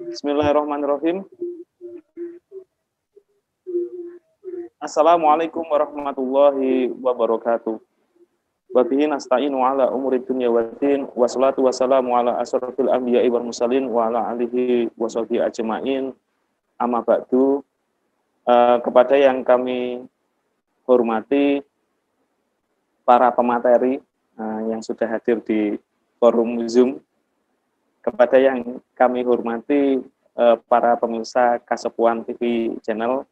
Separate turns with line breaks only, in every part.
Bismillahirrahmanirrahim. Assalamualaikum warahmatullahi wabarakatuh. Wa bihi nasta'inu ala umuri dunya waddin, wassalatu wassalamu ala asyrafil anbiya'i wal mursalin wa ala alihi wa sahbihi ajmain. Amma ba'du. Kepada yang kami hormati para pemateri yang sudah hadir di forum Zoom, kepada yang kami hormati para pemirsa Kasepuan TV Channel.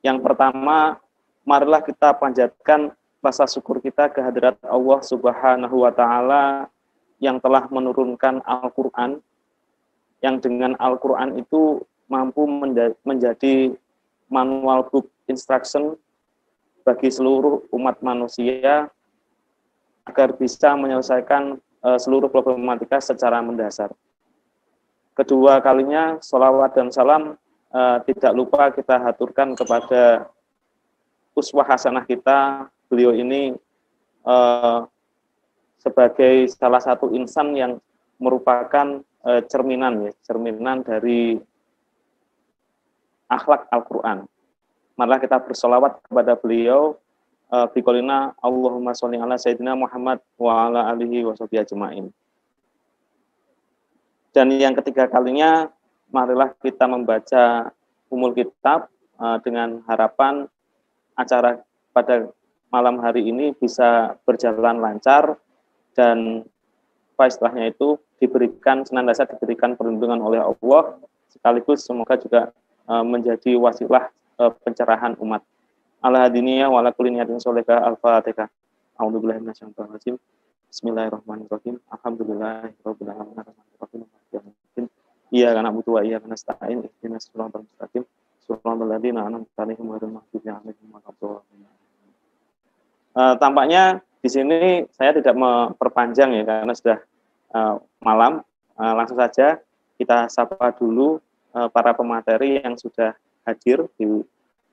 Yang pertama, marilah kita panjatkan rasa syukur kita kehadirat Allah Subhanahu wa Ta'ala yang telah menurunkan Al-Quran, yang dengan Al-Quran itu mampu menjadi manual book instruction bagi seluruh umat manusia agar bisa menyelesaikan seluruh problematika secara mendasar. Kedua kalinya, sholawat dan salam tidak lupa kita haturkan kepada uswah hasanah kita. Beliau ini sebagai salah satu insan yang merupakan cerminan dari akhlak Al-Quran. Marilah kita bersolawat kepada beliau. Biqolina Allahumma sholli ala Sayyidina Muhammad wa ala alihi wa sahbihi ajma'in. Dan yang ketiga kalinya, marilah kita membaca Ummul Kitab dengan harapan acara pada malam hari ini bisa berjalan lancar dan istilahnya itu senantiasa diberikan perlindungan oleh Allah, sekaligus semoga juga menjadi wasilah pencerahan umat. Al-hadiniyah wa ala kulli niyatin sholihah. Al-Fatihah. A'udzubillahi minasyaitonir rajim. Bismillahirrahmanirrahim. Alhamdulillahirabbil alamin. Iyyaka na'budu wa iyyaka nasta'in. Ihdinas siratal mustaqim. Shiratal ladzina an'amta 'alaihim ghairil maghdubi 'alaihim waladdallin. Tampaknya di sini saya tidak memperpanjang ya karena sudah malam. Langsung saja kita sapa dulu para pemateri yang sudah hadir di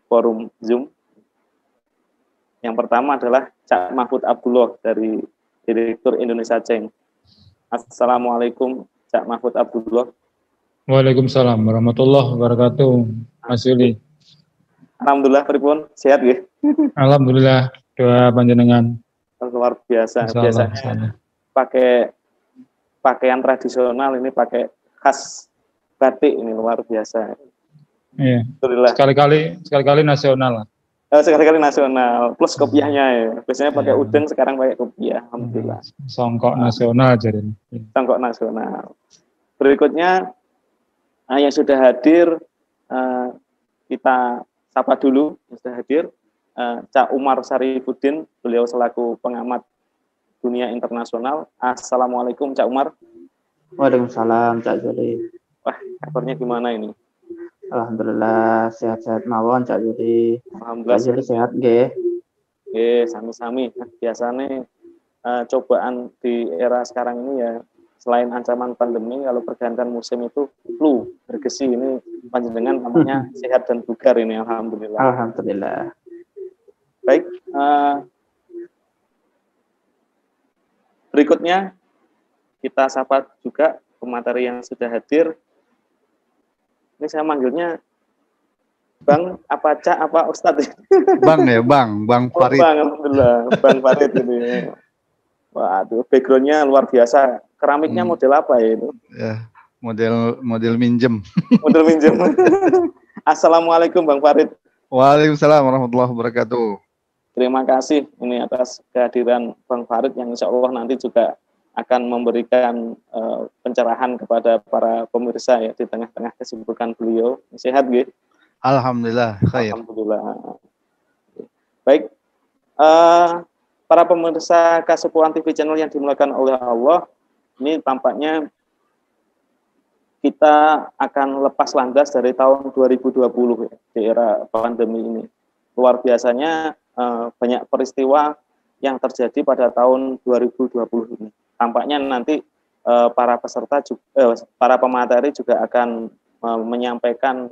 forum Zoom. Yang pertama adalah Cak Mahfud Abdullah dari Direktur Indonesia Change. Assalamualaikum Cak Mahfud Abdullah.
Waalaikumsalam warahmatullahi wabarakatuh. Mas Yuli.
Alhamdulillah, pripun sehat nggih?
Alhamdulillah, doa panjenengan.
Luar biasa. Biasanya pakai pakaian tradisional, ini pakai khas batik, ini luar biasa.
Iya.
Alhamdulillah.
Sekali-kali nasional.
Sekali-kali nasional plus kopiahnya ya. Biasanya pakai udeng, sekarang pakai kopiah. Alhamdulillah.
Songkok nasional jadi.
Songkok nasional. Berikutnya yang sudah hadir kita sapa dulu yang sudah hadir. Cak Umar Sarifuddin, beliau selaku pengamat dunia internasional. Assalamualaikum Cak Umar.
Waalaikumsalam Cak Juli.
Wah, kabarnya gimana ini?
Alhamdulillah sehat-sehat mawon Cak Juli.
Alhamdulillah.
Cak Juli sehat nggih.
Nggih, sami-sami. Biasanya cobaan di era sekarang ini ya, selain ancaman pandemi, kalau pergantian musim itu flu, bergesi, ini panjenengan namanya sehat dan bugar ini, alhamdulillah.
Alhamdulillah.
Baik, berikutnya kita sapa juga pemateri yang sudah hadir. Ini saya manggilnya Bang apa Cak apa Ustadz?
Bang ya, Bang Farid.
Bang, alhamdulillah, Bang Farid ini. Waduh, backgroundnya luar biasa. Keramiknya model apa ya itu?
Ya, model minjem.
Model minjem. Assalamualaikum Bang Farid.
Waalaikumsalam warahmatullahi wabarakatuh.
Terima kasih ini atas kehadiran Bang Farid yang insya Allah nanti juga akan memberikan pencerahan kepada para pemirsa ya di tengah-tengah kesibukan beliau. Sehat nggih?
Alhamdulillah, khair.
Alhamdulillah. Baik. Para pemirsa Kasepuan TV Channel yang dimuliakan oleh Allah, ini tampaknya kita akan lepas landas dari tahun 2020 ya, di era pandemi ini. Luar biasanya banyak peristiwa yang terjadi pada tahun 2020 ini. Tampaknya nanti para peserta para pemateri juga akan menyampaikan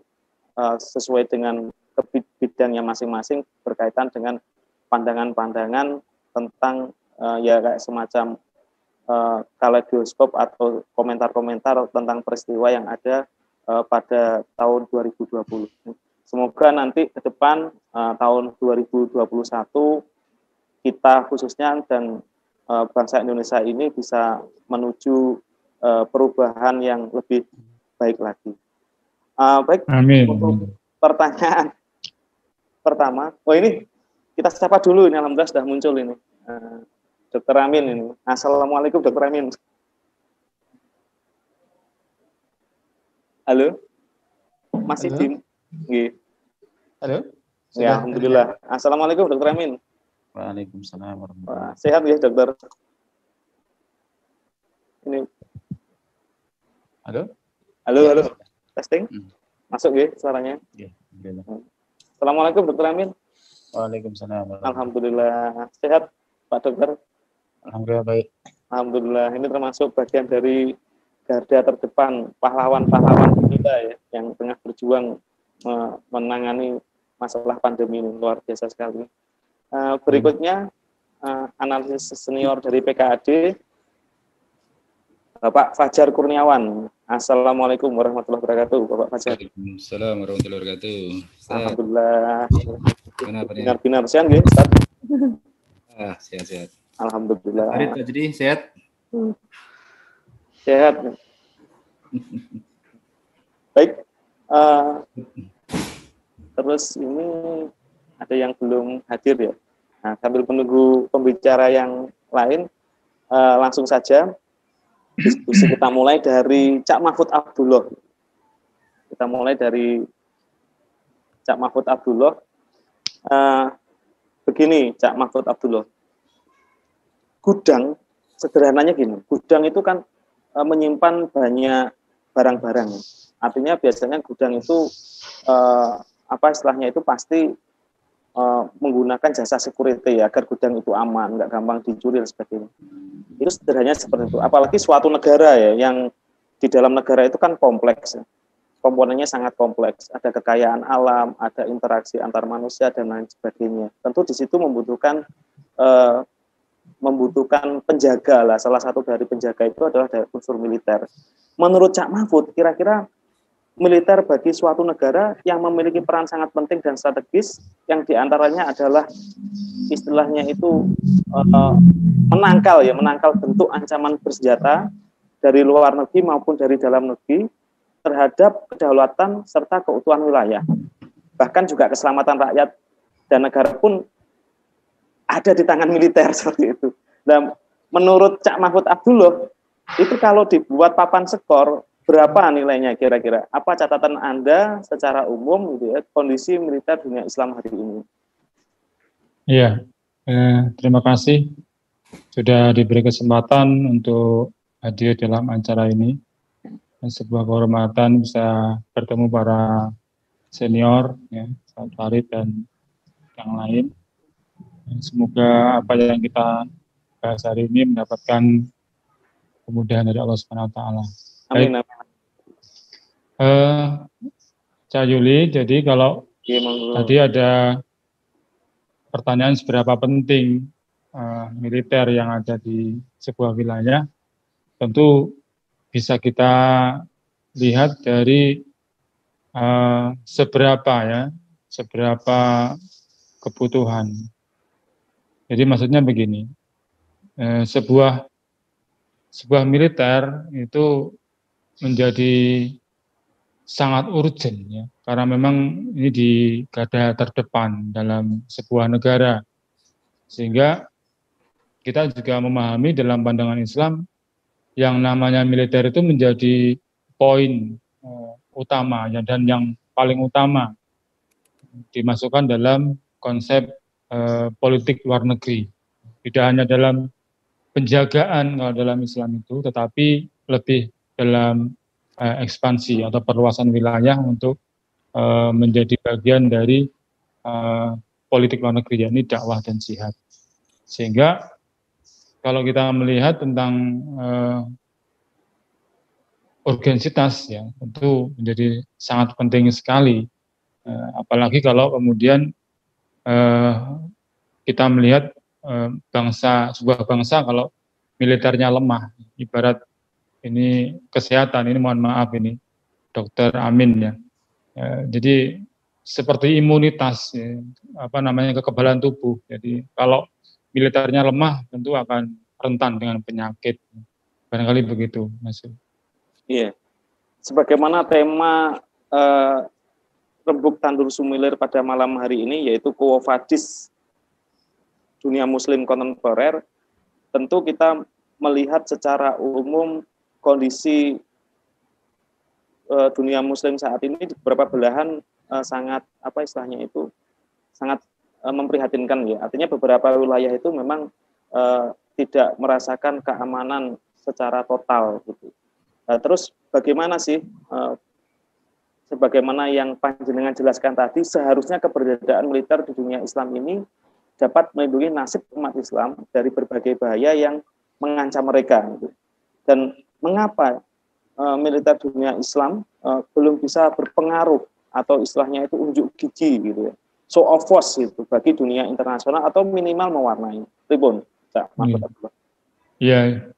sesuai dengan bidangnya masing-masing berkaitan dengan pandangan-pandangan tentang ya kayak semacam kaleidoskop atau komentar-komentar tentang peristiwa yang ada pada tahun 2020. Semoga nanti ke depan tahun 2021 kita khususnya dan bangsa Indonesia ini bisa menuju perubahan yang lebih baik lagi. Baik,
Amin.
untuk pertanyaan pertama, ini kita sapa dulu ini, alhamdulillah sudah muncul ini. Dokter Amin ini. Assalamualaikum Dokter Amin. Halo? Masih
Halo?
di Nggih.
Halo?
Ya, alhamdulillah. Assalamualaikum Dokter Amin.
Waalaikumsalam warahmatullahi
Sehat ya Dokter? Ini.
Halo?
Halo. Testing.
Hmm.
Masuk ya suaranya.
Ya, alhamdulillah.
Assalamualaikum Dokter Amin.
Waalaikumsalam warahmatullahi
Alhamdulillah. Sehat Pak Dokter?
Alhamdulillah baik.
Alhamdulillah. Ini termasuk bagian dari garda terdepan pahlawan-pahlawan kita ya, yang tengah berjuang menangani masalah pandemi ini. Luar biasa sekali. Berikutnya analisis senior dari PKAD, Bapak Fajar Kurniawan. Assalamualaikum warahmatullahi wabarakatuh, Bapak Fajar.
Waalaikumsalam warahmatullahi wabarakatuh.
Alhamdulillah.
Kenapa nih?
Benar-benar sehat nggih, Ustaz?
Sehat-sehat.
Alhamdulillah.
Farid jadi sehat?
Sehat. Baik. Terus ini ada yang belum hadir ya. Nah, sambil menunggu pembicara yang lain, langsung saja diskusi kita mulai dari Cak Mahfud Abdullah. Kita mulai dari Cak Mahfud Abdullah. Begini, Cak Mahfud Abdullah. Gudang, sederhananya gini, gudang itu kan menyimpan banyak barang-barang. Artinya biasanya gudang itu istilahnya itu pasti menggunakan jasa security ya, agar gudang itu aman, nggak gampang dicuri dan sebagainya. Itu sederhananya seperti itu. Apalagi suatu negara ya, yang di dalam negara itu kan kompleks. Ya. Komponennya sangat kompleks. Ada kekayaan alam, ada interaksi antar manusia dan lain sebagainya. Tentu di situ membutuhkan penjaga lah. Salah satu dari penjaga itu adalah dari unsur militer. Menurut Cak Mahfud, kira-kira militer bagi suatu negara yang memiliki peran sangat penting dan strategis, yang diantaranya adalah istilahnya itu menangkal bentuk ancaman bersenjata dari luar negeri maupun dari dalam negeri terhadap kedaulatan serta keutuhan wilayah. Bahkan juga keselamatan rakyat dan negara pun ada di tangan militer seperti itu. Dan menurut Cak Mahfud Abdullah, itu kalau dibuat papan skor, berapa nilainya kira-kira? Apa catatan Anda secara umum gitu ya, kondisi militer dunia Islam hari ini?
Iya, terima kasih sudah diberi kesempatan untuk hadir dalam acara ini. Sebuah kehormatan bisa bertemu para senior, ya, Pak Farid dan yang lain. Semoga apa yang kita bahas hari ini mendapatkan kemudahan dari Allah Subhanahu Wa Taala.
Amin.
Cak Yuli, jadi kalau tadi ada pertanyaan seberapa penting militer yang ada di sebuah wilayah, tentu bisa kita lihat dari seberapa kebutuhan. Jadi maksudnya begini, sebuah militer itu menjadi sangat urgent ya, karena memang ini di garda terdepan dalam sebuah negara, sehingga kita juga memahami dalam pandangan Islam yang namanya militer itu menjadi poin utama ya, dan yang paling utama dimasukkan dalam konsep politik luar negeri. Tidak hanya dalam penjagaan kalau dalam Islam itu, tetapi lebih dalam ekspansi atau perluasan wilayah untuk menjadi bagian dari politik luar negeri, yakni dakwah dan jihad. Sehingga kalau kita melihat tentang urgensitas ya, tentu menjadi sangat penting sekali. Apalagi kalau kemudian kita melihat sebuah bangsa kalau militernya lemah, ibarat ini kesehatan, ini mohon maaf ini Dr. Amin ya. Jadi seperti imunitas, ya, kekebalan tubuh. Jadi kalau militernya lemah, tentu akan rentan dengan penyakit. Barangkali begitu, Mas.
Iya. Sebagaimana tema Rembuk Tandur Sumilir pada malam hari ini, yaitu Quo Vadis dunia muslim kontemporer, tentu kita melihat secara umum kondisi dunia muslim saat ini di beberapa belahan sangat sangat memprihatinkan ya. Artinya beberapa wilayah itu memang tidak merasakan keamanan secara total gitu. Terus bagaimana sih sebagaimana yang panjenengan jelaskan tadi, seharusnya keberadaan militer di dunia Islam ini dapat melindungi nasib umat Islam dari berbagai bahaya yang mengancam mereka gitu. Dan mengapa militer dunia Islam belum bisa berpengaruh atau istilahnya itu unjuk gigi gitu ya, show of force gitu bagi dunia internasional atau minimal mewarnai. Tribun,
Iya.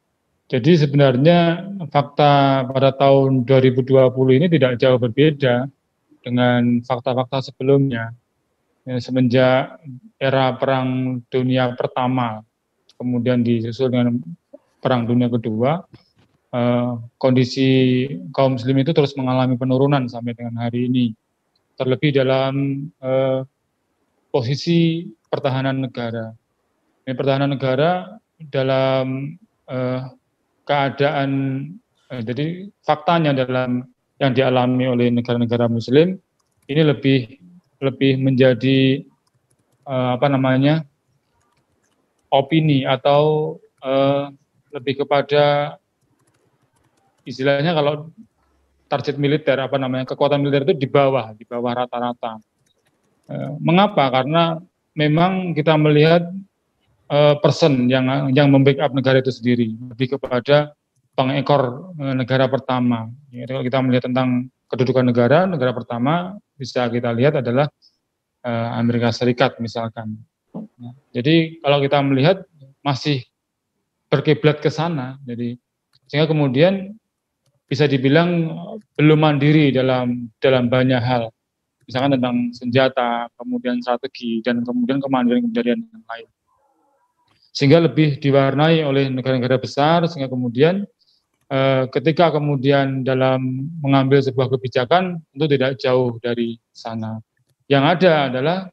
Jadi sebenarnya fakta pada tahun 2020 ini tidak jauh berbeda dengan fakta-fakta sebelumnya. Ya, semenjak era Perang Dunia Pertama, kemudian disusul dengan Perang Dunia Kedua, kondisi kaum muslim itu terus mengalami penurunan sampai dengan hari ini. Terlebih dalam posisi pertahanan negara. Ini pertahanan negara dalam keadaan, jadi faktanya dalam yang dialami oleh negara-negara muslim ini lebih menjadi opini atau lebih kepada istilahnya kalau target militer kekuatan militer itu di bawah rata-rata. Mengapa? Karena memang kita melihat person yang membackup negara itu sendiri lebih kepada pengekor negara pertama. Jadi kalau kita melihat tentang kedudukan negara pertama bisa kita lihat adalah Amerika Serikat misalkan. Jadi kalau kita melihat masih berkiblat ke sana, jadi sehingga kemudian bisa dibilang belum mandiri dalam banyak hal, misalkan tentang senjata, kemudian strategi, dan kemudian kemandirian yang lain. Sehingga lebih diwarnai oleh negara-negara besar, sehingga kemudian ketika kemudian dalam mengambil sebuah kebijakan, tentu tidak jauh dari sana. Yang ada adalah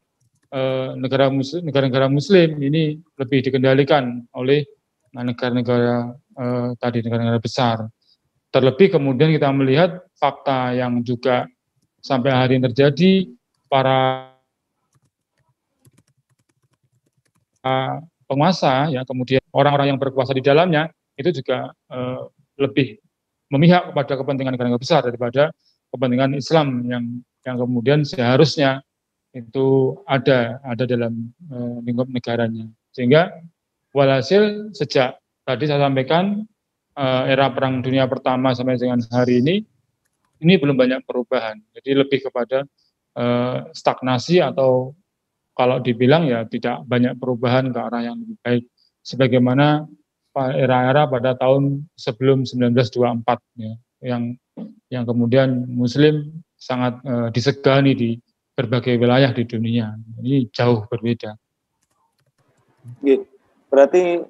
negara-negara Muslim ini lebih dikendalikan oleh negara-negara besar. Terlebih kemudian kita melihat fakta yang juga sampai hari ini terjadi, para penguasa ya, kemudian orang-orang yang berkuasa di dalamnya itu juga lebih memihak kepada kepentingan negara besar daripada kepentingan Islam yang kemudian seharusnya itu ada dalam lingkup negaranya. Sehingga walhasil sejak tadi saya sampaikan era Perang Dunia Pertama sampai dengan hari ini belum banyak perubahan. Jadi lebih kepada stagnasi atau kalau dibilang ya tidak banyak perubahan ke arah yang lebih baik. Sebagaimana era-era pada tahun sebelum 1924 ya, yang kemudian Muslim sangat disegani di berbagai wilayah di dunia. Ini jauh berbeda.
Berarti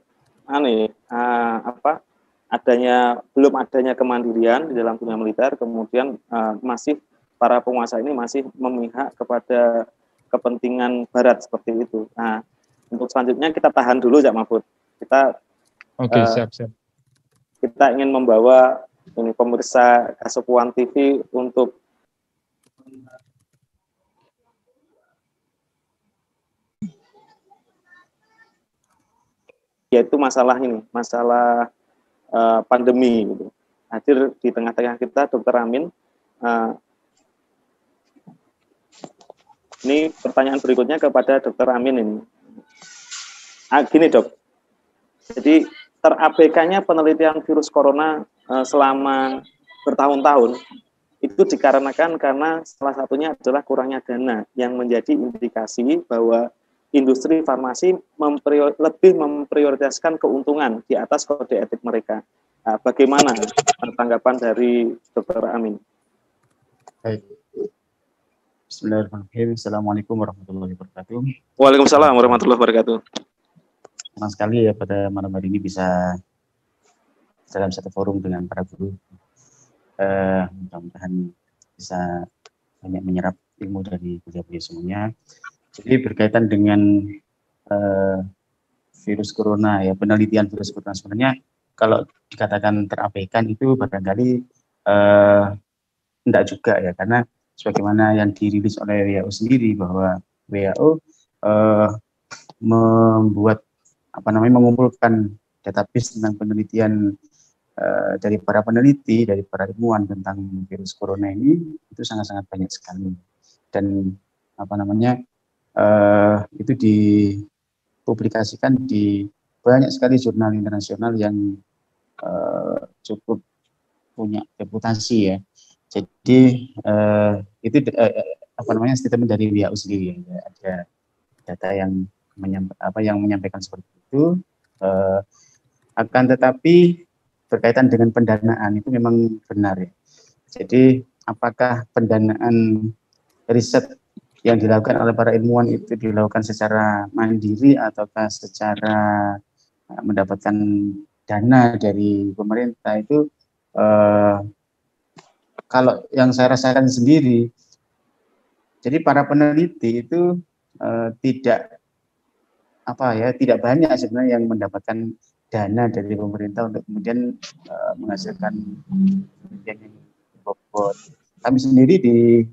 belum adanya kemandirian di dalam dunia militer, kemudian masih para penguasa ini masih memihak kepada kepentingan Barat seperti itu. Nah, untuk selanjutnya kita tahan dulu, Cak Mahfud.
Siap.
Kita ingin membawa pemirsa Kasepuan TV untuk yaitu masalah pandemi gitu. Hadir di tengah-tengah kita Dr. Amin. Ini pertanyaan berikutnya kepada Dr. Amin ini. Gini Dok, jadi terabaikannya penelitian virus corona selama bertahun-tahun itu dikarenakan karena salah satunya adalah kurangnya dana yang menjadi indikasi bahwa industri farmasi lebih memprioritaskan keuntungan di atas kode etik mereka. Bagaimana tanggapan dari Dr. Amin?
Baik. Bismillahirrahmanirrahim. Assalamualaikum warahmatullahi wabarakatuh.
Waalaikumsalam warahmatullahi wabarakatuh.
Senang sekali ya pada malam hari ini bisa dalam satu forum dengan para guru. Mudah-mudahan bisa banyak menyerap ilmu dari beliau-beliau semuanya. Jadi berkaitan dengan virus corona ya, penelitian virus corona sebenarnya kalau dikatakan terabaikan itu barangkali tidak juga ya, karena sebagaimana yang dirilis oleh WHO sendiri bahwa WHO membuat mengumpulkan database tentang penelitian dari para peneliti, dari para ilmuwan tentang virus corona ini itu sangat-sangat banyak sekali, dan itu dipublikasikan di banyak sekali jurnal internasional yang cukup punya reputasi ya. Jadi itu statement dari WHO sendiri ya. Ada data yang menyampaikan seperti itu. Akan tetapi berkaitan dengan pendanaan itu memang benar ya. Jadi apakah pendanaan riset yang dilakukan oleh para ilmuwan itu dilakukan secara mandiri ataukah secara mendapatkan dana dari pemerintah, itu kalau yang saya rasakan sendiri, jadi para peneliti itu tidak banyak sebenarnya yang mendapatkan dana dari pemerintah untuk kemudian menghasilkan penelitian yang berbobot. Kami sendiri di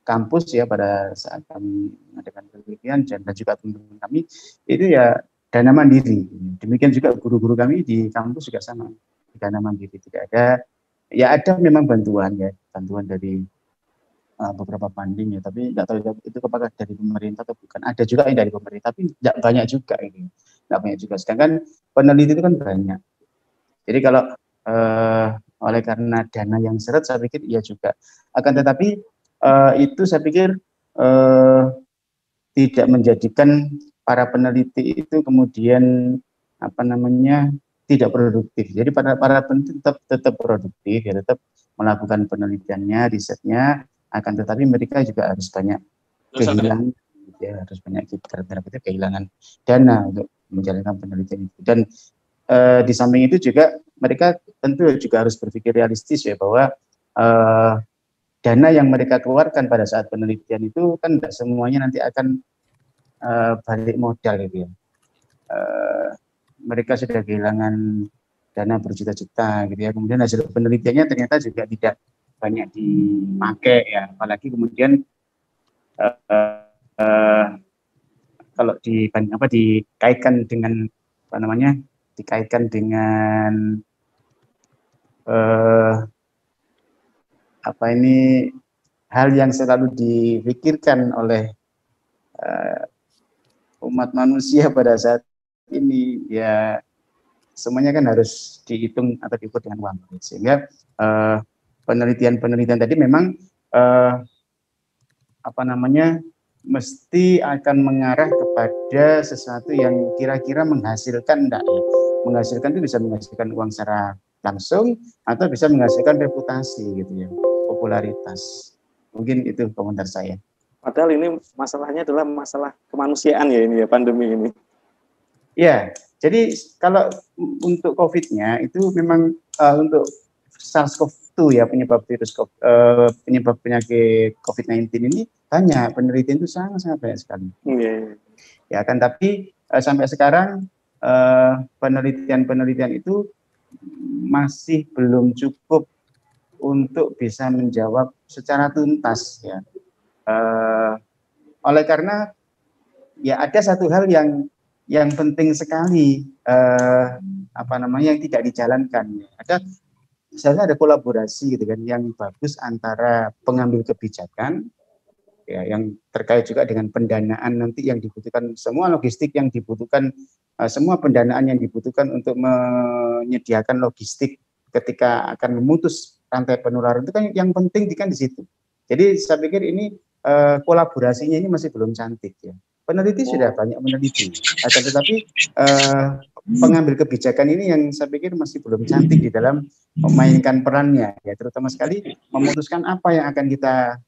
kampus ya pada saat kami mengadakan penelitian dan juga teman-teman kami itu ya dana mandiri. Demikian juga guru-guru kami di kampus juga sama, dana mandiri, tidak ada. Ya ada memang bantuan dari beberapa funding ya, tapi nggak tahu itu apakah dari pemerintah atau bukan. Ada juga yang dari pemerintah, tapi nggak banyak juga ini, nggak banyak juga. Sedangkan peneliti itu kan banyak. Jadi kalau oleh karena dana yang seret, saya pikir iya juga. Akan tetapi itu saya pikir tidak menjadikan para peneliti itu kemudian tidak produktif. Jadi para peneliti tetap produktif, ya tetap melakukan penelitiannya, risetnya, akan tetapi mereka juga harus banyak kehilangan, ya harus banyak kehilangan dana untuk menjalankan penelitian itu. Dan di samping itu juga mereka tentu juga harus berpikir realistis ya, bahwa dana yang mereka keluarkan pada saat penelitian itu kan tidak semuanya nanti akan balik modal gitu ya. Mereka sudah kehilangan dana berjuta-juta gitu ya, kemudian hasil penelitiannya ternyata juga tidak banyak dipakai ya, apalagi kemudian kalau dikaitkan dengan hal yang selalu dipikirkan oleh umat manusia pada saat ini ya, semuanya kan harus dihitung atau diukur dengan uang, sehingga penelitian tadi memang mesti akan mengarah kepada sesuatu yang kira-kira menghasilkan enggak ya. Menghasilkan itu bisa menghasilkan uang secara langsung atau bisa menghasilkan reputasi gitu ya, popularitas. Mungkin itu komentar saya.
Padahal ini masalahnya adalah masalah kemanusiaan ya, ini ya, pandemi ini.
Ya, jadi kalau untuk COVID-nya itu memang untuk SARS-CoV-2 ya, penyebab penyakit COVID-19 ini banyak, penelitian itu sangat banyak sekali. Ya kan, tapi sampai sekarang penelitian itu masih belum cukup untuk bisa menjawab secara tuntas ya. Oleh karena ya ada satu hal yang penting sekali yang tidak dijalankan. Seharusnya ada kolaborasi gitu kan yang bagus antara pengambil kebijakan ya, yang terkait juga dengan pendanaan nanti yang dibutuhkan, semua logistik yang dibutuhkan, semua pendanaan yang dibutuhkan untuk menyediakan logistik ketika akan memutus rantai penularan, itu kan yang penting kan di situ. Jadi saya pikir ini kolaborasinya ini masih belum cantik ya. Peneliti sudah banyak meneliti, akan tetapi pengambil kebijakan ini yang saya pikir masih belum cantik di dalam memainkan perannya, ya terutama sekali memutuskan apa yang akan kita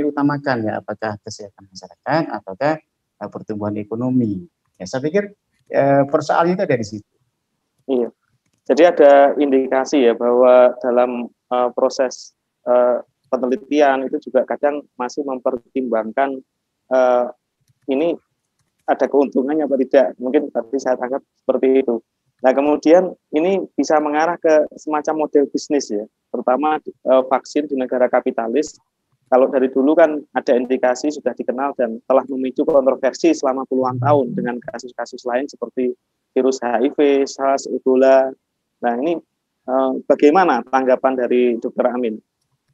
utamakan, ya apakah kesehatan masyarakat ataukah pertumbuhan ekonomi. Ya saya pikir persoalannya itu ada di situ.
Iya. Jadi ada indikasi ya bahwa dalam proses penelitian itu juga kadang masih mempertimbangkan ini ada keuntungannya apa tidak, mungkin tadi saya tangkap seperti itu. Nah kemudian ini bisa mengarah ke semacam model bisnis ya, terutama vaksin di negara kapitalis. Kalau dari dulu kan ada indikasi sudah dikenal dan telah memicu kontroversi selama puluhan tahun dengan kasus-kasus lain seperti virus HIV, SARS, Ebola. Nah ini bagaimana tanggapan dari Dr. Amin?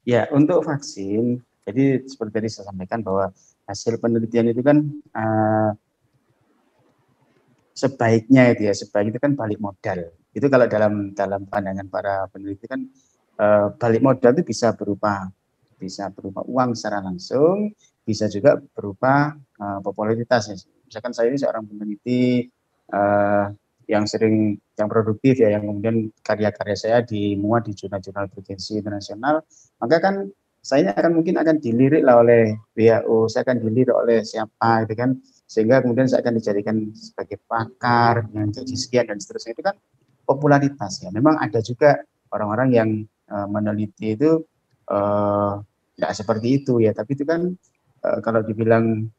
Ya, untuk vaksin, jadi seperti tadi saya sampaikan bahwa hasil penelitian itu kan sebaiknya itu kan balik modal. Itu kalau dalam pandangan para peneliti kan balik modal itu bisa berupa uang secara langsung, bisa juga berupa popularitas. Misalkan saya ini seorang peneliti yang produktif ya, yang kemudian karya-karya saya dimuat di jurnal-jurnal bergengsi internasional, maka kan saya mungkin akan dilirik lah oleh WHO, saya akan dilirik oleh siapa gitu kan, sehingga kemudian saya akan dijadikan sebagai pakar dengan gaji sekian dan seterusnya. Itu kan popularitas ya. Memang ada juga orang-orang yang meneliti itu tidak seperti itu ya, tapi itu kan kalau dibilang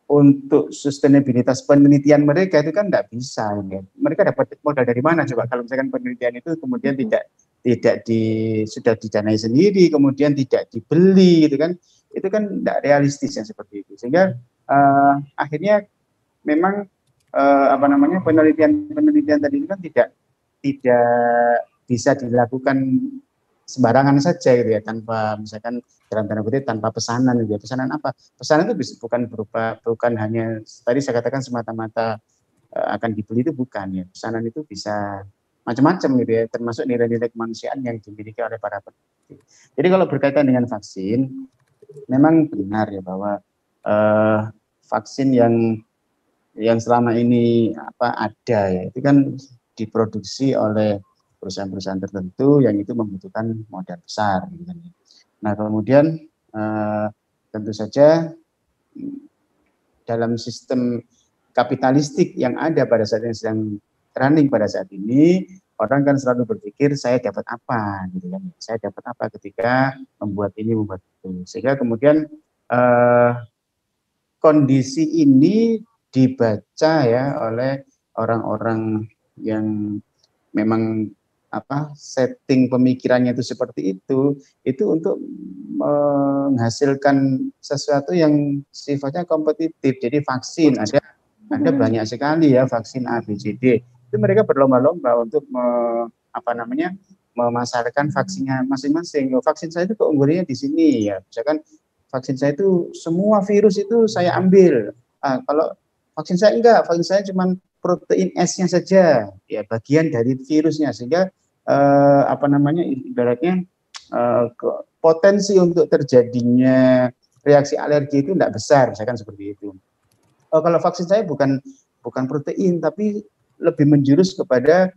untuk sustainabilitas penelitian mereka itu kan tidak bisa. Ya. Mereka dapat modal dari mana coba kalau misalkan penelitian itu kemudian sudah didanai sendiri, kemudian tidak dibeli gitu kan, itu kan tidak realistis yang seperti itu. Sehingga akhirnya memang penelitian tadi itu kan tidak bisa dilakukan sembarangan saja gitu ya, tanpa misalkan dalam tanda kutip tanpa pesanan gitu ya. Pesanan apa? Pesanan itu bukan hanya tadi saya katakan semata-mata akan dibeli, itu bukan ya. Pesanan itu bisa macam-macam gitu ya, termasuk nilai-nilai kemanusiaan yang dimiliki oleh para peneliti. Jadi kalau berkaitan dengan vaksin, memang benar ya bahwa vaksin yang selama ini ada ya, itu kan diproduksi oleh perusahaan-perusahaan tertentu yang itu membutuhkan modal besar gitu kan. Nah kemudian tentu saja dalam sistem kapitalistik yang ada pada saat yang sedang running pada saat ini, orang kan selalu berpikir saya dapat apa gitu kan, saya dapat apa ketika membuat ini membuat itu, sehingga kemudian kondisi ini dibaca ya oleh orang-orang yang memang setting pemikirannya itu seperti itu untuk menghasilkan sesuatu yang sifatnya kompetitif. Jadi vaksin ada banyak sekali ya, vaksin A, B, C, D. Itu mereka berlomba-lomba untuk memasarkan vaksinnya masing-masing. Vaksin saya itu keunggulannya di sini ya. Misalkan vaksin saya itu semua virus itu saya ambil. Kalau vaksin saya enggak, vaksin saya cuma protein S-nya saja, ya bagian dari virusnya, sehingga ibaratnya potensi untuk terjadinya reaksi alergi itu tidak besar, misalkan seperti itu. Kalau vaksin saya bukan protein, tapi lebih menjurus kepada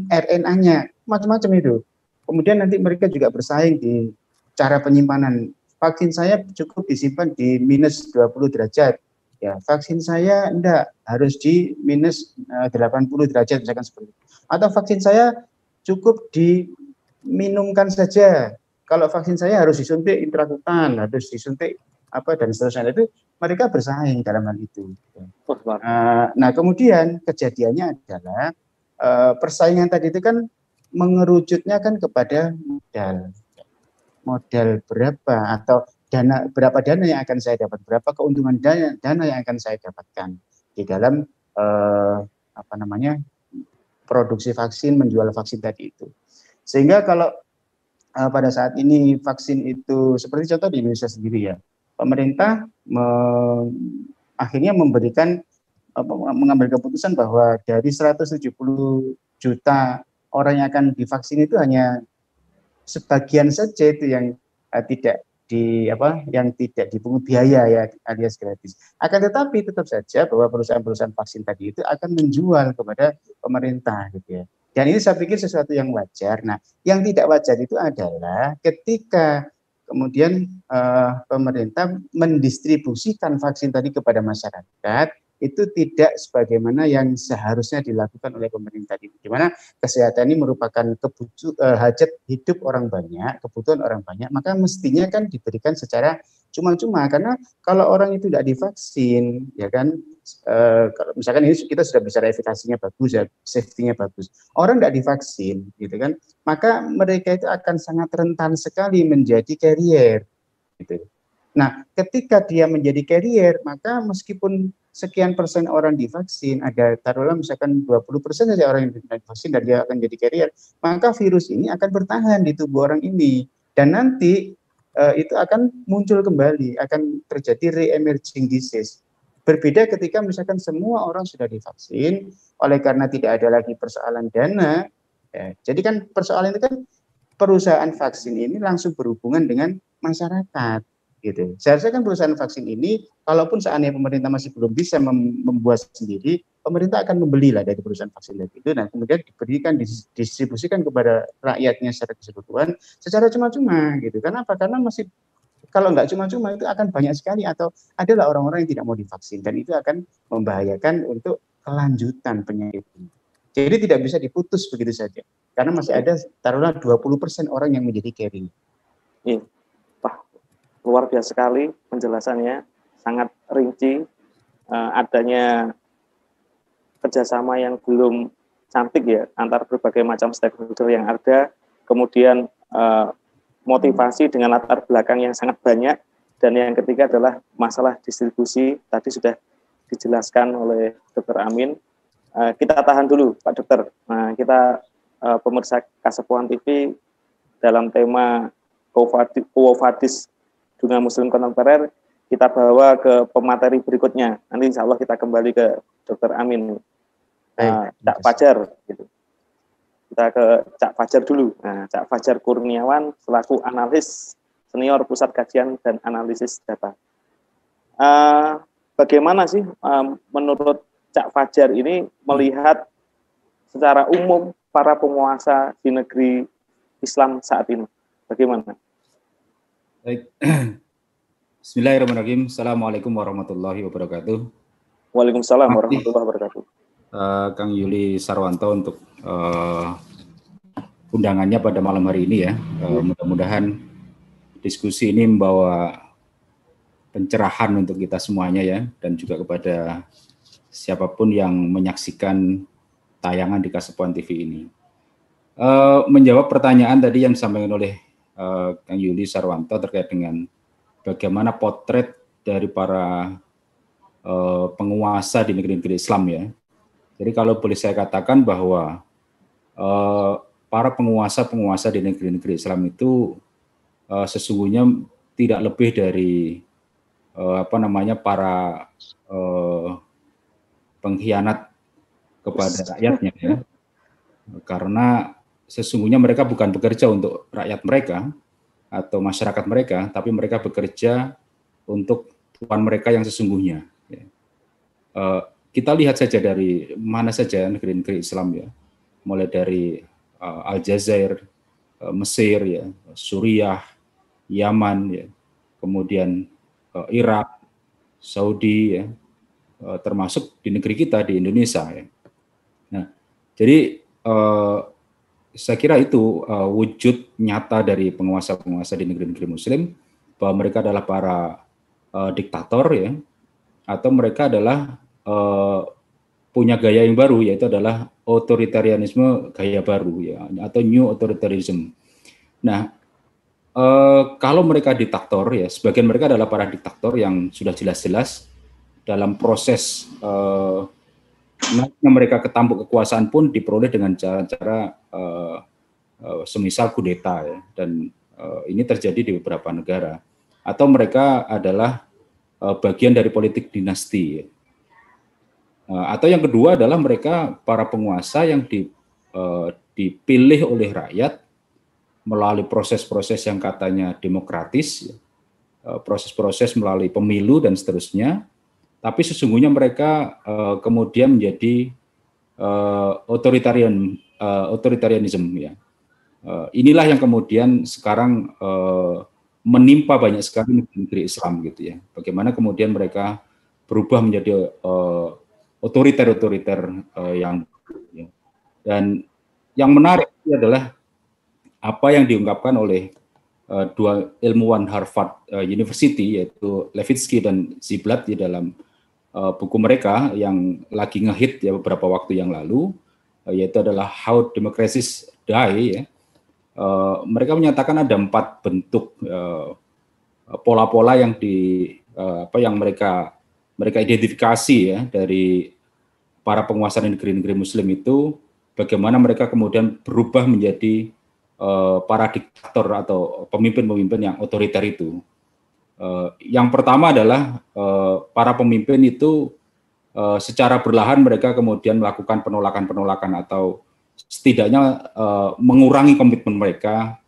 RNA-nya, macam-macam itu. Kemudian nanti mereka juga bersaing di cara penyimpanan. Vaksin saya cukup disimpan di minus 20 derajat. Ya, vaksin saya enggak, harus di minus 80 derajat misalkan seperti itu. Atau vaksin saya cukup diminumkan saja. Kalau vaksin saya harus disuntik intrakutan, harus disuntik dan seterusnya. Itu mereka bersaing dalam hal itu. Nah, kemudian kejadiannya adalah persaingan tadi itu kan mengerucutnya kan kepada modal berapa atau berapa dana yang akan saya dapat, berapa keuntungan dana yang akan saya dapatkan di dalam produksi vaksin, menjual vaksin tadi itu. Sehingga kalau pada saat ini vaksin itu seperti contoh di Indonesia sendiri ya, pemerintah akhirnya mengambil keputusan bahwa dari 170 juta orang yang akan divaksin itu hanya sebagian saja itu yang tidak yang tidak dipungut biaya ya alias gratis. Akan tetapi tetap saja bahwa perusahaan-perusahaan vaksin tadi itu akan menjual kepada pemerintah gitu ya. Dan ini saya pikir sesuatu yang wajar. Nah, yang tidak wajar itu adalah ketika kemudian pemerintah mendistribusikan vaksin tadi kepada masyarakat itu tidak sebagaimana yang seharusnya dilakukan oleh pemerintah, di mana kesehatan ini merupakan hajat hidup orang banyak, kebutuhan orang banyak, maka mestinya kan diberikan secara cuma-cuma, karena kalau orang itu tidak divaksin, ya kan, kalau misalkan ini kita sudah bicara efikasinya bagus ya, safety-nya bagus, orang tidak divaksin, gitu kan, maka mereka itu akan sangat rentan sekali menjadi carrier, gitu. Nah, ketika dia menjadi carrier, maka meskipun sekian persen orang divaksin, ada taruhlah misalkan 20% saja orang yang divaksin dan dia akan jadi carrier, maka virus ini akan bertahan di tubuh orang ini. Dan nanti itu akan muncul kembali, akan terjadi re-emerging disease. Berbeda ketika misalkan semua orang sudah divaksin, oleh karena tidak ada lagi persoalan dana, ya, jadi kan persoalan itu kan perusahaan vaksin ini langsung berhubungan dengan masyarakat. Gitu. Seharusnya kan perusahaan vaksin ini, kalaupun seandainya pemerintah masih belum bisa membuat sendiri, pemerintah akan membelilah dari perusahaan vaksin itu, dan kemudian distribusikan kepada rakyatnya secara keseluruhan, secara cuma-cuma, gitu. Kenapa? Karena masih, kalau nggak cuma-cuma itu akan banyak sekali atau adalah orang-orang yang tidak mau divaksin, dan itu akan membahayakan untuk kelanjutan penyakit ini. Jadi tidak bisa diputus begitu saja, karena masih ada taruhlah 20% orang yang menjadi carrier.
Iya. Luar biasa sekali penjelasannya, sangat rinci, adanya kerjasama yang belum cantik ya antar berbagai macam stakeholder yang ada, kemudian motivasi dengan latar belakang yang sangat banyak, dan yang ketiga adalah masalah distribusi, tadi sudah dijelaskan oleh Dr. Amin. Kita tahan dulu Pak Dokter, kita pemirsa Kasepuan TV dalam tema Quo Vadis Dunia Muslim Kontemporer, kita bawa ke pemateri berikutnya. Nanti insya Allah kita kembali ke Dr. Amin, Cak Fajar. Gitu. Kita ke Cak Fajar dulu. Nah, Cak Fajar Kurniawan selaku analis senior Pusat Kajian dan Analisis Data. Bagaimana sih menurut Cak Fajar ini melihat secara umum para penguasa di negeri Islam saat ini? Bagaimana?
Baik. Bismillahirrahmanirrahim. Assalamualaikum warahmatullahi wabarakatuh.
Waalaikumsalam warahmatullahi wabarakatuh.
Kang Yuli Sarwanto untuk undangannya pada malam hari ini ya. Mudah-mudahan diskusi ini membawa pencerahan untuk kita semuanya ya, dan juga kepada siapapun yang menyaksikan tayangan di Kasepuan TV ini. Menjawab pertanyaan tadi yang disampaikan oleh Kang Yuli Sarwanto terkait dengan bagaimana potret dari para penguasa di negeri-negeri Islam ya. Jadi kalau boleh saya katakan bahwa para penguasa-penguasa di negeri-negeri Islam itu sesungguhnya tidak lebih dari para pengkhianat kepada rakyatnya ya. Karena sesungguhnya mereka bukan bekerja untuk rakyat mereka atau masyarakat mereka, tapi mereka bekerja untuk Tuhan mereka yang sesungguhnya. Kita lihat saja dari mana saja negeri-negeri Islam ya, mulai dari Aljazair, Mesir ya, Suriah, Yaman ya, kemudian Irak, Saudi ya, termasuk di negeri kita di Indonesia ya. Nah, jadi saya kira itu wujud nyata dari penguasa-penguasa di negeri-negeri Muslim, bahwa mereka adalah para diktator ya, atau mereka adalah punya gaya yang baru, yaitu adalah otoritarianisme gaya baru ya, atau new authoritarianism. Nah, kalau mereka diktator ya, sebagian mereka adalah para diktator yang sudah jelas-jelas dalam proses naiknya mereka ke tampuk kekuasaan pun diperoleh dengan cara-cara semisal kudeta ya, dan ini terjadi di beberapa negara. Atau mereka adalah bagian dari politik dinasti ya. Atau yang kedua adalah mereka para penguasa yang dipilih oleh rakyat melalui proses-proses yang katanya demokratis, proses-proses melalui pemilu dan seterusnya, tapi sesungguhnya mereka kemudian menjadi otoritarianism ya. Inilah yang kemudian sekarang menimpa banyak sekali negeri Islam gitu ya. Bagaimana kemudian mereka berubah menjadi otoriter yang ya. Dan yang menarik adalah apa yang diungkapkan oleh dua ilmuwan Harvard University, yaitu Levitsky dan Ziblatt, di dalam buku mereka yang lagi ngehit ya beberapa waktu yang lalu, yaitu adalah How Democracies Die ya. Mereka menyatakan ada 4 bentuk pola-pola yang yang mereka identifikasi ya dari para penguasa negeri-negeri Muslim itu, bagaimana mereka kemudian berubah menjadi para diktator atau pemimpin-pemimpin yang otoriter itu. Yang pertama adalah para pemimpin itu secara berlahan mereka kemudian melakukan penolakan-penolakan atau setidaknya mengurangi komitmen mereka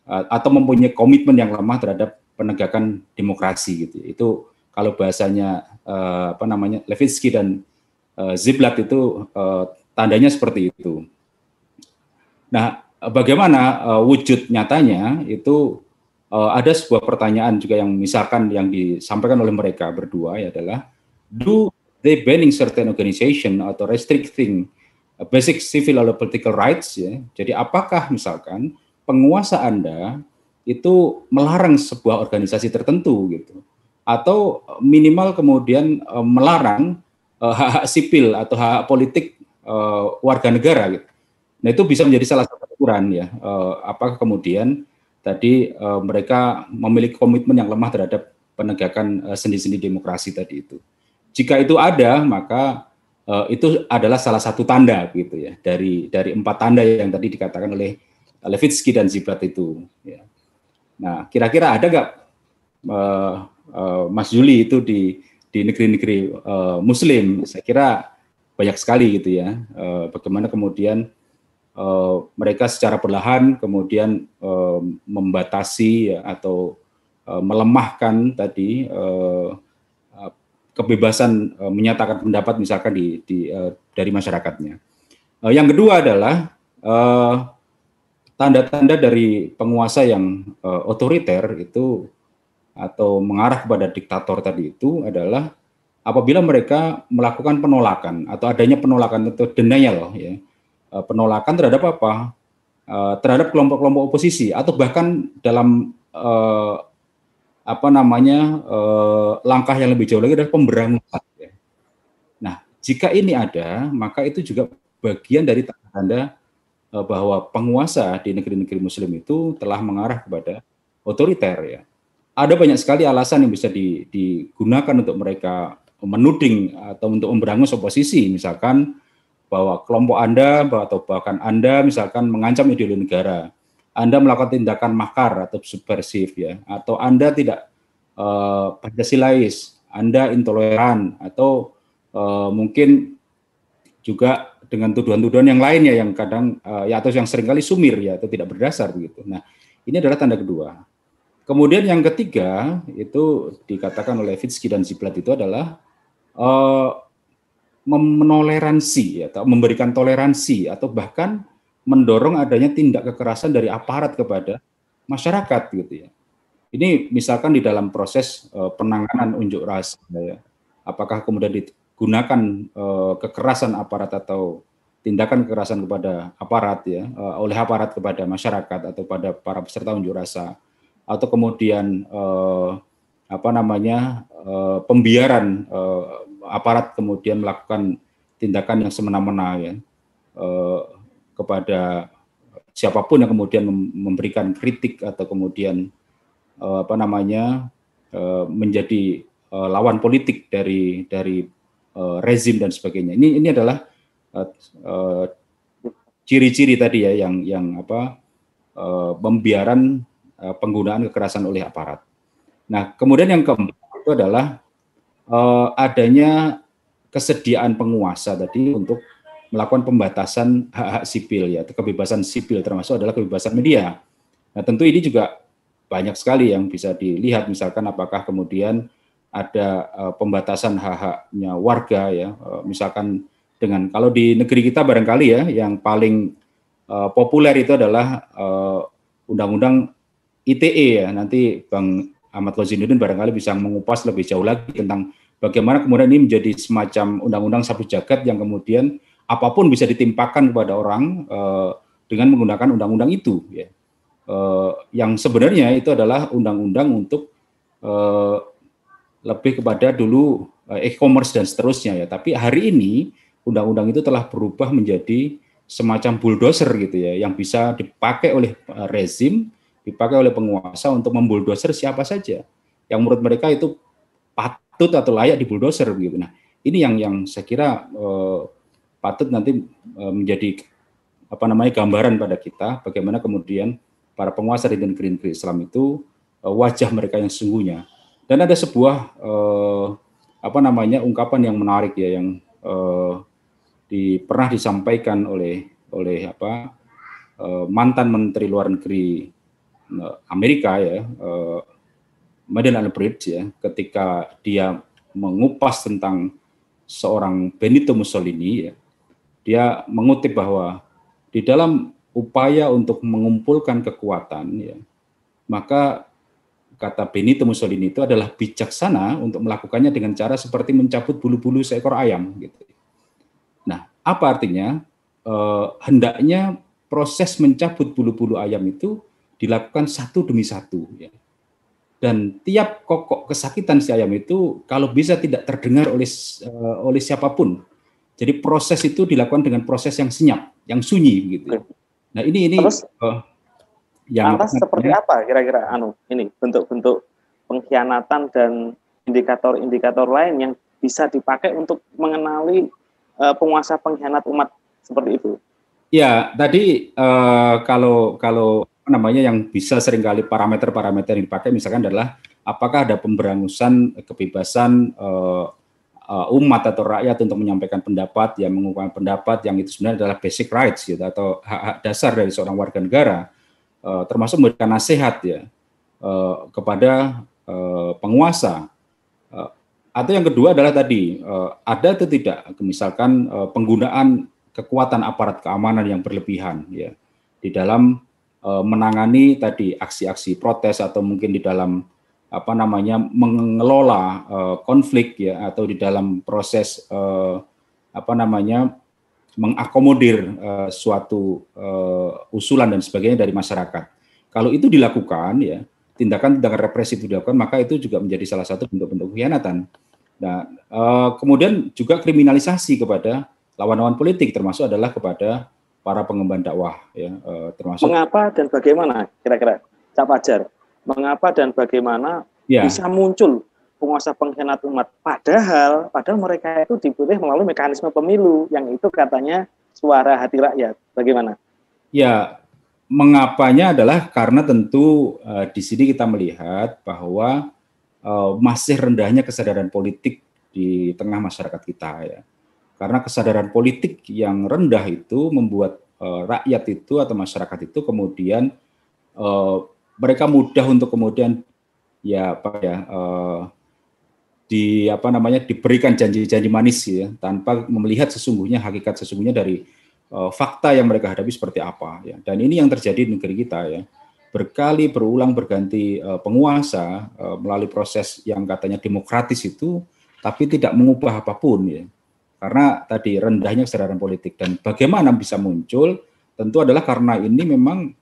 atau mempunyai komitmen yang lemah terhadap penegakan demokrasi gitu. Itu kalau bahasanya Levitsky dan Ziblatt itu tandanya seperti itu. Nah, bagaimana wujud nyatanya itu ada sebuah pertanyaan juga yang misalkan yang disampaikan oleh mereka berdua ya adalah, do they banning certain organization atau restricting basic civil or political rights ya. Jadi apakah misalkan penguasa Anda itu melarang sebuah organisasi tertentu gitu, atau minimal kemudian melarang hak-hak sipil atau hak politik warga negara gitu. Nah, itu bisa menjadi salah satu ukuran ya. Apakah kemudian tadi mereka memiliki komitmen yang lemah terhadap penegakan sendi-sendi demokrasi tadi itu. Jika itu ada, maka itu adalah salah satu tanda gitu ya dari 4 tanda yang tadi dikatakan oleh Levitsky dan Ziblatt itu. Ya. Nah, kira-kira ada nggak Mas Juli itu di negeri-negeri Muslim? Saya kira banyak sekali gitu ya. Bagaimana kemudian mereka secara perlahan kemudian membatasi ya, atau melemahkan tadi kebebasan menyatakan pendapat misalkan dari masyarakatnya. Yang kedua adalah tanda-tanda dari penguasa yang otoriter itu atau mengarah kepada diktator tadi itu adalah apabila mereka melakukan penolakan atau adanya penolakan atau denial ya. Penolakan terhadap apa? Terhadap kelompok-kelompok oposisi atau bahkan dalam langkah yang lebih jauh lagi adalah pemberangusan. Ya. Nah, jika ini ada, maka itu juga bagian dari tanda bahwa penguasa di negeri-negeri Muslim itu telah mengarah kepada otoriter. Ya. Ada banyak sekali alasan yang bisa digunakan untuk mereka menuding atau untuk memberangus oposisi, misalkan bahwa kelompok Anda atau bahkan Anda misalkan mengancam ideologi negara, Anda melakukan tindakan makar atau subversif ya, atau Anda tidak Pancasilais, Anda intoleran, atau mungkin juga dengan tuduhan-tuduhan yang lainnya yang kadang ya atau yang seringkali sumir ya atau tidak berdasar begitu. Nah, ini adalah tanda kedua. Kemudian yang ketiga itu dikatakan oleh Levitsky dan Ziblatt itu adalah menoleransi atau memberikan toleransi atau bahkan mendorong adanya tindak kekerasan dari aparat kepada masyarakat gitu ya. Ini misalkan di dalam proses penanganan unjuk rasa ya. Apakah kemudian digunakan kekerasan aparat atau tindakan kekerasan kepada aparat ya oleh aparat kepada masyarakat atau pada para peserta unjuk rasa, atau kemudian pembiaran aparat kemudian melakukan tindakan yang semena-mena ya kepada siapapun yang kemudian memberikan kritik atau kemudian menjadi lawan politik dari rezim dan sebagainya. Ini adalah ciri-ciri tadi ya yang pembiaran penggunaan kekerasan oleh aparat. Nah, kemudian yang keempat itu adalah adanya kesediaan penguasa tadi untuk melakukan pembatasan hak-hak sipil ya, kebebasan sipil termasuk adalah kebebasan media. Nah, tentu ini juga banyak sekali yang bisa dilihat, misalkan apakah kemudian ada pembatasan hak-haknya warga ya, misalkan dengan kalau di negeri kita barangkali ya yang paling populer itu adalah undang-undang ITE ya. Nanti Bang Ahmad Kozinuddin barangkali bisa mengupas lebih jauh lagi tentang bagaimana kemudian ini menjadi semacam undang-undang sapu jagat yang kemudian apapun bisa ditimpakan kepada orang dengan menggunakan undang-undang itu ya. Yang sebenarnya itu adalah undang-undang untuk lebih kepada dulu e-commerce dan seterusnya ya. Tapi hari ini undang-undang itu telah berubah menjadi semacam bulldozer gitu ya, yang bisa dipakai oleh rezim, dipakai oleh penguasa untuk membulldozer siapa saja yang menurut mereka itu patut atau layak dibulldozer gitu. Nah, ini yang saya kira patut nanti menjadi gambaran pada kita bagaimana kemudian para penguasa di negeri-negeri Islam itu wajah mereka yang sesungguhnya. Dan ada sebuah ungkapan yang menarik ya yang pernah disampaikan oleh mantan Menteri Luar Negeri Amerika ya, Madeleine Albright ya, ketika dia mengupas tentang seorang Benito Mussolini ya, dia mengutip bahwa di dalam upaya untuk mengumpulkan kekuatan ya, maka kata Benito Mussolini itu adalah bijaksana untuk melakukannya dengan cara seperti mencabut bulu-bulu seekor ayam gitu. Nah, apa artinya? Hendaknya proses mencabut bulu-bulu ayam itu dilakukan satu demi satu ya. Dan tiap kokok kesakitan si ayam itu kalau bisa tidak terdengar oleh siapapun. Jadi proses itu dilakukan dengan proses yang senyap, yang sunyi gitu. Nah, ini
Terus,
yang
lantas seperti apa kira-kira ini bentuk-bentuk pengkhianatan dan indikator-indikator lain yang bisa dipakai untuk mengenali penguasa pengkhianat umat seperti itu?
Ya, tadi kalau yang bisa seringkali parameter-parameter yang dipakai misalkan adalah apakah ada pemberangusan kebebasan umat atau rakyat untuk menyampaikan pendapat, ya mengungkapkan pendapat yang itu sebenarnya adalah basic rights gitu atau hak-hak dasar dari seorang warga negara, termasuk memberikan nasihat ya kepada penguasa. Atau yang kedua adalah tadi ada atau tidak misalkan penggunaan kekuatan aparat keamanan yang berlebihan ya di dalam menangani tadi aksi-aksi protes atau mungkin di dalam mengelola konflik ya atau di dalam proses mengakomodir suatu usulan dan sebagainya dari masyarakat. Kalau itu dilakukan ya tindakan-tindakan represif dilakukan, maka itu juga menjadi salah satu bentuk-bentuk pengkhianatan. Nah, kemudian juga kriminalisasi kepada lawan-lawan politik, termasuk adalah kepada para pengemban dakwah, ya, termasuk.
Mengapa dan bagaimana, kira-kira, Cak Fajar? Mengapa dan bagaimana bisa muncul penguasa pengkhianat umat? Padahal mereka itu dipilih melalui mekanisme pemilu, yang itu katanya suara hati rakyat. Bagaimana?
Ya. Mengapanya adalah karena tentu di sini kita melihat bahwa masih rendahnya kesadaran politik di tengah masyarakat kita ya. Karena kesadaran politik yang rendah itu membuat rakyat itu atau masyarakat itu kemudian mereka mudah untuk kemudian diberikan janji-janji manis ya tanpa melihat sesungguhnya hakikat sesungguhnya dari fakta yang mereka hadapi seperti apa ya. Dan ini yang terjadi di negeri kita ya. Berkali berulang berganti penguasa melalui proses yang katanya demokratis itu tapi tidak mengubah apapun ya. Karena tadi rendahnya kesadaran politik dan bagaimana bisa muncul tentu adalah karena ini memang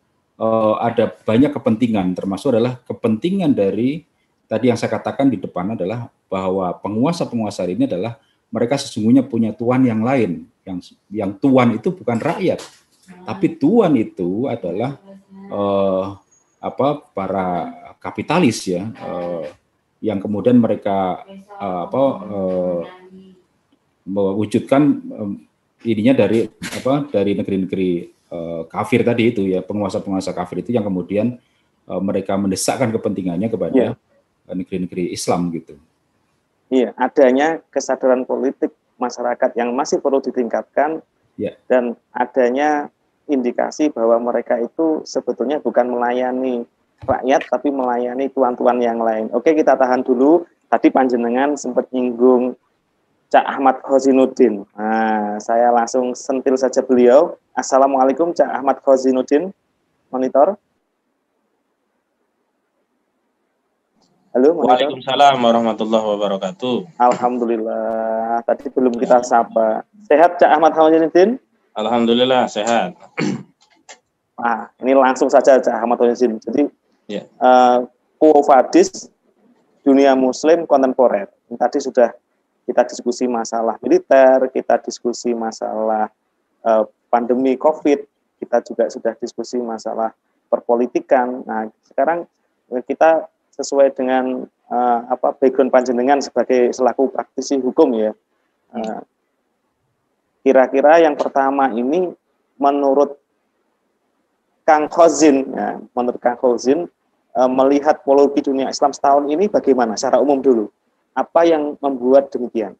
ada banyak kepentingan termasuk adalah kepentingan dari tadi yang saya katakan di depan adalah bahwa penguasa-penguasa ini adalah mereka sesungguhnya punya tuan yang lain, yang tuan itu bukan rakyat, tapi tuan itu adalah para kapitalis ya, yang kemudian mereka mewujudkan ininya dari negeri-negeri kafir tadi itu ya, penguasa-penguasa kafir itu yang kemudian mereka mendesakkan kepentingannya kepada negeri-negeri Islam gitu.
Iya, adanya kesadaran politik masyarakat yang masih perlu ditingkatkan dan adanya indikasi bahwa mereka itu sebetulnya bukan melayani rakyat tapi melayani tuan-tuan yang lain. Oke, kita tahan dulu. Tadi panjenengan sempat nyinggung Cak Ahmad Khozinuddin. Nah, saya langsung sentil saja beliau. Assalamualaikum Cak Ahmad Khozinuddin. Monitor. Halo, monitor.
Waalaikumsalam warahmatullahi wabarakatuh.
Alhamdulillah. Tadi belum kita sapa. Sehat Cak Ahmad Khozinuddin?
Alhamdulillah sehat.
Nah, ini langsung saja Cak Ahmad Khozinuddin. Jadi,
Ya.
Quo Vadis dunia Muslim kontemporer. Tadi sudah kita diskusi masalah militer, kita diskusi masalah pandemi COVID, kita juga sudah diskusi masalah perpolitikan. Nah, sekarang kita sesuai dengan background panjenengan sebagai selaku praktisi hukum ya. Kira-kira yang pertama ini menurut Kang Khozin, ya, menurut Kang Khozin melihat polisi dunia Islam setahun ini bagaimana secara umum dulu? Apa yang membuat demikian?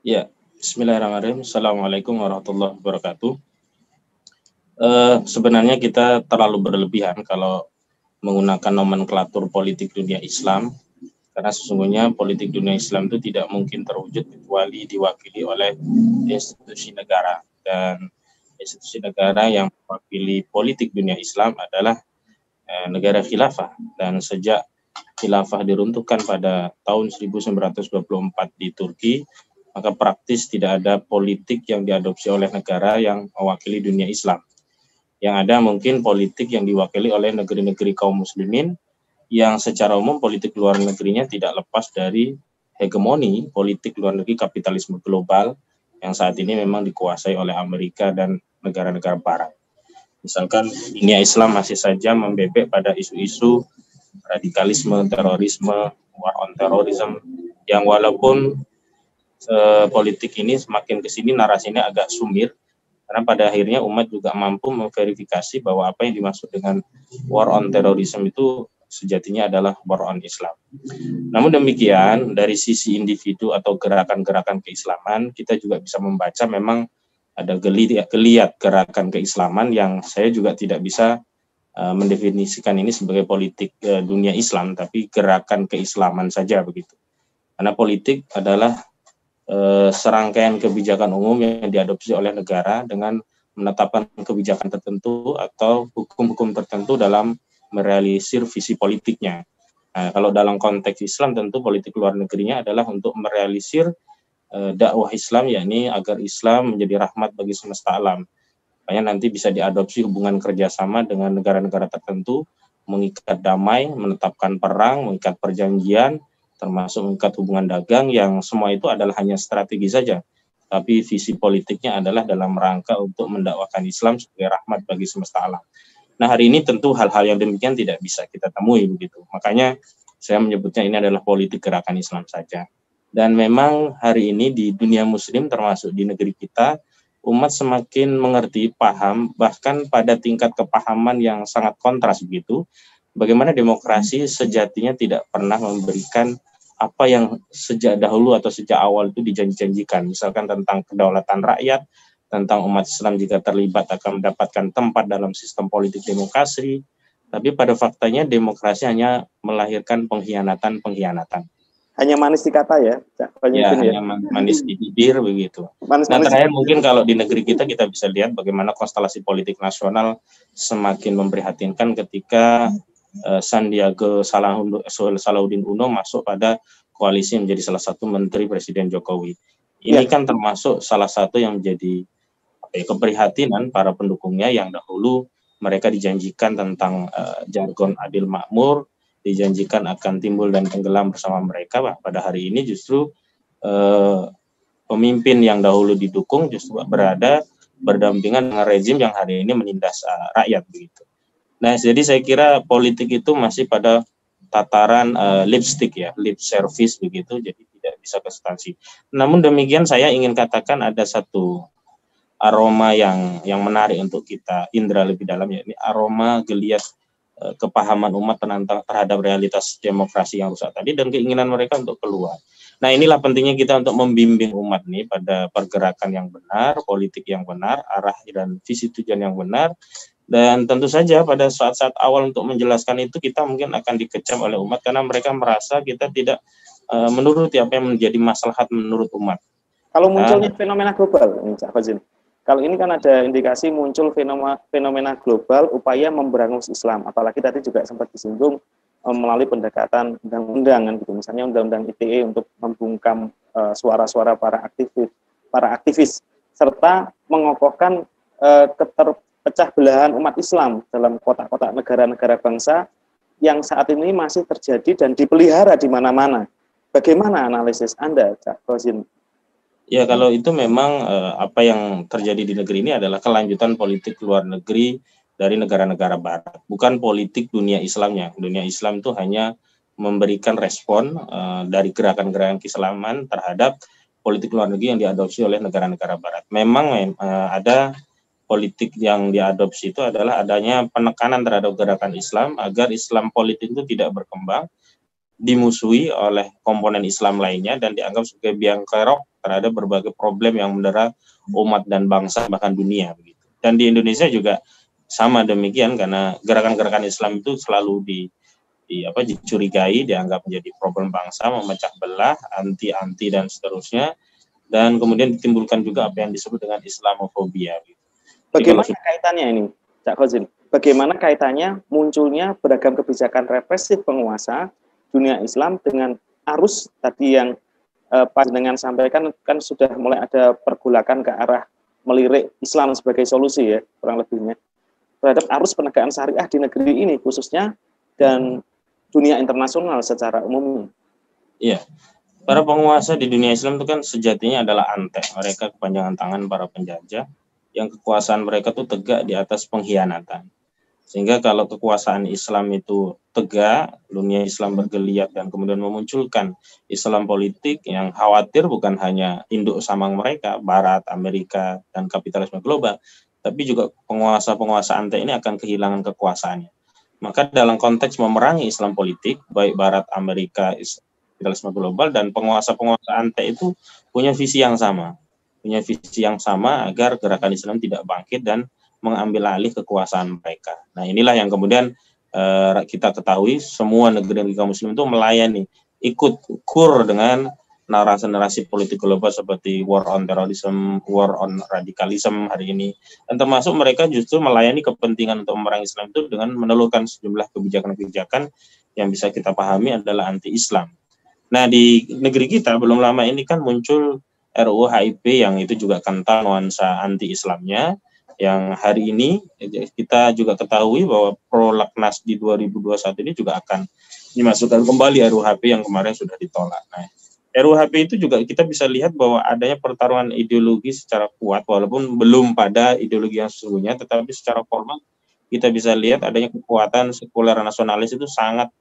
Ya, bismillahirrahmanirrahim. Assalamualaikum warahmatullahi wabarakatuh. Sebenarnya kita terlalu berlebihan kalau menggunakan nomenklatur politik dunia Islam, karena sesungguhnya politik dunia Islam itu tidak mungkin terwujud kecuali diwakili oleh institusi negara, dan institusi negara yang mewakili politik dunia Islam adalah negara khilafah. Dan sejak khilafah diruntuhkan pada tahun 1924 di Turki, maka praktis tidak ada politik yang diadopsi oleh negara yang mewakili dunia Islam. Yang ada mungkin politik yang diwakili oleh negeri-negeri kaum muslimin, yang secara umum politik luar negerinya tidak lepas dari hegemoni politik luar negeri kapitalisme global yang saat ini memang dikuasai oleh Amerika dan negara-negara barat. Misalkan dunia Islam masih saja membebek pada isu-isu radikalisme, terorisme, war on terrorism, yang walaupun politik ini semakin ke sini narasinya agak sumir, karena pada akhirnya umat juga mampu memverifikasi bahwa apa yang dimaksud dengan war on terrorism itu sejatinya adalah war on Islam. Namun demikian, dari sisi individu atau gerakan-gerakan keislaman, kita juga bisa membaca memang ada geliat gerakan keislaman yang saya juga tidak bisa mendefinisikan ini sebagai politik dunia Islam, tapi gerakan keislaman saja begitu. Karena politik adalah serangkaian kebijakan umum yang diadopsi oleh negara dengan menetapkan kebijakan tertentu atau hukum-hukum tertentu dalam merealisir visi politiknya. Nah, kalau dalam konteks Islam tentu politik luar negerinya adalah untuk merealisir dakwah Islam, yakni agar Islam menjadi rahmat bagi semesta alam. Makanya nanti bisa diadopsi hubungan kerjasama dengan negara-negara tertentu, mengikat damai, menetapkan perang, mengikat perjanjian, termasuk mengikat hubungan dagang, yang semua itu adalah hanya strategi saja. Tapi visi politiknya adalah dalam rangka untuk mendakwakan Islam sebagai rahmat bagi semesta alam. Nah, hari ini tentu hal-hal yang demikian tidak bisa kita temui begitu. Makanya saya menyebutnya ini adalah politik gerakan Islam saja. Dan memang hari ini di dunia muslim termasuk di negeri kita, umat semakin mengerti, paham, bahkan pada tingkat kepahaman yang sangat kontras begitu, bagaimana demokrasi sejatinya tidak pernah memberikan apa yang sejak dahulu atau sejak awal itu dijanji-janjikan, misalkan tentang kedaulatan rakyat, tentang umat Islam jika terlibat akan mendapatkan tempat dalam sistem politik demokrasi, tapi pada faktanya demokrasi hanya melahirkan pengkhianatan.
Hanya manis di kata ya, Cak?
Hanya manis di bibir begitu. Nah, terakhir mungkin kalau di negeri kita bisa lihat bagaimana konstelasi politik nasional semakin memprihatinkan ketika Sandiaga Salahuddin Uno masuk pada koalisi menjadi salah satu menteri Presiden Jokowi. Ini kan termasuk salah satu yang menjadi keprihatinan para pendukungnya yang dahulu mereka dijanjikan tentang jargon adil makmur, dijanjikan akan timbul dan tenggelam bersama mereka. Pada hari ini justru pemimpin yang dahulu didukung justru berdampingan dengan rezim yang hari ini menindas rakyat begitu. Nah, jadi saya kira politik itu masih pada tataran lipstick ya, lip service begitu, jadi tidak bisa ke substansi. Namun demikian saya ingin katakan ada satu aroma yang menarik untuk kita indra lebih dalam, yakni aroma geliat kepahaman umat terhadap realitas demokrasi yang rusak tadi dan keinginan mereka untuk keluar. Nah, inilah pentingnya kita untuk membimbing umat nih pada pergerakan yang benar, politik yang benar, arah dan visi tujuan yang benar. Dan tentu saja pada saat-saat awal untuk menjelaskan itu kita mungkin akan dikecam oleh umat karena mereka merasa kita tidak menuruti apa yang menjadi maslahat menurut umat.
Kalau munculnya fenomena global, ini Cak Fazil. Kalau ini kan ada indikasi muncul fenomena global upaya memberangus Islam, apalagi tadi juga sempat disinggung melalui pendekatan undang-undang kan gitu. Misalnya undang-undang ITE untuk membungkam suara-suara para aktivis serta mengokohkan keterpecah belahan umat Islam dalam kotak-kotak negara-negara bangsa yang saat ini masih terjadi dan dipelihara di mana-mana. Bagaimana analisis Anda, Cak Fazil?
Ya, kalau itu memang apa yang terjadi di negeri ini adalah kelanjutan politik luar negeri dari negara-negara barat, bukan politik dunia Islamnya. Dunia Islam itu hanya memberikan respon dari gerakan-gerakan keislaman terhadap politik luar negeri yang diadopsi oleh negara-negara barat. Memang ada politik yang diadopsi itu adalah adanya penekanan terhadap gerakan Islam agar Islam politik itu tidak berkembang, dimusuhi oleh komponen Islam lainnya dan dianggap sebagai biang kerok terhadap berbagai problem yang mendera umat dan bangsa bahkan dunia begitu. Dan di Indonesia juga sama demikian karena gerakan-gerakan Islam itu selalu dicurigai, dianggap menjadi problem bangsa, memecah belah, anti dan seterusnya, dan kemudian ditimbulkan juga apa yang disebut dengan Islamofobia. Gitu.
Bagaimana kaitannya ini, Cak Fazil? Bagaimana kaitannya munculnya beragam kebijakan represif penguasa dunia Islam dengan arus tadi yang Pak dengan sampaikan kan sudah mulai ada pergolakan ke arah melirik Islam sebagai solusi ya kurang lebihnya terhadap arus penegakan syariah di negeri ini khususnya dan dunia internasional secara umum.
Iya, para penguasa di dunia Islam itu kan sejatinya adalah antek, mereka kepanjangan tangan para penjajah yang kekuasaan mereka tuh tegak di atas pengkhianatan. Sehingga kalau kekuasaan Islam itu tegak, dunia Islam bergeliat dan kemudian memunculkan Islam politik yang khawatir bukan hanya induk samang mereka, Barat, Amerika, dan kapitalisme global, tapi juga penguasa-penguasa antek ini akan kehilangan kekuasaannya. Maka dalam konteks memerangi Islam politik, baik Barat, Amerika, kapitalisme global, dan penguasa-penguasa antek itu punya visi yang sama. Punya visi yang sama agar gerakan Islam tidak bangkit dan mengambil alih kekuasaan mereka. Nah, inilah yang kemudian kita ketahui semua negara-negara Muslim itu melayani, ikut kur dengan narasi-narasi politik global seperti war on terrorism, war on radikalisme hari ini, dan termasuk mereka justru melayani kepentingan untuk memerangi Islam itu dengan menelurkan sejumlah kebijakan-kebijakan yang bisa kita pahami adalah anti-Islam. Nah, di negeri kita belum lama ini kan muncul RUU HIP yang itu juga kental nuansa anti-Islamnya, yang hari ini kita juga ketahui bahwa Prolegnas di 2021 ini juga akan dimasukkan kembali RUU HP yang kemarin sudah ditolak. Nah, RUU HP itu juga kita bisa lihat bahwa adanya pertarungan ideologi secara kuat, walaupun belum pada ideologi yang sesungguhnya, tetapi secara formal kita bisa lihat adanya kekuatan sekuler nasionalis itu sangat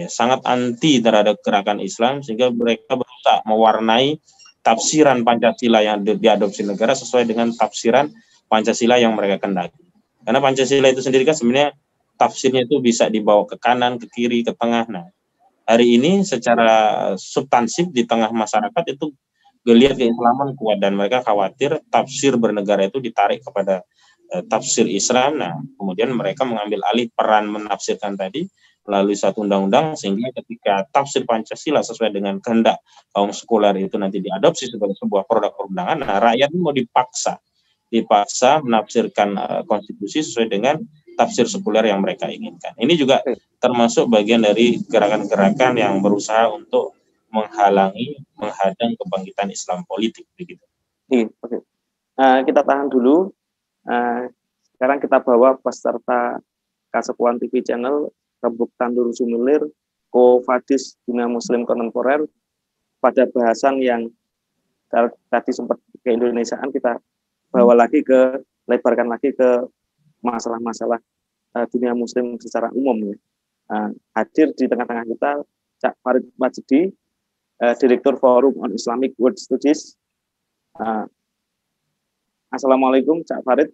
sangat anti terhadap gerakan Islam, sehingga mereka berusaha mewarnai tafsiran Pancasila yang diadopsi negara sesuai dengan tafsiran Pancasila yang mereka kendaki. Karena Pancasila itu sendiri kan sebenarnya tafsirnya itu bisa dibawa ke kanan, ke kiri, ke tengah. Nah, hari ini secara substansif di tengah masyarakat itu geliat keislaman kuat dan mereka khawatir tafsir bernegara itu ditarik kepada tafsir Islam. Nah, kemudian mereka mengambil alih peran menafsirkan tadi melalui satu undang-undang, sehingga ketika tafsir Pancasila sesuai dengan kehendak kaum sekuler itu nanti diadopsi sebagai sebuah produk perundangan, nah rakyat ini mau dipaksa menafsirkan konstitusi sesuai dengan tafsir sekuler yang mereka inginkan. Ini juga termasuk bagian dari gerakan-gerakan yang berusaha untuk menghadang kebangkitan Islam politik begitu.
Oke. Kita tahan dulu. Sekarang kita bawa peserta Kasepuan TV Channel, Rembuk Tandur Sumilir, Ko-Fadis Dunia Muslim Kontemporer, pada bahasan yang tadi sempat ke Indonesiaan, kita bawa lagi lebarkan lagi ke masalah-masalah dunia Muslim secara umum ya. Hadir di tengah-tengah kita Cak Farid Majidi, Direktur Forum on Islamic World Studies. Assalamualaikum Cak Farid.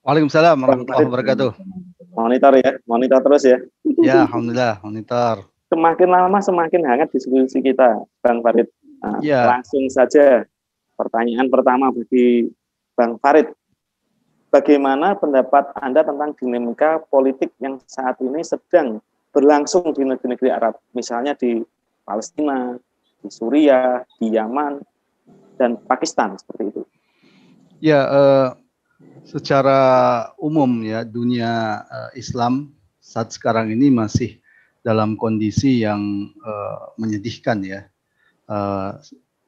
Waalaikumsalam warahmatullahi wabarakatuh.
Monitor terus ya.
Ya, alhamdulillah monitor.
semakin lama semakin hangat diskusi kita, Bang Farid. Nah, langsung saja pertanyaan pertama bagi Bang Farid. Bagaimana pendapat Anda tentang dinamika politik yang saat ini sedang berlangsung di negeri-negeri Arab, misalnya di Palestina, di Suriah, di Yaman, dan Pakistan, seperti itu?
Ya, secara umum ya, dunia Islam saat sekarang ini masih dalam kondisi yang menyedihkan ya.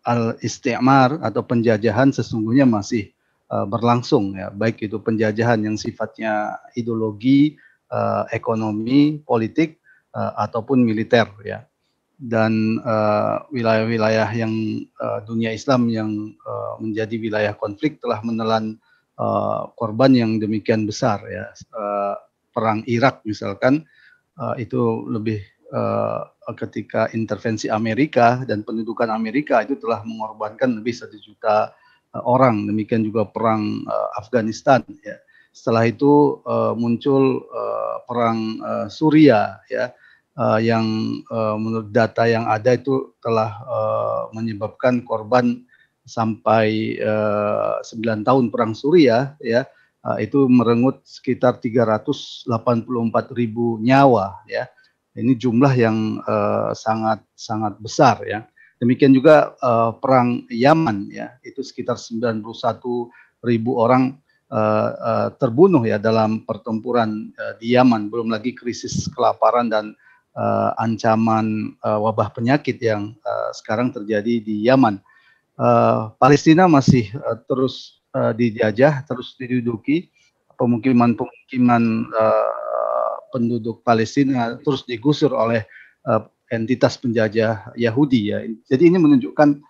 Al-istimar atau penjajahan sesungguhnya masih berlangsung ya, baik itu penjajahan yang sifatnya ideologi, ekonomi, politik, ataupun militer ya. Dan wilayah-wilayah yang dunia Islam yang menjadi wilayah konflik telah menelan korban yang demikian besar ya. Perang Irak misalkan itu lebih ketika intervensi Amerika dan pendudukan Amerika itu telah mengorbankan lebih 1 juta orang. Demikian juga perang Afghanistan ya. Setelah itu muncul perang Suriah ya, yang menurut data yang ada itu telah menyebabkan korban sampai 9 tahun perang Suriah ya, itu merenggut sekitar 384.000 nyawa ya. Ini jumlah yang sangat besar ya. Demikian juga perang Yaman ya, itu sekitar 91.000 orang terbunuh ya dalam pertempuran di Yaman. Belum lagi krisis kelaparan dan ancaman wabah penyakit yang sekarang terjadi di Yaman. Palestina masih terus dijajah, terus diduduki. Pemukiman-pemukiman penduduk Palestina terus digusur oleh entitas penjajah Yahudi ya. Jadi ini menunjukkan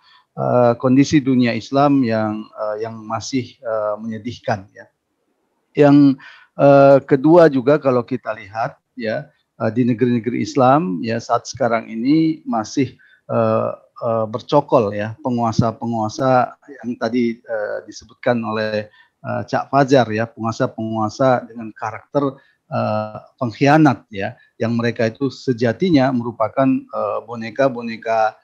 kondisi dunia Islam yang masih menyedihkan ya. Yang kedua juga kalau kita lihat ya, di negeri-negeri Islam ya saat sekarang ini masih bercokol ya penguasa-penguasa yang tadi disebutkan oleh Cak Fajar ya, penguasa-penguasa dengan karakter pengkhianat ya, yang mereka itu sejatinya merupakan boneka-boneka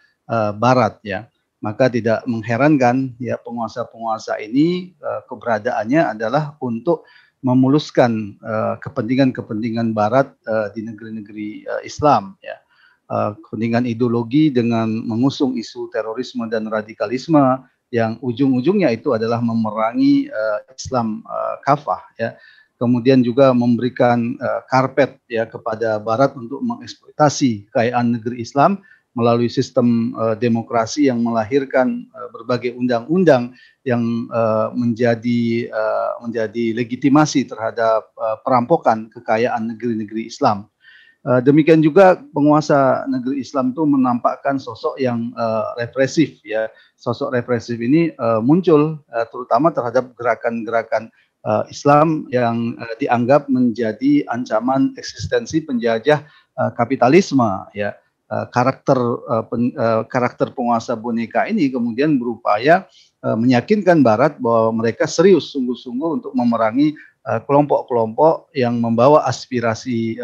Barat ya. Maka tidak mengherankan ya penguasa-penguasa ini keberadaannya adalah untuk memuluskan kepentingan-kepentingan Barat di negeri-negeri Islam ya. Kepentingan ideologi dengan mengusung isu terorisme dan radikalisme yang ujung-ujungnya itu adalah memerangi Islam kafah ya. Kemudian juga memberikan karpet ya kepada Barat untuk mengeksploitasi kekayaan negeri Islam melalui sistem demokrasi yang melahirkan berbagai undang-undang yang menjadi legitimasi terhadap perampokan kekayaan negeri-negeri Islam. Demikian juga penguasa negeri Islam itu menampakkan sosok yang represif ya. Sosok represif ini muncul terutama terhadap gerakan-gerakan Islam yang dianggap menjadi ancaman eksistensi penjajah kapitalisme ya. Karakter penguasa boneka ini kemudian berupaya meyakinkan Barat bahwa mereka serius sungguh-sungguh untuk memerangi kelompok-kelompok yang membawa aspirasi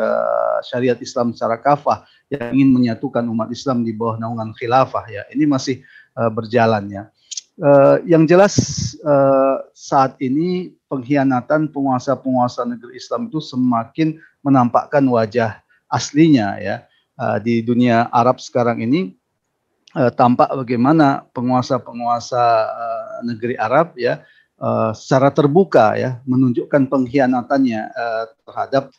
syariat Islam secara kafah yang ingin menyatukan umat Islam di bawah naungan khilafah ya. Ini masih berjalan ya. Yang jelas saat ini pengkhianatan penguasa-penguasa negeri Islam itu semakin menampakkan wajah aslinya ya. Di dunia Arab sekarang ini tampak bagaimana penguasa-penguasa negeri Arab ya secara terbuka ya menunjukkan pengkhianatannya terhadap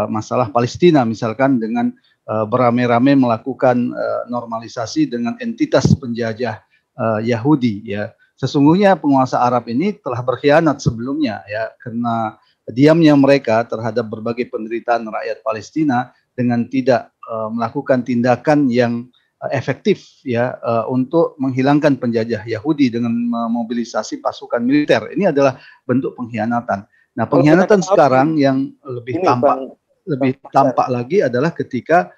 masalah Palestina misalkan dengan beramai-ramai melakukan normalisasi dengan entitas penjajah Yahudi ya. Sesungguhnya penguasa Arab ini telah berkhianat sebelumnya ya, karena diamnya mereka terhadap berbagai penderitaan rakyat Palestina dengan tidak melakukan tindakan yang efektif ya untuk menghilangkan penjajah Yahudi dengan memobilisasi pasukan militer. Ini adalah bentuk pengkhianatan. Nah, pengkhianatan sekarang yang lebih tampak lagi adalah ketika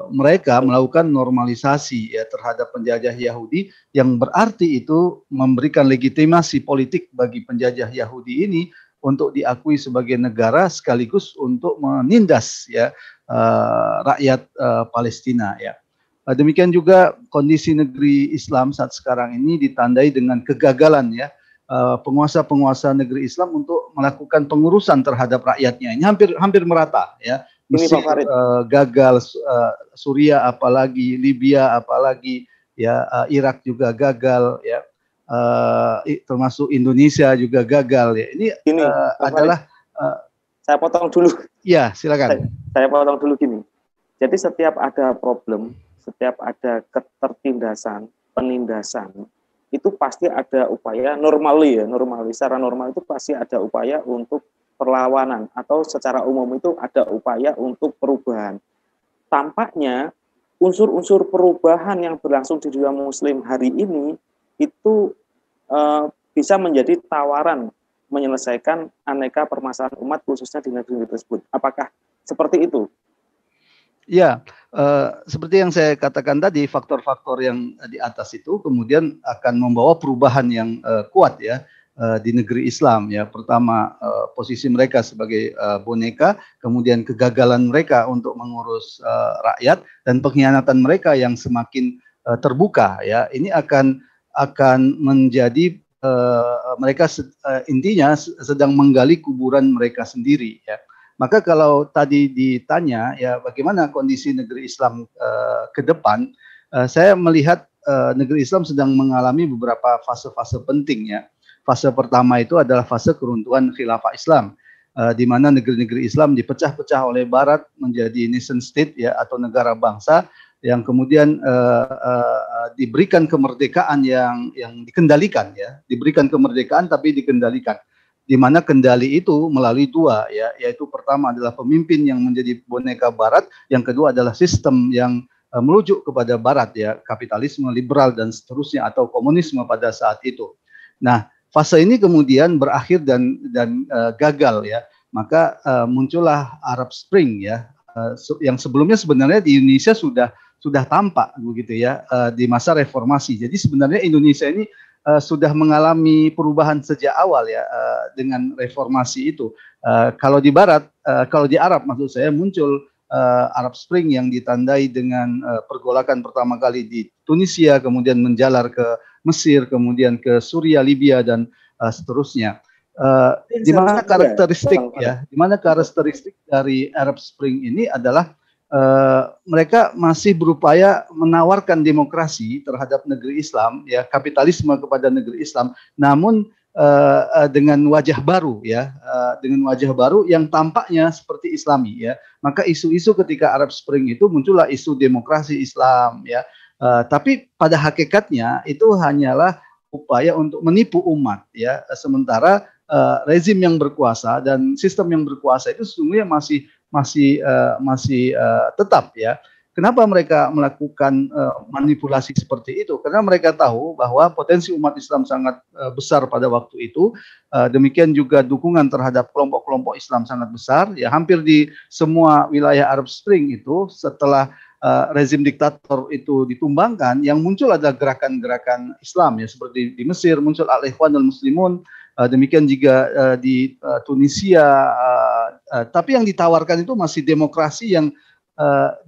mereka melakukan normalisasi ya terhadap penjajah Yahudi, yang berarti itu memberikan legitimasi politik bagi penjajah Yahudi ini untuk diakui sebagai negara sekaligus untuk menindas ya rakyat Palestina ya. Demikian juga kondisi negeri Islam saat sekarang ini ditandai dengan kegagalan ya penguasa-penguasa negeri Islam untuk melakukan pengurusan terhadap rakyatnya. Ini hampir merata ya. Mesir gagal, Suriah apalagi, Libya apalagi ya, Irak juga gagal ya. Termasuk Indonesia juga gagal ya. Ini adalah
saya potong dulu.
Ya, silakan.
Saya potong dulu gini. Jadi setiap ada problem, setiap ada ketertindasan, penindasan, itu pasti ada upaya normali secara normal itu pasti ada upaya untuk perlawanan atau secara umum itu ada upaya untuk perubahan. Tampaknya unsur-unsur perubahan yang berlangsung di dunia muslim hari ini itu bisa menjadi tawaran menyelesaikan aneka permasalahan umat khususnya di negeri tersebut. Apakah seperti itu?
Ya, seperti yang saya katakan tadi, faktor-faktor yang di atas itu kemudian akan membawa perubahan yang kuat ya di negeri Islam ya. Pertama posisi mereka sebagai boneka, kemudian kegagalan mereka untuk mengurus rakyat dan pengkhianatan mereka yang semakin terbuka ya. Ini akan menjadi mereka intinya sedang menggali kuburan mereka sendiri ya. Maka kalau tadi ditanya ya bagaimana kondisi negeri Islam ke depan, saya melihat negeri Islam sedang mengalami beberapa fase-fase penting ya. Fase pertama itu adalah fase keruntuhan khilafah Islam, di mana negeri-negeri Islam dipecah-pecah oleh Barat menjadi nation state ya atau negara bangsa yang kemudian diberikan kemerdekaan yang dikendalikan ya, diberikan kemerdekaan tapi dikendalikan. Di mana kendali itu melalui dua ya, yaitu pertama adalah pemimpin yang menjadi boneka Barat, yang kedua adalah sistem yang merujuk kepada Barat ya, kapitalisme liberal dan seterusnya atau komunisme pada saat itu. Nah, fase ini kemudian berakhir dan gagal ya, maka muncullah Arab Spring ya, yang sebelumnya sebenarnya di Indonesia sudah tampak begitu ya di masa reformasi. Jadi sebenarnya Indonesia ini sudah mengalami perubahan sejak awal ya dengan reformasi itu. Kalau di Barat, kalau di Arab maksud saya muncul Arab Spring yang ditandai dengan pergolakan pertama kali di Tunisia, kemudian menjalar ke Mesir, kemudian ke Suriah, Libya dan seterusnya. Di mana karakteristik dari Arab Spring ini adalah mereka masih berupaya menawarkan demokrasi terhadap negeri Islam, ya kapitalisme kepada negeri Islam, namun dengan wajah baru, ya dengan wajah baru yang tampaknya seperti Islami, ya. Maka isu-isu ketika Arab Spring itu muncullah isu demokrasi Islam, ya. Tapi pada hakikatnya itu hanyalah upaya untuk menipu umat, ya. Sementara rezim yang berkuasa dan sistem yang berkuasa itu sesungguhnya masih tetap ya. Kenapa mereka melakukan manipulasi seperti itu? Karena mereka tahu bahwa potensi umat Islam sangat besar pada waktu itu. Demikian juga dukungan terhadap kelompok-kelompok Islam sangat besar. Ya, hampir di semua wilayah Arab Spring itu setelah rezim diktator itu ditumbangkan, yang muncul adalah gerakan-gerakan Islam ya, seperti di Mesir muncul Al-Ikhwanul Muslimun. Demikian juga di Tunisia, tapi yang ditawarkan itu masih demokrasi yang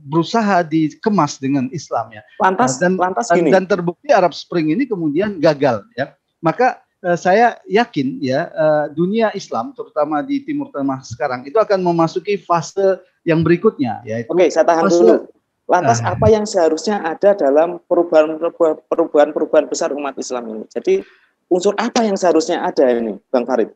berusaha dikemas dengan Islam ya.
Lantas gini.
Dan terbukti Arab Spring ini kemudian gagal ya. Maka saya yakin ya dunia Islam terutama di Timur Tengah sekarang itu akan memasuki fase yang berikutnya yaitu.
Oke, saya tahan dulu. Lantas apa yang seharusnya ada dalam perubahan besar umat Islam ini? Jadi unsur apa yang seharusnya ada ini, Bang Farid?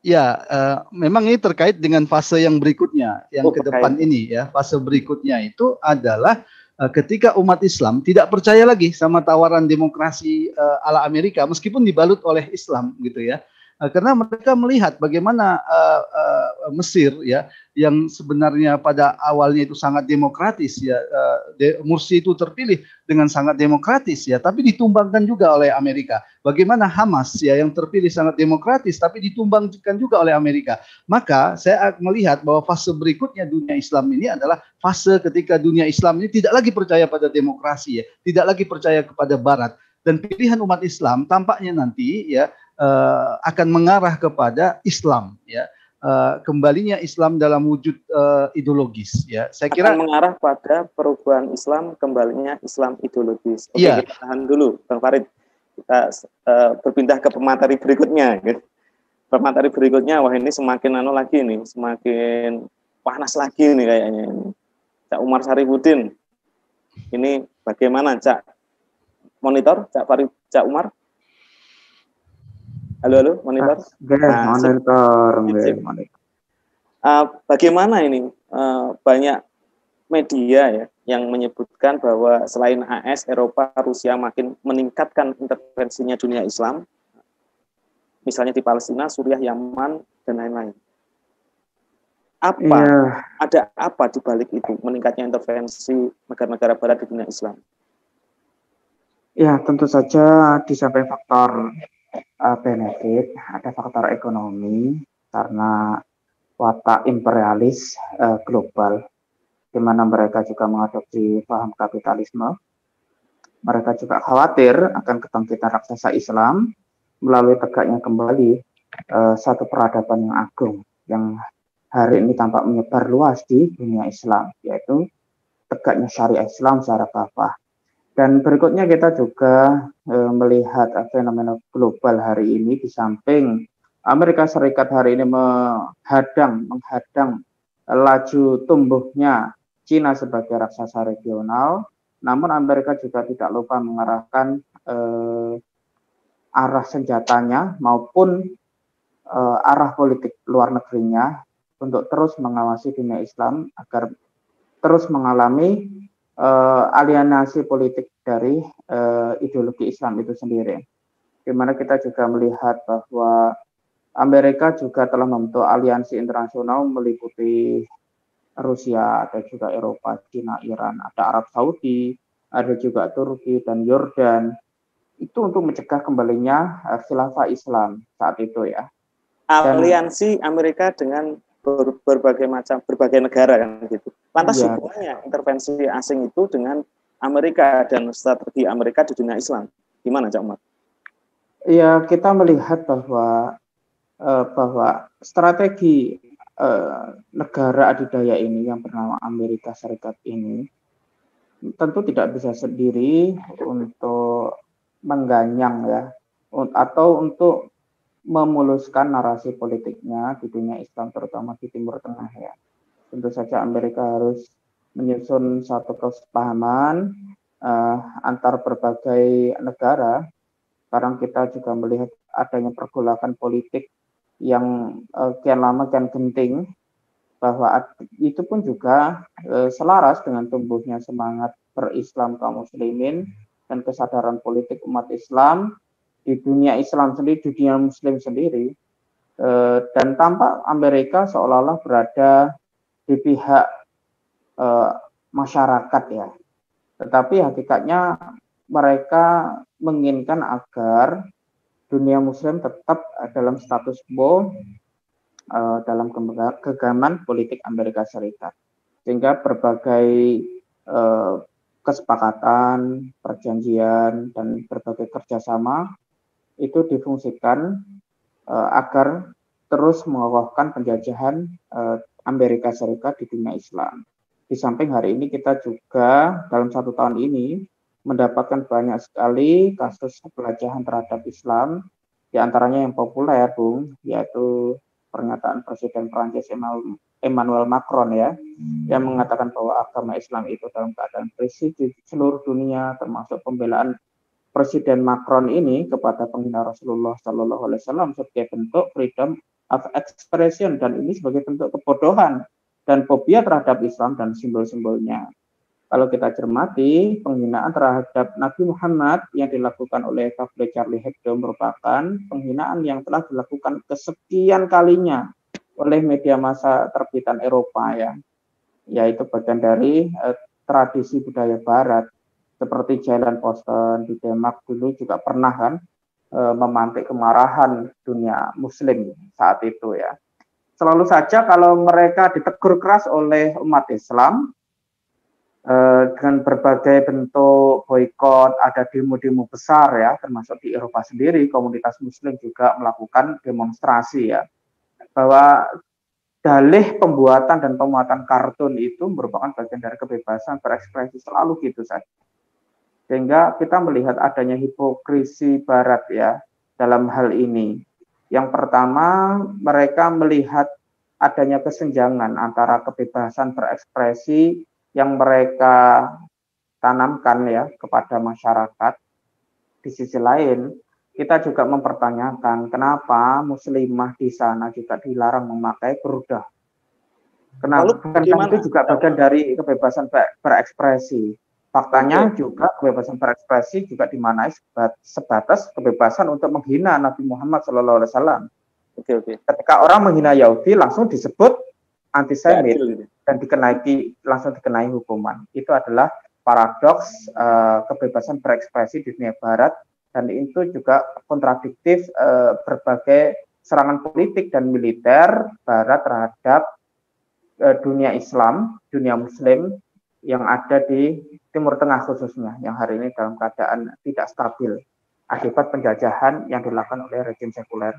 Ya, memang ini terkait dengan fase yang berikutnya, yang ke depan ini ya. Fase berikutnya itu adalah ketika umat Islam tidak percaya lagi sama tawaran demokrasi ala Amerika, meskipun dibalut oleh Islam gitu ya. Karena mereka melihat bagaimana Mesir ya, yang sebenarnya pada awalnya itu sangat demokratis ya, Mursi itu terpilih dengan sangat demokratis ya, tapi ditumbangkan juga oleh Amerika. Bagaimana Hamas ya, yang terpilih sangat demokratis tapi ditumbangkan juga oleh Amerika. Maka saya melihat bahwa fase berikutnya dunia Islam ini adalah fase ketika dunia Islam ini tidak lagi percaya pada demokrasi ya, tidak lagi percaya kepada Barat, dan pilihan umat Islam tampaknya nanti ya akan mengarah kepada Islam ya. kembalinya Islam dalam wujud ideologis ya. Saya kira
akan mengarah pada perubahan Islam, kembalinya Islam ideologis. Oke,
iya.
kita tahan dulu, Bang Farid. Kita berpindah ke pemateri berikutnya. Gitu. Pemateri berikutnya, wah ini semakin lagi nih, semakin panas lagi nih kayaknya. Cak Umar Sarifudin, ini bagaimana Cak? Monitor, Cak Farid, Cak Umar? Halo, monitor?
Monitor.
Bagaimana ini? Banyak media ya yang menyebutkan bahwa selain AS, Eropa, Rusia makin meningkatkan intervensinya dunia Islam, misalnya di Palestina, Suriah, Yaman, dan lain-lain. Ada apa di balik itu meningkatnya intervensi negara-negara Barat di dunia Islam?
Ya, tentu saja di samping faktor benefit, ada faktor ekonomi karena watak imperialis global, di mana mereka juga mengadopsi paham kapitalisme. Mereka juga khawatir akan kebangkitan raksasa Islam melalui tegaknya kembali satu peradaban yang agung yang hari ini tampak menyebar luas di dunia Islam, yaitu tegaknya syariah Islam secara kafah. Dan berikutnya kita juga melihat fenomena global hari ini, di samping Amerika Serikat hari ini menghadang laju tumbuhnya Cina sebagai raksasa regional, namun Amerika juga tidak lupa mengarahkan arah senjatanya maupun arah politik luar negerinya untuk terus mengawasi dunia Islam agar terus mengalami alienasi politik dari ideologi Islam itu sendiri. Di mana kita juga melihat bahwa Amerika juga telah membentuk aliansi internasional meliputi Rusia, ada juga Eropa, Cina, Iran, ada Arab Saudi, ada juga Turki dan Yordan. Itu untuk mencegah kembalinya khilafah Islam saat itu ya.
Aliansi Amerika dengan berbagai negara kan gitu. Lantas hubungannya intervensi asing itu dengan Amerika dan strategi Amerika di dunia Islam gimana, Cak Umar?
Ya, kita melihat bahwa strategi negara adidaya ini yang bernama Amerika Serikat ini tentu tidak bisa sendiri untuk mengganyang ya, atau untuk memuluskan narasi politiknya di dunia Islam, terutama di Timur Tengah ya. Tentu saja Amerika harus menyusun satu kesepahaman antar berbagai negara. Sekarang kita juga melihat adanya pergolakan politik yang kian lama kian genting, bahwa itu pun juga selaras dengan tumbuhnya semangat berislam kaum muslimin dan kesadaran politik umat Islam di dunia Islam sendiri, di dunia Muslim sendiri, dan tampak Amerika seolah-olah berada di pihak masyarakat ya. Tetapi hakikatnya mereka menginginkan agar dunia Muslim tetap dalam status quo dalam genggaman politik Amerika Serikat, sehingga berbagai kesepakatan, perjanjian, dan berbagai kerjasama itu difungsikan agar terus mengokohkan penjajahan Amerika Serikat di dunia Islam. Di samping hari ini kita juga dalam 1 tahun ini mendapatkan banyak sekali kasus pelecehan terhadap Islam, di antaranya yang populer, Bung, yaitu pernyataan Presiden Prancis Emmanuel Macron ya, yang mengatakan bahwa agama Islam itu dalam keadaan krisis di seluruh dunia, termasuk pembelaan Presiden Macron ini kepada penghina Rasulullah Shallallahu Alaihi Wasallam sebagai bentuk freedom of expression, dan ini sebagai bentuk kebodohan dan fobia terhadap Islam dan simbol-simbolnya. Kalau kita cermati, penghinaan terhadap Nabi Muhammad yang dilakukan oleh Kafle Charlie Hebdo merupakan penghinaan yang telah dilakukan kesekian kalinya oleh media massa terbitan Eropa ya, yaitu bagian dari tradisi budaya Barat. Seperti Jalen Austen di Denmark dulu juga pernah kan memantik kemarahan dunia Muslim saat itu ya. Selalu saja kalau mereka ditegur keras oleh umat Islam dengan berbagai bentuk boikot, ada demo-demo besar ya, termasuk di Eropa sendiri komunitas Muslim juga melakukan demonstrasi ya, bahwa dalih pembuatan dan pemuatan kartun itu merupakan bagian dari kebebasan berekspresi, selalu gitu saja. Sehingga kita melihat adanya hipokrisi Barat ya dalam hal ini. Yang pertama, mereka melihat adanya kesenjangan antara kebebasan berekspresi yang mereka tanamkan ya kepada masyarakat. Di sisi lain, kita juga mempertanyakan kenapa muslimah di sana juga dilarang memakai burdah. Kenapa? Karena itu juga bagian dari kebebasan berekspresi. Faktanya juga kebebasan berekspresi juga dimanai sebatas kebebasan untuk menghina Nabi Muhammad SAW. Ketika orang menghina Yahudi langsung disebut antisemit dan langsung dikenai hukuman. Itu adalah paradoks kebebasan berekspresi di dunia Barat. Dan itu juga kontradiktif berbagai serangan politik dan militer Barat terhadap dunia Islam, dunia Muslim yang ada di Timur Tengah khususnya, yang hari ini dalam keadaan tidak stabil akibat penjajahan yang dilakukan oleh rezim sekuler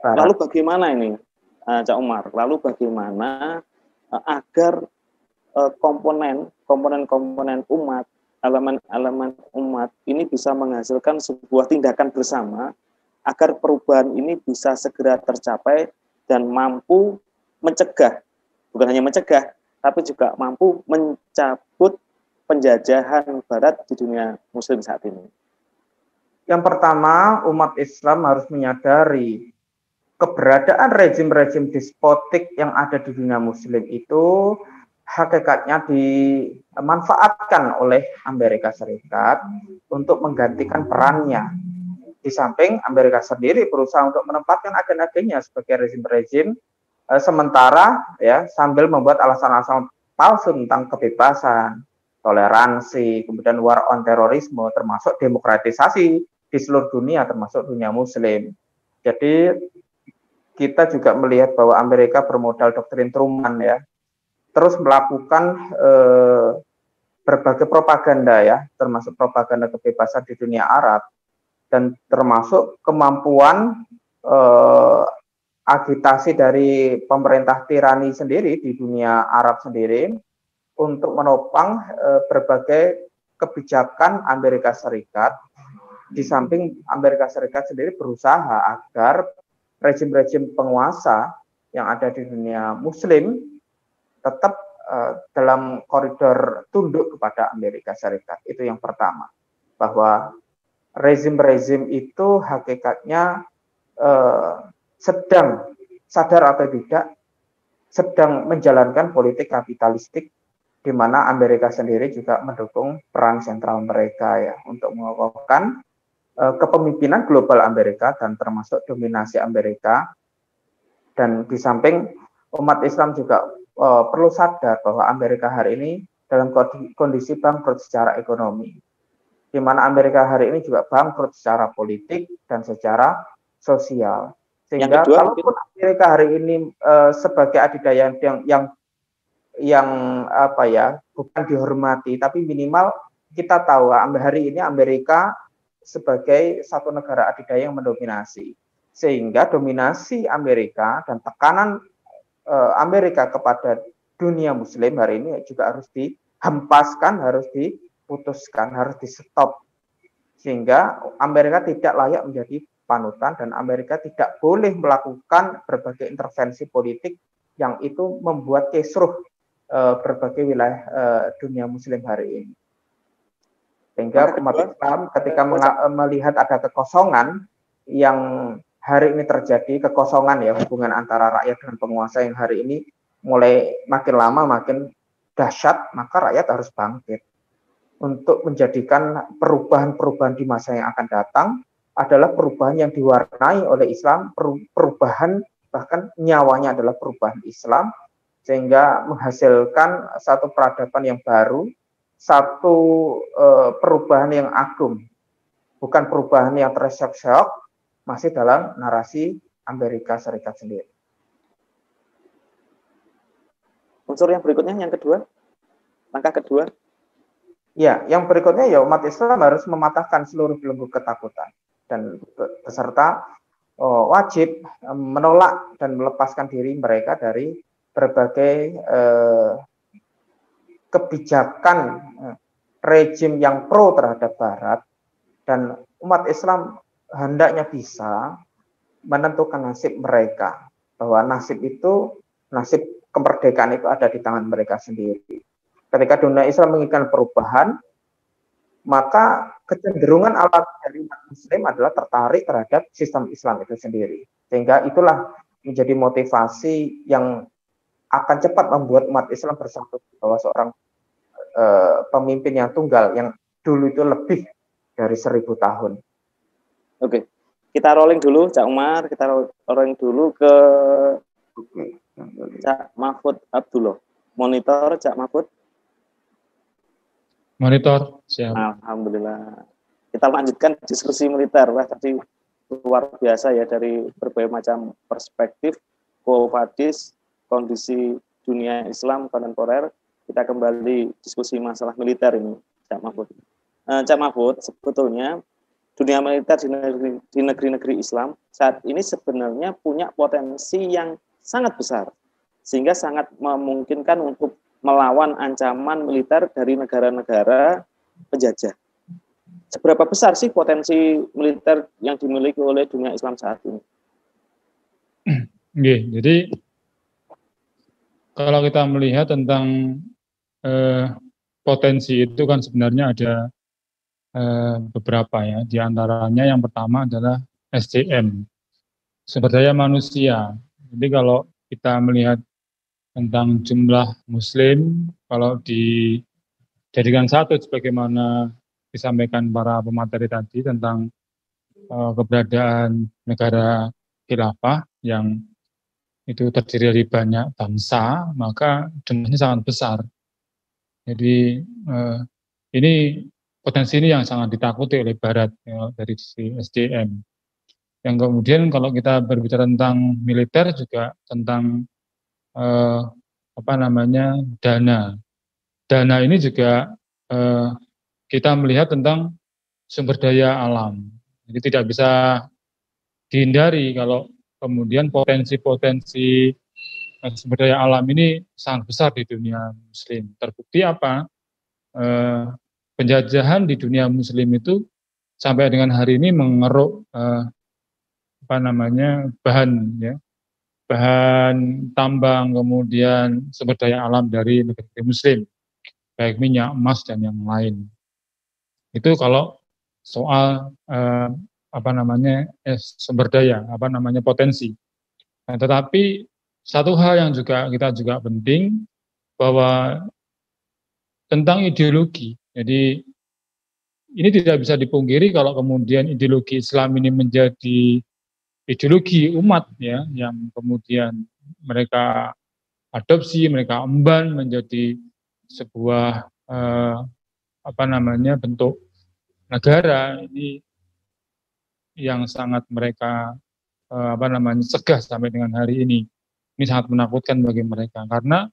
Barat.
Lalu bagaimana ini, Cak Umar? Lalu bagaimana agar komponen-komponen umat, elemen-elemen umat ini bisa menghasilkan sebuah tindakan bersama agar perubahan ini bisa segera tercapai dan mampu mencegah, bukan hanya mencegah, tapi juga mampu mencabut penjajahan Barat di dunia Muslim saat ini.
Yang pertama, umat Islam harus menyadari keberadaan rezim-rezim despotik yang ada di dunia Muslim itu hakikatnya dimanfaatkan oleh Amerika Serikat untuk menggantikan perannya. Di samping Amerika sendiri berusaha untuk menempatkan agen-agennya sebagai rezim-rezim sementara ya sambil membuat alasan-alasan palsu tentang kebebasan, toleransi, kemudian war on terorisme, termasuk demokratisasi di seluruh dunia termasuk dunia Muslim. Jadi kita juga melihat bahwa Amerika bermodal doktrin Truman ya, terus melakukan berbagai propaganda ya, termasuk propaganda kebebasan di dunia Arab dan termasuk kemampuan agitasi dari pemerintah tirani sendiri di dunia Arab sendiri untuk menopang berbagai kebijakan Amerika Serikat. Di samping Amerika Serikat sendiri berusaha agar rezim-rezim penguasa yang ada di dunia Muslim tetap dalam koridor tunduk kepada Amerika Serikat. Itu yang pertama. Bahwa rezim-rezim itu hakikatnya sedang sadar atau tidak sedang menjalankan politik kapitalistik di mana Amerika sendiri juga mendukung peran sentral mereka ya untuk mengokohkan kepemimpinan global Amerika dan termasuk dominasi Amerika. Dan di samping umat Islam juga perlu sadar bahwa Amerika hari ini dalam kondisi bangkrut secara ekonomi, di mana Amerika hari ini juga bangkrut secara politik dan secara sosial. Sehingga kalaupun Amerika hari ini sebagai adidaya yang apa ya bukan dihormati, tapi minimal kita tahu hari ini Amerika sebagai satu negara adidaya yang mendominasi, sehingga dominasi Amerika dan tekanan Amerika kepada dunia Muslim hari ini juga harus dihempaskan, harus diputuskan, harus di-stop, sehingga Amerika tidak layak menjadi panutan dan Amerika tidak boleh melakukan berbagai intervensi politik yang itu membuat kisruh berbagai wilayah dunia Muslim hari ini. Sehingga umat Islam ketika melihat ada kekosongan yang hari ini terjadi, kekosongan ya hubungan antara rakyat dengan penguasa yang hari ini mulai makin lama makin dahsyat, maka rakyat harus bangkit untuk menjadikan perubahan-perubahan di masa yang akan datang adalah perubahan yang diwarnai oleh Islam, perubahan bahkan nyawanya adalah perubahan Islam, sehingga menghasilkan satu peradaban yang baru, satu perubahan yang agung, bukan perubahan yang terseok-seok masih dalam narasi Amerika Serikat sendiri.
Unsur yang berikutnya, yang kedua, langkah kedua.
Ya, yang berikutnya ya umat Islam harus mematahkan seluruh belenggu ketakutan dan beserta wajib menolak dan melepaskan diri mereka dari berbagai kebijakan rejim yang pro terhadap Barat, dan umat Islam hendaknya bisa menentukan nasib mereka, bahwa nasib kemerdekaan itu ada di tangan mereka sendiri. Ketika dunia Islam menginginkan perubahan, maka kecenderungan alat dari umat Muslim adalah tertarik terhadap sistem Islam itu sendiri. Sehingga itulah menjadi motivasi yang akan cepat membuat umat Islam bersatu bahwa seorang pemimpin yang tunggal yang dulu itu lebih dari 1000 tahun.
Oke, kita rolling dulu, Cak Umar. Kita rolling dulu ke Cak Mahfud Abdullah. Monitor, Cak Mahfud.
Monitor, siap.
Alhamdulillah. Kita lanjutkan diskusi militer. Wah, tadi luar biasa ya, dari berbagai macam perspektif, Quo Vadis, kondisi dunia Islam kontemporer. Kita kembali diskusi masalah militer ini, Cak Mahfud. Cak Mahfud, sebetulnya dunia militer di negeri-negeri Islam saat ini sebenarnya punya potensi yang sangat besar, sehingga sangat memungkinkan untuk melawan ancaman militer dari negara-negara penjajah. Seberapa besar sih potensi militer yang dimiliki oleh dunia Islam saat ini?
Jadi kalau kita melihat tentang potensi itu kan sebenarnya ada beberapa ya. Di antaranya yang pertama adalah SDM, sumber daya manusia. Jadi kalau kita melihat tentang jumlah Muslim, kalau dijadikan satu sebagaimana disampaikan para pemateri tadi tentang keberadaan negara khilafah yang itu terdiri dari banyak bangsa, maka jumlahnya sangat besar. Jadi ini potensi ini yang sangat ditakuti oleh Barat ya, dari sisi SDM. Yang kemudian kalau kita berbicara tentang militer juga tentang dana. Dana ini juga kita melihat tentang sumber daya alam. Jadi tidak bisa dihindari kalau kemudian potensi-potensi sumber daya alam ini sangat besar di dunia Muslim. Terbukti apa? Penjajahan di dunia Muslim itu sampai dengan hari ini mengeruk bahan tambang, kemudian sumber daya alam dari negeri Muslim, baik minyak, emas, dan yang lain. Itu kalau soal sumber daya, potensi. Nah, tetapi satu hal yang kita juga penting bahwa tentang ideologi. Jadi ini tidak bisa dipungkiri kalau kemudian ideologi Islam ini menjadi ideologi umat ya, yang kemudian mereka adopsi, mereka emban menjadi sebuah bentuk negara ini yang sangat mereka cegah sampai dengan hari ini. Ini sangat menakutkan bagi mereka karena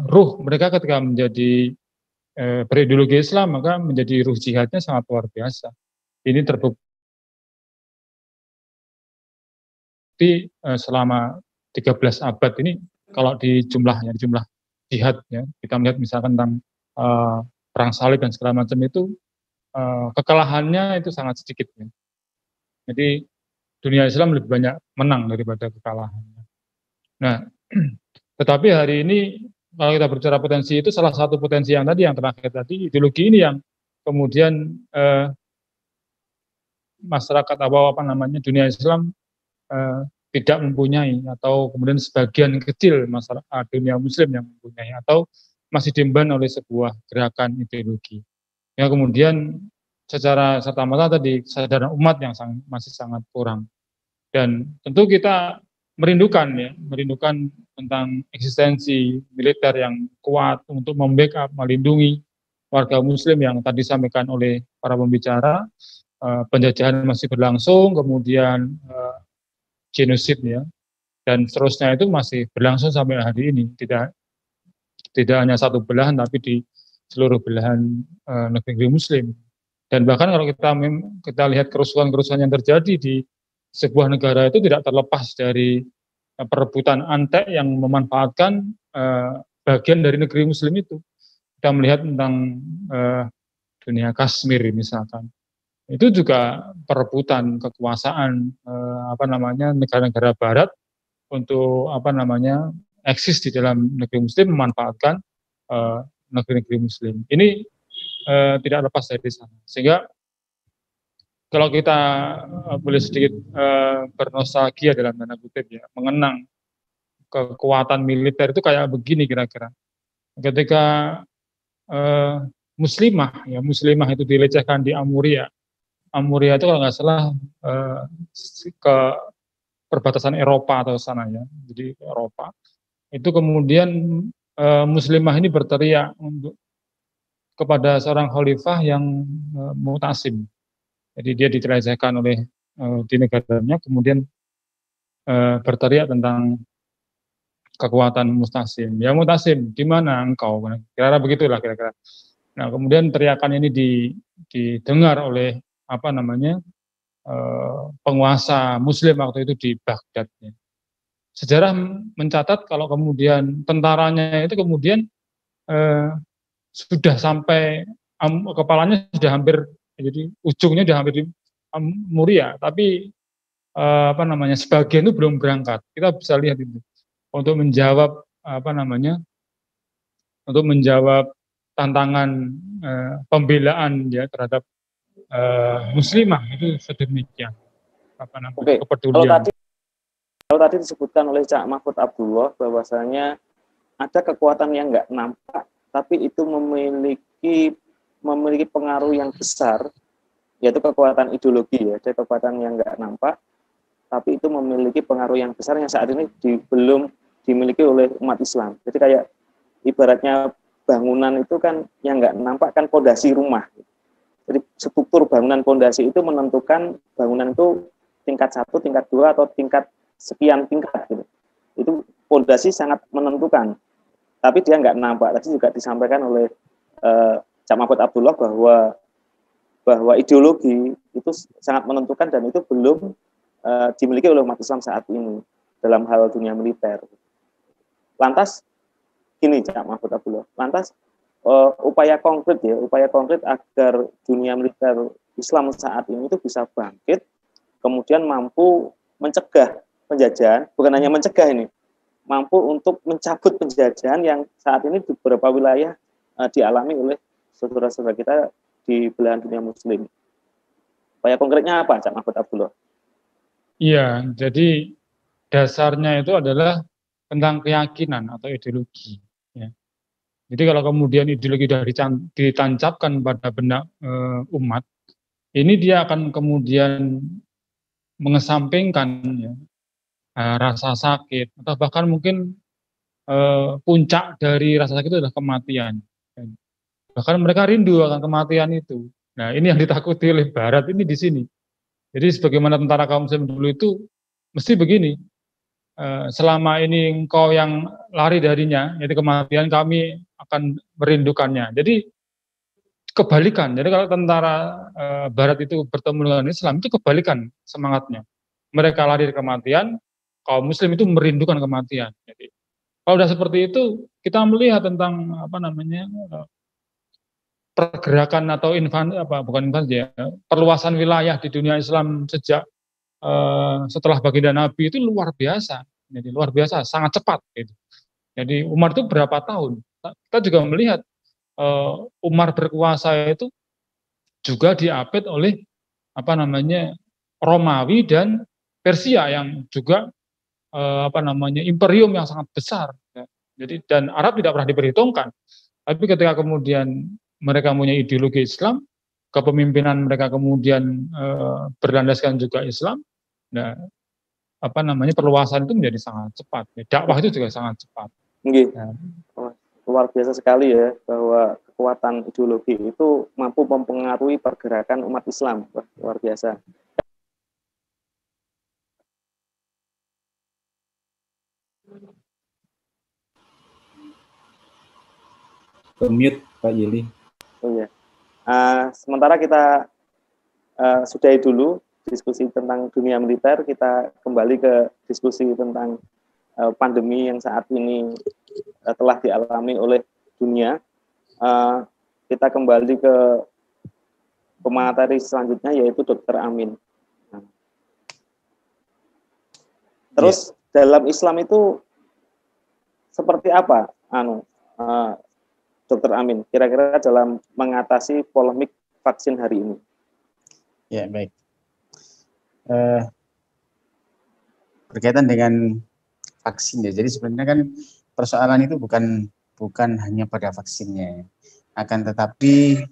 ruh mereka ketika menjadi berideologi Islam maka menjadi ruh jihadnya sangat luar biasa. Ini terbukti selama 13 abad ini kalau di jumlah jihad ya, kita melihat misalkan tentang perang salib dan segala macam itu kekalahannya itu sangat sedikit ya. Jadi dunia Islam lebih banyak menang daripada kekalahannya. Nah, tetapi hari ini kalau kita bicara potensi itu salah satu potensi yang terakhir tadi ideologi ini yang kemudian masyarakat dunia Islam tidak mempunyai, atau kemudian sebagian kecil masyarakat dunia Muslim yang mempunyai, atau masih diemban oleh sebuah gerakan ideologi. Ya, kemudian secara serta-merta tadi kesadaran umat yang masih sangat kurang. Dan tentu kita merindukan tentang eksistensi militer yang kuat untuk membackup, melindungi warga Muslim yang tadi disampaikan oleh para pembicara. Penjajahan masih berlangsung, kemudian genosid ya, dan seterusnya itu masih berlangsung sampai hari ini. Tidak hanya satu belahan, tapi di seluruh belahan negeri Muslim. Dan bahkan kalau kita lihat kerusuhan-kerusuhan yang terjadi di sebuah negara itu tidak terlepas dari perebutan antek yang memanfaatkan bagian dari negeri Muslim itu. Kita melihat tentang dunia Kashmir misalkan, itu juga perebutan kekuasaan negara-negara Barat untuk eksis di dalam negeri Muslim, memanfaatkan negeri-negeri Muslim. Ini tidak lepas dari sana. Sehingga kalau kita boleh sedikit bernostalgia dalam tanda kutip ya, mengenang kekuatan militer itu kayak begini kira-kira. Ketika muslimah itu dilecehkan di Amuria. Amuria itu kalau nggak salah ke perbatasan Eropa atau sana ya, jadi Eropa. Itu kemudian muslimah ini berteriak kepada seorang khalifah yang mutasim. Jadi dia dilecehkan oleh di negaranya, kemudian berteriak tentang kekuatan Mustasim. Ya Mustasim, di mana engkau? Kira-kira begitulah kira-kira. Nah, kemudian teriakan ini didengar oleh penguasa Muslim waktu itu di Baghdad. Sejarah mencatat kalau kemudian tentaranya itu kemudian sudah sampai kepalanya sudah hampir, jadi ujungnya sudah hampir di Muria, tapi sebagian itu belum berangkat. Kita bisa lihat itu untuk menjawab untuk menjawab tantangan pembelaan ya terhadap muslimah itu sedemikian kepedulian.
Kalau tadi disebutkan oleh Cak Mahfud Abdullah bahwasanya ada kekuatan yang nggak nampak tapi itu memiliki pengaruh yang besar, yaitu kekuatan ideologi ya. Ada kekuatan yang nggak nampak tapi itu memiliki pengaruh yang besar yang saat ini belum dimiliki oleh umat Islam. Jadi kayak ibaratnya bangunan itu kan yang nggak nampak kan pondasi rumah. Jadi struktur bangunan pondasi itu menentukan bangunan itu tingkat 1, tingkat 2 atau tingkat sekian tingkat gitu. Itu pondasi sangat menentukan. Tapi dia nggak nampak. Tadi juga disampaikan oleh Cak Mahfud Abdullah bahwa ideologi itu sangat menentukan dan itu belum dimiliki oleh umat Islam saat ini dalam hal dunia militer. Lantas gini Cak Mahfud Abdullah, lantas upaya konkret agar dunia militer Islam saat ini itu bisa bangkit, kemudian mampu mencegah penjajahan, bukan hanya mencegah ini, mampu untuk mencabut penjajahan yang saat ini di beberapa wilayah dialami oleh saudara-saudara kita di belahan dunia Muslim. Upaya konkretnya apa, Cak Mahfud Abdullah?
Iya, jadi dasarnya itu adalah tentang keyakinan atau ideologi. Ya. Jadi kalau kemudian ideologi sudah ditancapkan pada benak umat, ini dia akan kemudian mengesampingkan ya, rasa sakit atau bahkan mungkin puncak dari rasa sakit itu adalah kematian. Bahkan mereka rindu akan kematian itu. Nah, ini yang ditakuti oleh Barat ini di sini. Jadi sebagaimana tentara kaum muslim dulu itu mesti begini. Selama ini engkau yang lari darinya, yaitu kematian, kami akan merindukannya. Jadi kebalikan. Jadi kalau tentara Barat itu bertemu dengan Islam itu kebalikan semangatnya. Mereka lari dari kematian, kaum muslim itu merindukan kematian. Jadi kalau sudah seperti itu, kita melihat tentang pergerakan atau perluasan wilayah di dunia Islam sejak setelah baginda Nabi itu luar biasa. Jadi luar biasa, sangat cepat. Gitu. Jadi Umar itu berapa tahun? Kita juga melihat Umar berkuasa itu juga diapit oleh Romawi dan Persia yang juga imperium yang sangat besar. Ya. Jadi dan Arab tidak pernah diperhitungkan. Tapi ketika kemudian mereka punya ideologi Islam, kepemimpinan mereka kemudian berlandaskan juga Islam. Nah, perluasan itu menjadi sangat cepat. Dakwah itu juga sangat cepat.
Nah. Luar biasa sekali ya bahwa kekuatan ideologi itu mampu mempengaruhi pergerakan umat Islam. Wah, luar biasa.
Mute Pak Yili.
Oh ya. Sementara kita sudahi dulu diskusi tentang dunia militer, kita kembali ke diskusi tentang pandemi yang saat ini telah dialami oleh dunia. Kita kembali ke pemateri selanjutnya, yaitu Dr. Amin. Terus dalam Islam itu seperti apa, Dr. Amin, kira-kira dalam mengatasi polemik vaksin hari ini?
Ya, baik. Berkaitan dengan vaksin ya. Jadi sebenarnya kan persoalan itu bukan hanya pada vaksinnya, akan tetapi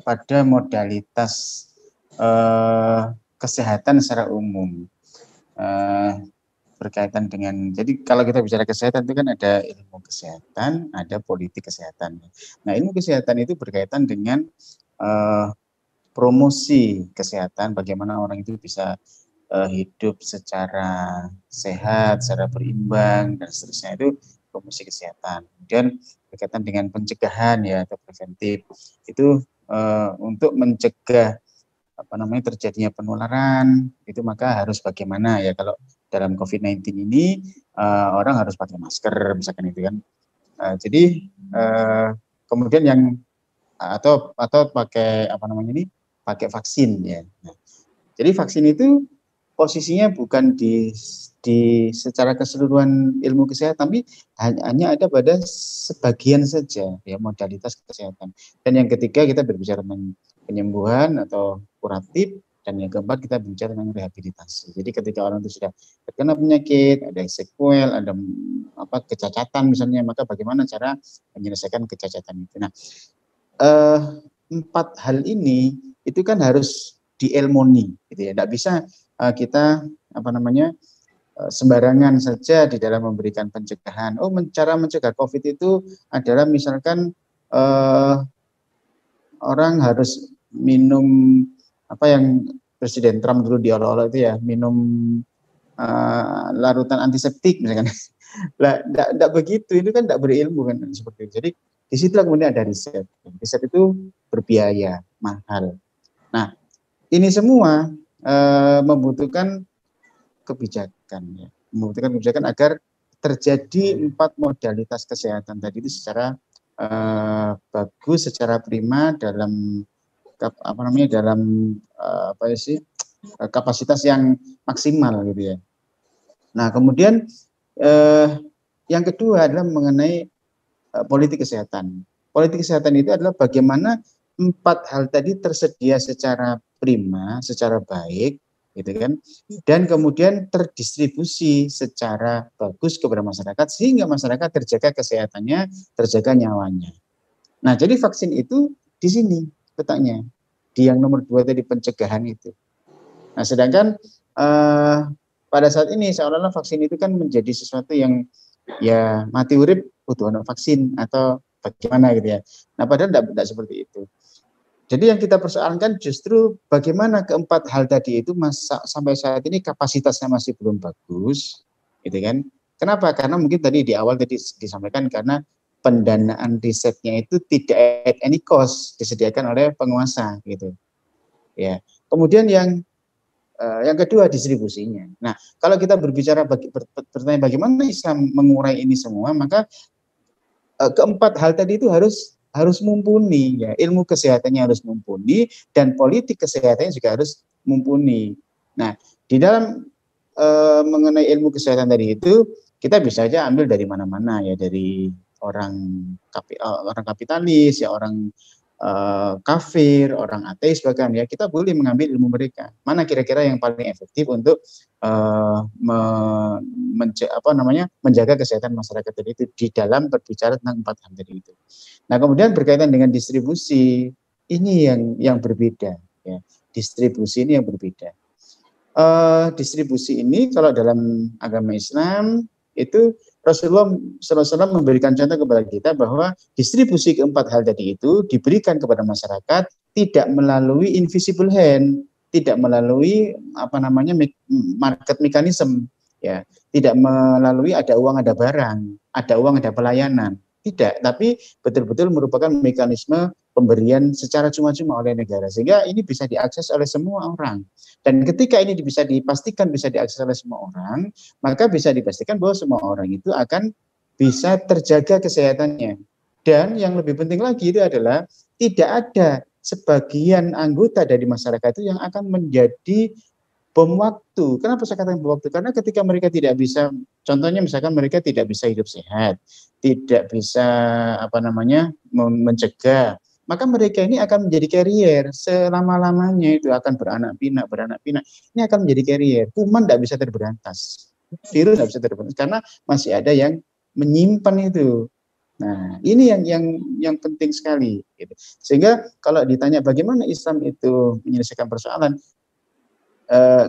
pada modalitas kesehatan secara umum. Berkaitan dengan, jadi kalau kita bicara kesehatan itu kan ada ilmu kesehatan, ada politik kesehatan. Nah, ilmu kesehatan itu berkaitan dengan promosi kesehatan, bagaimana orang itu bisa hidup secara sehat, secara berimbang, dan seterusnya, itu promosi kesehatan. Kemudian berkaitan dengan pencegahan ya, atau preventif, itu untuk mencegah terjadinya penularan, itu maka harus bagaimana ya, kalau dalam COVID-19 ini orang harus pakai masker misalkan itu kan. Jadi kemudian yang atau pakai pakai vaksin ya. Nah, jadi vaksin itu posisinya bukan di secara keseluruhan ilmu kesehatan, tapi hanya ada pada sebagian saja ya modalitas kesehatan. Dan yang ketiga kita berbicara tentang penyembuhan atau kuratif, dan yang keempat kita bicara tentang rehabilitasi. Jadi ketika orang itu sudah terkena penyakit, ada sekuel, ada kecacatan misalnya, maka bagaimana cara menyelesaikan kecacatan itu. Nah, 4 hal ini itu kan harus diilmoni, gitu ya. Tidak bisa kita sembarangan saja di dalam memberikan pencegahan. Cara mencegah COVID itu adalah misalkan orang harus minum yang Presiden Trump dulu diolok-olok itu ya, minum larutan antiseptik misalkan. Lah, tidak begitu, itu kan tidak berilmu kan seperti itu. Jadi di situ kemudian ada riset. Riset itu berbiaya, mahal. Nah, ini semua membutuhkan kebijakan ya. Membutuhkan kebijakan agar terjadi 4 modalitas kesehatan tadi itu secara bagus, secara prima dalam kapasitas yang maksimal gitu ya. Nah, kemudian yang kedua adalah mengenai politik kesehatan. Politik kesehatan itu adalah bagaimana 4 hal tadi tersedia secara prima, secara baik, gitu kan, dan kemudian terdistribusi secara bagus kepada masyarakat sehingga masyarakat terjaga kesehatannya, terjaga nyawanya. Nah, jadi vaksin itu di sini letaknya, di yang nomor 2 tadi, pencegahan itu. Nah, sedangkan pada saat ini seolah-olah vaksin itu kan menjadi sesuatu yang ya mati urip butuh vaksin atau bagaimana gitu ya. Nah, padahal tidak seperti itu. Jadi yang kita persoalkan justru bagaimana keempat hal tadi itu sampai saat ini kapasitasnya masih belum bagus, gitu kan? Kenapa? Karena mungkin tadi di awal tadi disampaikan karena pendanaan risetnya itu tidak at any cost disediakan oleh penguasa, gitu. Ya. Kemudian yang kedua distribusinya. Nah, kalau kita berbicara bertanya bagaimana Islam mengurai ini semua, maka keempat hal tadi itu harus mumpuni ya, ilmu kesehatannya harus mumpuni dan politik kesehatannya juga harus mumpuni. Nah, di dalam mengenai ilmu kesehatan tadi itu kita bisa aja ambil dari mana-mana ya, dari orang kapitalis ya, orang kafir, orang ateis bahkan ya, kita boleh mengambil ilmu mereka. Mana kira-kira yang paling efektif untuk menjaga kesehatan masyarakat tadi itu di dalam berbicara tentang 4 hal tadi itu. Nah, kemudian berkaitan dengan distribusi, ini yang berbeda ya. Distribusi ini yang berbeda. Distribusi ini kalau dalam agama Islam itu Rasulullah SAW memberikan contoh kepada kita bahwa distribusi keempat hal tadi itu diberikan kepada masyarakat tidak melalui invisible hand, tidak melalui market mechanism ya, tidak melalui ada uang ada barang, ada uang ada pelayanan, tidak, tapi betul-betul merupakan mekanisme pemberian secara cuma-cuma oleh negara, sehingga ini bisa diakses oleh semua orang. Dan ketika ini bisa dipastikan bisa diakses oleh semua orang, maka bisa dipastikan bahwa semua orang itu akan bisa terjaga kesehatannya. Dan yang lebih penting lagi itu adalah tidak ada sebagian anggota dari masyarakat itu yang akan menjadi bom waktu. Kenapa saya katakan bom waktu? Karena ketika mereka tidak bisa, contohnya misalkan mereka tidak bisa hidup sehat, tidak bisa mencegah, maka mereka ini akan menjadi carrier selama-lamanya, itu akan beranak pinak. Ini akan menjadi carrier. Kuman tidak bisa terberantas, virus tidak bisa terberantas karena masih ada yang menyimpan itu. Nah, ini yang penting sekali. Gitu. Sehingga kalau ditanya bagaimana Islam itu menyelesaikan persoalan,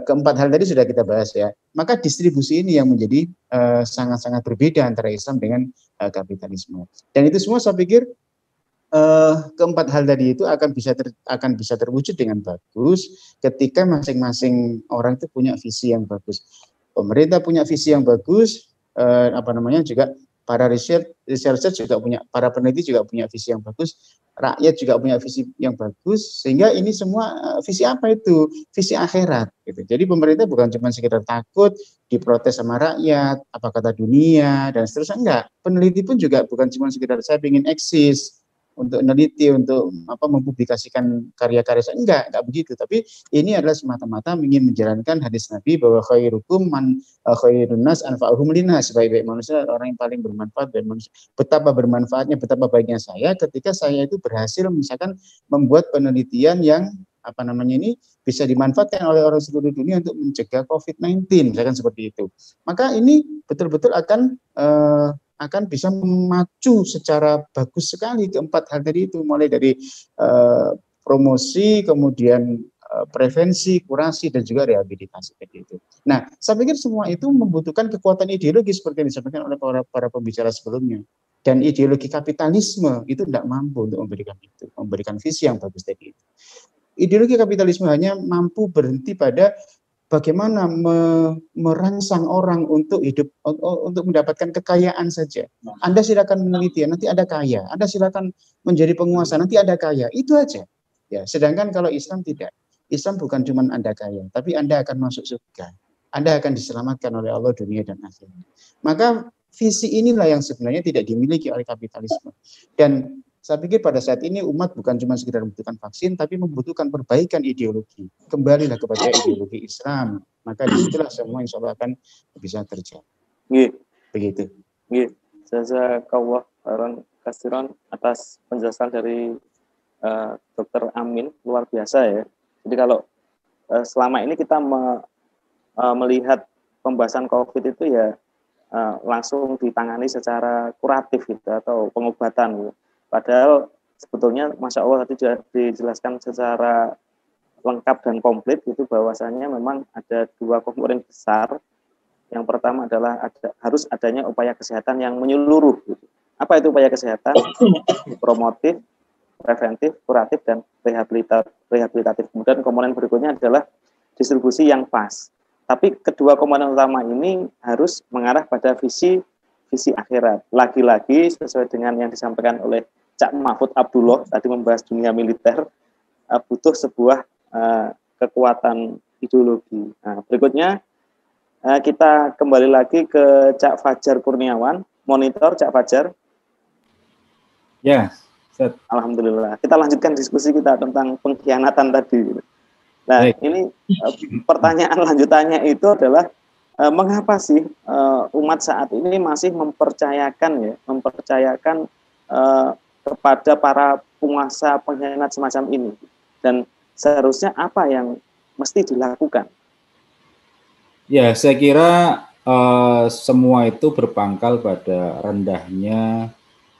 keempat hal tadi sudah kita bahas ya. Maka distribusi ini yang menjadi sangat-sangat berbeda antara Islam dengan kapitalisme. Dan itu semua saya pikir keempat hal tadi itu akan bisa terwujud dengan bagus ketika masing-masing orang itu punya visi yang bagus. Pemerintah punya visi yang bagus, juga para researcher juga punya, para peneliti juga punya visi yang bagus, rakyat juga punya visi yang bagus, sehingga ini semua visi apa itu? Visi akhirat. Gitu. Jadi pemerintah bukan cuma sekedar takut diprotes sama rakyat, apa kata dunia dan seterusnya, enggak. Peneliti pun juga bukan cuma sekedar saya ingin eksis untuk meneliti, untuk mempublikasikan karya-karya, enggak begitu. Tapi ini adalah semata-mata ingin menjalankan hadis Nabi bahwa khairukum man khairun nas anfa'uhum linnas, sebaik-baik manusia orang yang paling bermanfaat dari manusia. Betapa bermanfaatnya, betapa baiknya saya ketika saya itu berhasil misalkan membuat penelitian yang bisa dimanfaatkan oleh orang seluruh dunia untuk mencegah COVID-19, misalkan seperti itu. Maka ini betul-betul akan bisa memacu secara bagus sekali keempat hal tadi itu, mulai dari promosi, kemudian prevensi, kurasi, dan juga rehabilitasi tadi itu. Nah, saya pikir semua itu membutuhkan kekuatan ideologi seperti yang disampaikan oleh para pembicara sebelumnya. Dan ideologi kapitalisme itu tidak mampu untuk memberikan visi yang bagus tadi itu. Ideologi kapitalisme hanya mampu berhenti pada bagaimana merangsang orang untuk hidup, untuk mendapatkan kekayaan saja. Anda silakan meneliti, nanti ada kaya. Anda silakan menjadi penguasa, nanti ada kaya. Itu aja. Ya, sedangkan kalau Islam tidak. Islam bukan cuma Anda kaya, tapi Anda akan masuk surga. Anda akan diselamatkan oleh Allah dunia dan akhirat. Maka visi inilah yang sebenarnya tidak dimiliki oleh kapitalisme. Dan saya pikir pada saat ini umat bukan cuma sekedar membutuhkan vaksin, tapi membutuhkan perbaikan ideologi. Kembalilah kepada ideologi Islam. Maka disitulah semua insya Allah akan bisa terjadi. Begitu.
Jazakallah khairan katsiran atas penjelasan dari Dr. Amin, luar biasa ya. Jadi kalau selama ini kita melihat pembahasan COVID itu ya langsung ditangani secara kuratif gitu, atau pengobatan gitu. Padahal sebetulnya Masya Allah tadi dijelaskan secara lengkap dan komplit gitu, bahwasanya memang ada dua komponen besar. Yang pertama adalah harus adanya upaya kesehatan yang menyeluruh gitu. Apa itu upaya kesehatan? Promotif, preventif, kuratif, dan rehabilitatif. Kemudian komponen berikutnya adalah distribusi yang pas. Tapi kedua komponen utama ini harus mengarah pada visi akhirat. Lagi-lagi sesuai dengan yang disampaikan oleh Cak Mahfud Abdullah tadi membahas dunia militer, butuh sebuah kekuatan ideologi. Nah, berikutnya kita kembali lagi ke Cak Fajar Kurniawan. Monitor Cak Fajar.
Ya, Set.
Alhamdulillah. Kita lanjutkan diskusi kita tentang pengkhianatan tadi. Nah, ini pertanyaan lanjutannya itu adalah mengapa sih umat saat ini masih mempercayakan kepada para penguasa pengkhianat semacam ini, dan seharusnya apa yang mesti dilakukan?
Ya, saya kira semua itu berpangkal pada rendahnya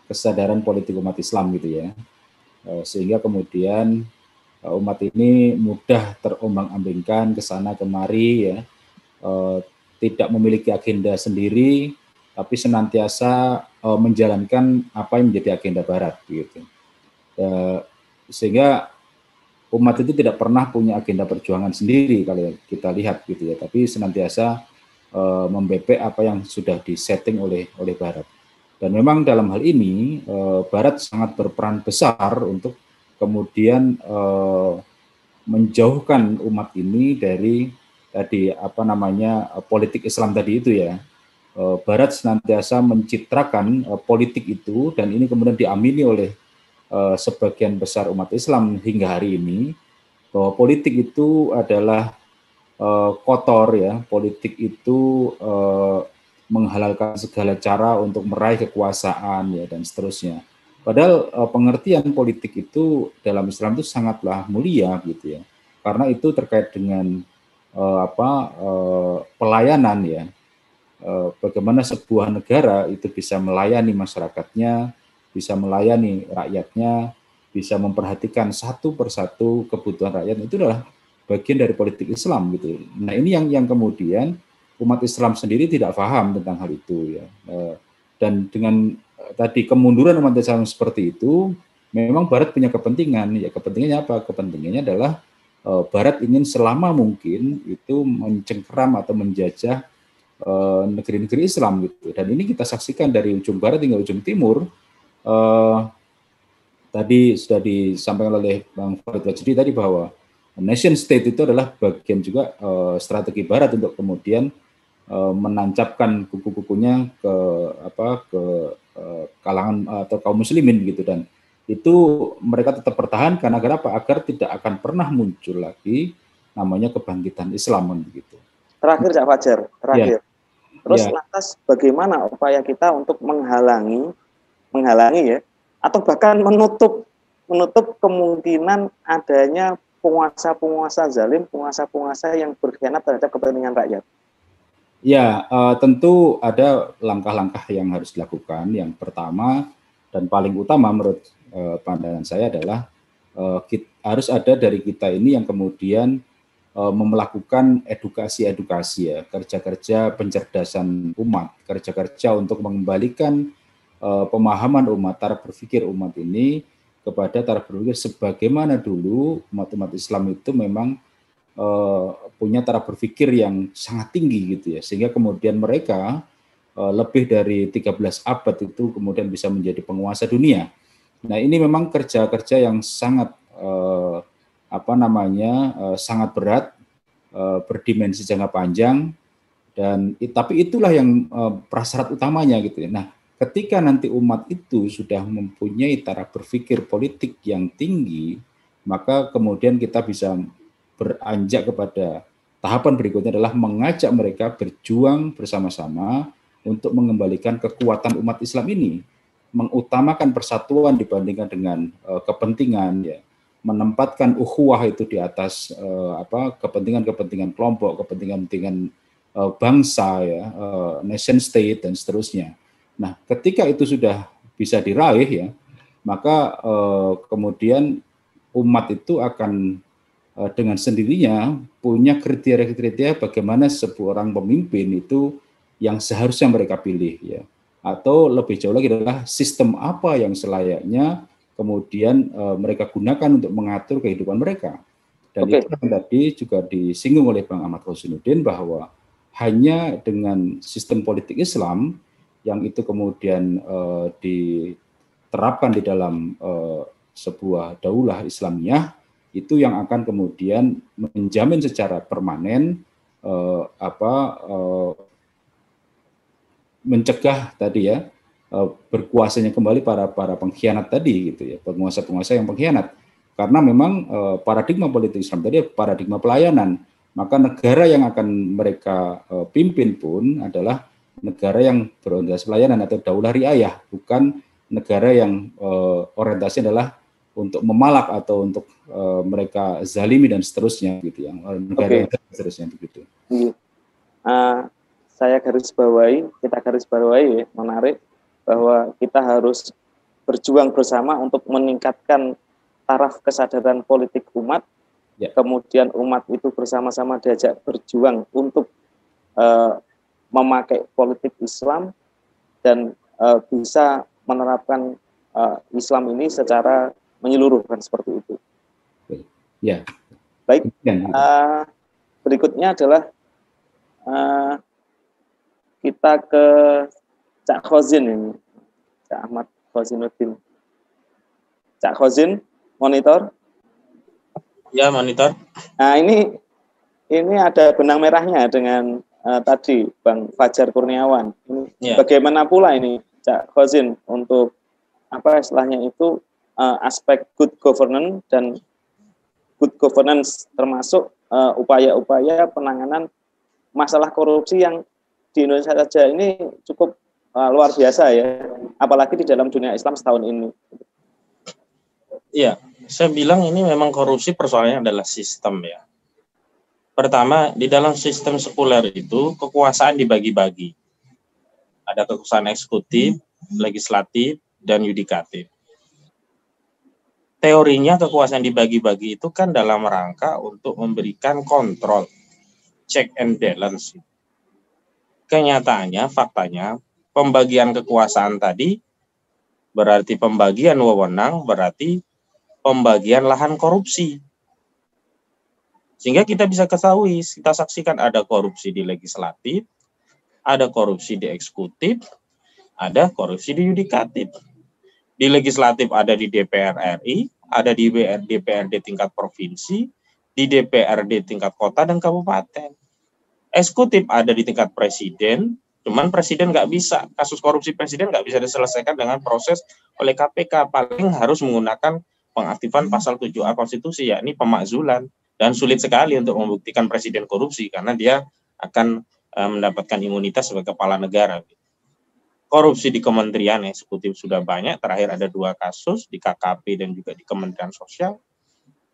kesadaran politik umat Islam gitu ya, sehingga kemudian umat ini mudah terombang-ambingkan ke sana kemari ya, tidak memiliki agenda sendiri, tapi senantiasa menjalankan apa yang menjadi agenda Barat gitu. Sehingga umat itu tidak pernah punya agenda perjuangan sendiri kalau kita lihat gitu ya, tapi senantiasa membebek apa yang sudah disetting oleh Barat. Dan memang dalam hal ini Barat sangat berperan besar untuk kemudian menjauhkan umat ini dari tadi politik Islam tadi itu ya. Barat senantiasa mencitrakan politik itu, dan ini kemudian diamini oleh sebagian besar umat Islam hingga hari ini, bahwa politik itu adalah kotor ya, politik itu menghalalkan segala cara untuk meraih kekuasaan ya, dan seterusnya. Padahal pengertian politik itu dalam Islam itu sangatlah mulia gitu ya, karena itu terkait dengan pelayanan ya. Bagaimana sebuah negara itu bisa melayani masyarakatnya, bisa melayani rakyatnya, bisa memperhatikan satu persatu kebutuhan rakyat, itu adalah bagian dari politik Islam gitu. Nah ini yang kemudian umat Islam sendiri tidak paham tentang hal itu ya. Dan dengan tadi kemunduran umat Islam seperti itu, memang Barat punya kepentingan. Ya kepentingannya apa? Kepentingannya adalah Barat ingin selama mungkin itu mencengkeram atau menjajah negeri-negeri Islam gitu. Dan ini kita saksikan dari ujung barat hingga ujung timur. Tadi sudah disampaikan oleh Bang Farid Wajdi tadi bahwa nation state itu adalah bagian juga strategi barat untuk kemudian menancapkan kuku-kukunya ke kalangan atau kaum muslimin gitu, dan itu mereka tetap pertahankan agar apa? Agar tidak akan pernah muncul lagi namanya kebangkitan Islam begitu.
Terakhir Cak Fajar, terakhir.
Ya.
Terus
Ya.
lantas bagaimana upaya kita untuk menghalangi ya, atau bahkan menutup kemungkinan adanya penguasa-penguasa zalim, penguasa-penguasa yang berkhianat terhadap kepentingan rakyat?
Ya, tentu ada langkah-langkah yang harus dilakukan. Yang pertama dan paling utama menurut pandangan saya adalah harus ada dari kita ini yang kemudian melakukan edukasi ya, kerja-kerja pencerdasan umat, kerja-kerja untuk mengembalikan pemahaman umat, cara berpikir umat ini kepada cara berpikir sebagaimana dulu umat-umat Islam itu memang punya cara berpikir yang sangat tinggi gitu ya, sehingga kemudian mereka lebih dari 13 abad itu kemudian bisa menjadi penguasa dunia. Nah ini memang kerja-kerja yang sangat sangat berat, berdimensi jangka panjang, dan tapi itulah yang prasyarat utamanya gitu ya. Nah, ketika nanti umat itu sudah mempunyai cara berpikir politik yang tinggi, maka kemudian kita bisa beranjak kepada tahapan berikutnya adalah mengajak mereka berjuang bersama-sama untuk mengembalikan kekuatan umat Islam ini, mengutamakan persatuan dibandingkan dengan kepentingan ya, menempatkan ukhuwah itu di atas kepentingan-kepentingan kelompok, kepentingan-kepentingan bangsa ya, nation state dan seterusnya. Nah, ketika itu sudah bisa diraih ya, maka kemudian umat itu akan dengan sendirinya punya kriteria-kriteria bagaimana seorang pemimpin itu yang seharusnya mereka pilih ya. Atau lebih jauh lagi adalah sistem apa yang selayaknya kemudian mereka gunakan untuk mengatur kehidupan mereka. Dan itu yang tadi juga disinggung oleh Bang Ahmad Khosinuddin bahwa hanya dengan sistem politik Islam yang itu kemudian diterapkan di dalam sebuah daulah Islamiyah, itu yang akan kemudian menjamin secara permanen mencegah tadi ya berkuasanya kembali para pengkhianat tadi gitu ya, penguasa-penguasa yang pengkhianat. Karena memang paradigma politik Islam tadi paradigma pelayanan, maka negara yang akan mereka pimpin pun adalah negara yang berorientasi pelayanan atau daulah riayah, bukan negara yang orientasinya adalah untuk memalak atau untuk mereka zalimi dan seterusnya gitu ya, negara seterusnya begitu.
Saya kita garis bawahi menarik bahwa kita harus berjuang bersama untuk meningkatkan taraf kesadaran politik umat, ya. Kemudian umat itu bersama-sama diajak berjuang untuk memakai politik Islam dan bisa menerapkan Islam ini secara menyeluruh kan seperti itu.
Ya.
Baik. Berikutnya adalah kita ke Cak Khozin ini, Cak Ahmad Khosinuddin. Cak Khozin, Monitor.
Ya, monitor.
Nah, ini ada benang merahnya dengan tadi Bang Fajar Kurniawan. Ini bagaimana pula ini Cak Khozin untuk apa istilahnya itu aspek good governance dan good governance termasuk upaya-upaya penanganan masalah korupsi yang di Indonesia saja ini cukup luar biasa ya, apalagi di dalam dunia Islam setahun ini.
Iya, saya bilang ini memang korupsi persoalannya adalah sistem ya. Pertama, di dalam sistem sekuler itu kekuasaan dibagi-bagi. Ada kekuasaan eksekutif, legislatif, dan yudikatif. Teorinya kekuasaan dibagi-bagi itu kan dalam rangka untuk memberikan kontrol, check and balance. Kenyataannya, faktanya, pembagian kekuasaan tadi berarti pembagian wewenang, berarti pembagian lahan korupsi. Sehingga kita bisa ketahui, kita saksikan ada korupsi di legislatif, ada korupsi di eksekutif, ada korupsi di yudikatif. Di legislatif ada di DPR RI, ada di DPRD tingkat provinsi, di DPRD tingkat kota dan kabupaten. Eksekutif ada di tingkat presiden, cuman presiden nggak bisa, kasus korupsi presiden nggak bisa diselesaikan dengan proses oleh KPK, paling harus menggunakan pengaktifan pasal 7A konstitusi, yakni pemakzulan. Dan sulit sekali untuk membuktikan presiden korupsi karena dia akan mendapatkan imunitas sebagai kepala negara. Korupsi di kementerian eksekutif sudah banyak, terakhir ada 2 kasus di KKP dan juga di Kementerian Sosial.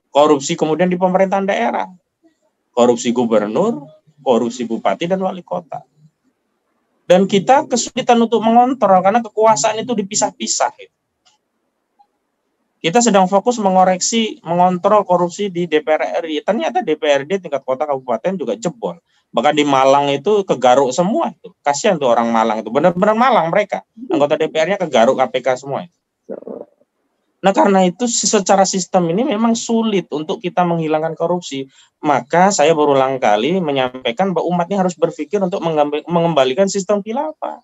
Korupsi kemudian di pemerintahan daerah, korupsi gubernur, korupsi bupati dan wali kota. Dan kita kesulitan untuk mengontrol karena kekuasaan itu dipisah-pisah. Kita sedang fokus mengontrol korupsi di DPR RI. Ternyata DPRD tingkat kota kabupaten juga jebol. Bahkan di Malang itu kegaruk semua itu. Kasihan tuh orang Malang itu. Benar-benar Malang mereka. Anggota DPR-nya kegaruk KPK semua. Nah karena itu secara sistem ini memang sulit untuk kita menghilangkan korupsi. Maka saya berulang kali menyampaikan bahwa umat ini harus berpikir untuk mengembalikan sistem khilafah.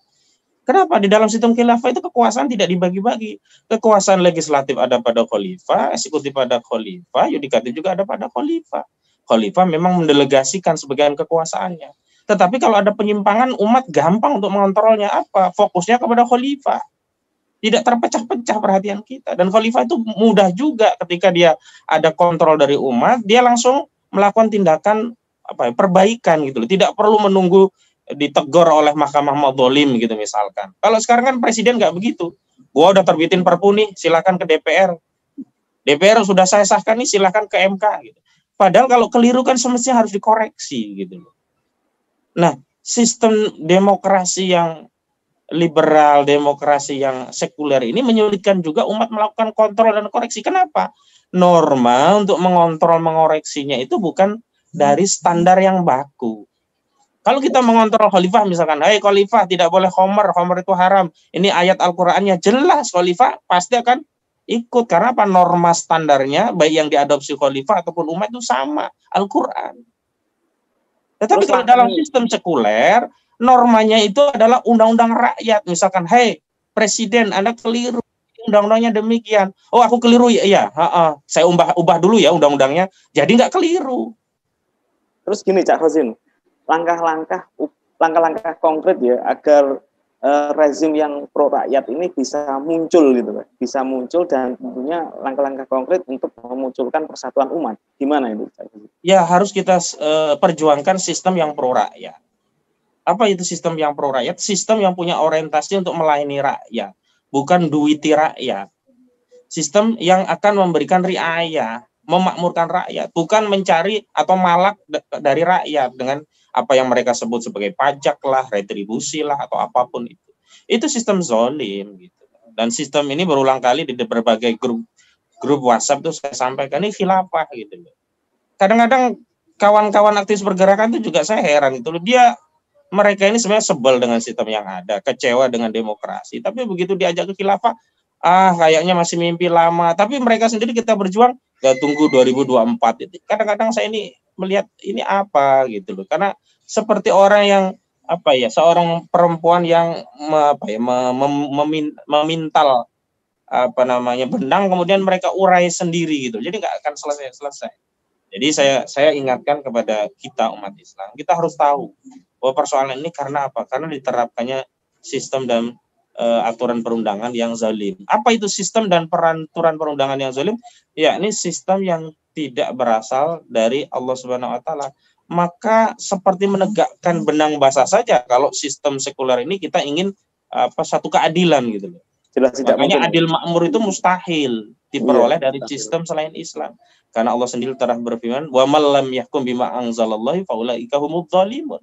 Kenapa? Di dalam sistem khilafah itu kekuasaan tidak dibagi-bagi. Kekuasaan legislatif ada pada khalifah, eksekutif ada khalifah, yudikatif juga ada pada khalifah. Khalifah memang mendelegasikan sebagian kekuasaannya. Tetapi kalau ada penyimpangan, umat gampang untuk mengontrolnya. Apa? Fokusnya kepada khalifah. Tidak terpecah-pecah perhatian kita. Dan khalifah itu mudah juga ketika dia ada kontrol dari umat, dia langsung melakukan tindakan perbaikan gitu loh. Tidak perlu menunggu ditegur oleh mahkamah madzolim gitu misalkan. Kalau sekarang kan presiden nggak begitu. Gua udah terbitin perpu nih, silakan ke DPR. DPR sudah saya sahkan nih, silakan ke MK gitu. Padahal kalau keliru kan semestinya harus dikoreksi gitu loh. Nah, sistem demokrasi yang liberal, demokrasi yang sekuler ini menyulitkan juga umat melakukan kontrol dan koreksi. Kenapa? Norma untuk mengontrol mengoreksinya itu bukan dari standar yang baku. Kalau kita mengontrol khalifah misalkan, hey khalifah tidak boleh khomer itu haram. Ini ayat Al-Qur'annya jelas, khalifah pasti akan ikut. Karena apa? Norma standarnya, baik yang diadopsi khalifah ataupun umat itu sama, Al-Quran. Tetapi kalau dalam sistem sekuler, normanya itu adalah undang-undang rakyat. Misalkan, hey presiden, Anda keliru, undang-undangnya demikian. Oh aku keliru, ya, saya ubah dulu ya undang-undangnya. Jadi nggak keliru.
Terus gini Cak Khozin, langkah-langkah konkret ya agar rezim yang pro rakyat ini bisa muncul gitu, bisa muncul dan tentunya langkah-langkah konkret untuk memunculkan persatuan umat. Gimana itu?
Ya harus kita perjuangkan sistem yang pro rakyat. Apa itu sistem yang pro rakyat? Sistem yang punya orientasi untuk melayani rakyat, bukan duiti rakyat. Sistem yang akan memberikan riayah, memakmurkan rakyat, bukan mencari atau malak dari rakyat dengan apa yang mereka sebut sebagai pajak lah, retribusi lah, atau apapun itu. Itu sistem zolim gitu. Dan sistem ini berulang kali di berbagai grup WhatsApp tuh saya sampaikan ini khilafah gitu. Kadang-kadang kawan-kawan aktivis pergerakan itu juga saya heran gitu loh. Mereka ini sebenarnya sebel dengan sistem yang ada, kecewa dengan demokrasi. Tapi begitu diajak ke khilafah, kayaknya masih mimpi lama. Tapi mereka sendiri kita berjuang, ya tunggu 2024 itu. Kadang-kadang saya ini melihat ini apa gitu loh. Karena seperti orang yang seorang perempuan yang memintal benang, kemudian mereka urai sendiri gitu. Jadi nggak akan selesai. Jadi saya ingatkan kepada kita umat Islam, kita harus tahu bahwa persoalan ini karena apa? Karena diterapkannya sistem dan aturan perundangan yang zalim. Apa itu sistem dan peraturan perundangan yang zalim? Ya, ini sistem yang tidak berasal dari Allah Subhanahu wa taala. Maka seperti menegakkan benang basah saja kalau sistem sekuler ini kita ingin satu keadilan gitu loh.
Jelas tidak
Makanya
mungkin.
adil makmur itu mustahil diperoleh dari sistem selain Islam. Karena Allah sendiri telah berfirman, "Wa man lam yahkum bima anzalallahu faulaika humudz zalimun."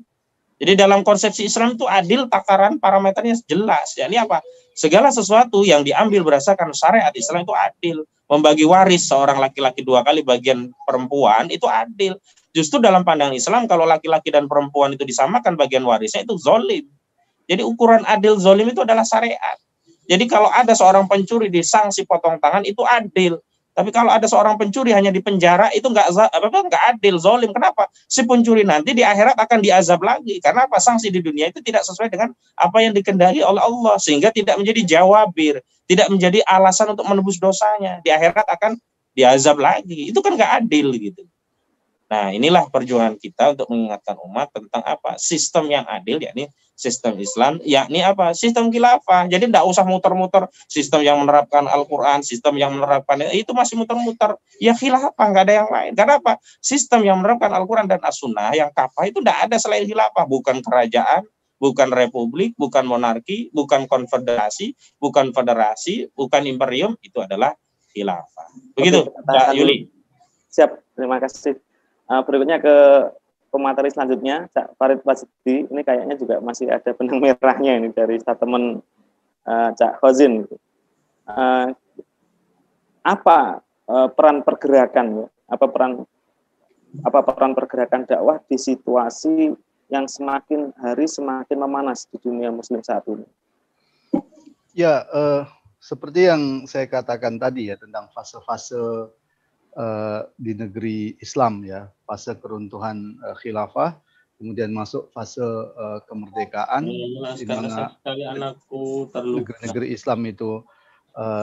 Jadi dalam konsepsi Islam itu adil, takaran parameternya jelas. Yakni apa? Segala sesuatu yang diambil berdasarkan syariat Islam itu adil. Membagi waris seorang laki-laki 2 kali bagian perempuan itu adil. Justru dalam pandangan Islam kalau laki-laki dan perempuan itu disamakan bagian warisnya itu zalim. Jadi ukuran adil zalim itu adalah syariat. Jadi kalau ada seorang pencuri disanksi potong tangan itu adil. Tapi kalau ada seorang pencuri hanya dipenjara itu nggak adil, zalim. Kenapa? Si pencuri nanti di akhirat akan diazab lagi. Karena apa? Sanksi di dunia itu tidak sesuai dengan apa yang dikehendaki oleh Allah, sehingga tidak menjadi jawabir, tidak menjadi alasan untuk menebus dosanya. Di akhirat akan diazab lagi. Itu kan nggak adil gitu. Nah, inilah perjuangan kita untuk mengingatkan umat tentang apa? Sistem yang adil, yakni sistem Islam, yakni apa? Sistem khilafah. Jadi tidak usah muter-muter sistem yang menerapkan Al-Quran, sistem yang menerapkan itu masih muter-muter. Ya khilafah, nggak ada yang lain. Karena apa? Sistem yang menerapkan Al-Quran dan As-Sunnah yang kafah itu tidak ada selain khilafah. Bukan kerajaan, bukan republik, bukan monarki, bukan konfederasi, bukan federasi, bukan imperium, itu adalah khilafah. Begitu, Pak Yuli.
Siap, terima kasih. Berikutnya ke pemateri selanjutnya, Cak Farid Wasidi. Ini kayaknya juga masih ada benang merahnya ini dari statement Cak Khozin. Apa peran pergerakan ya? Apa peran pergerakan dakwah di situasi yang semakin hari semakin memanas di dunia Muslim saat ini?
Ya, seperti yang saya katakan tadi ya tentang fase-fase di negeri Islam ya, fase keruntuhan khilafah, kemudian masuk fase kemerdekaan, di mana negeri-negeri Islam itu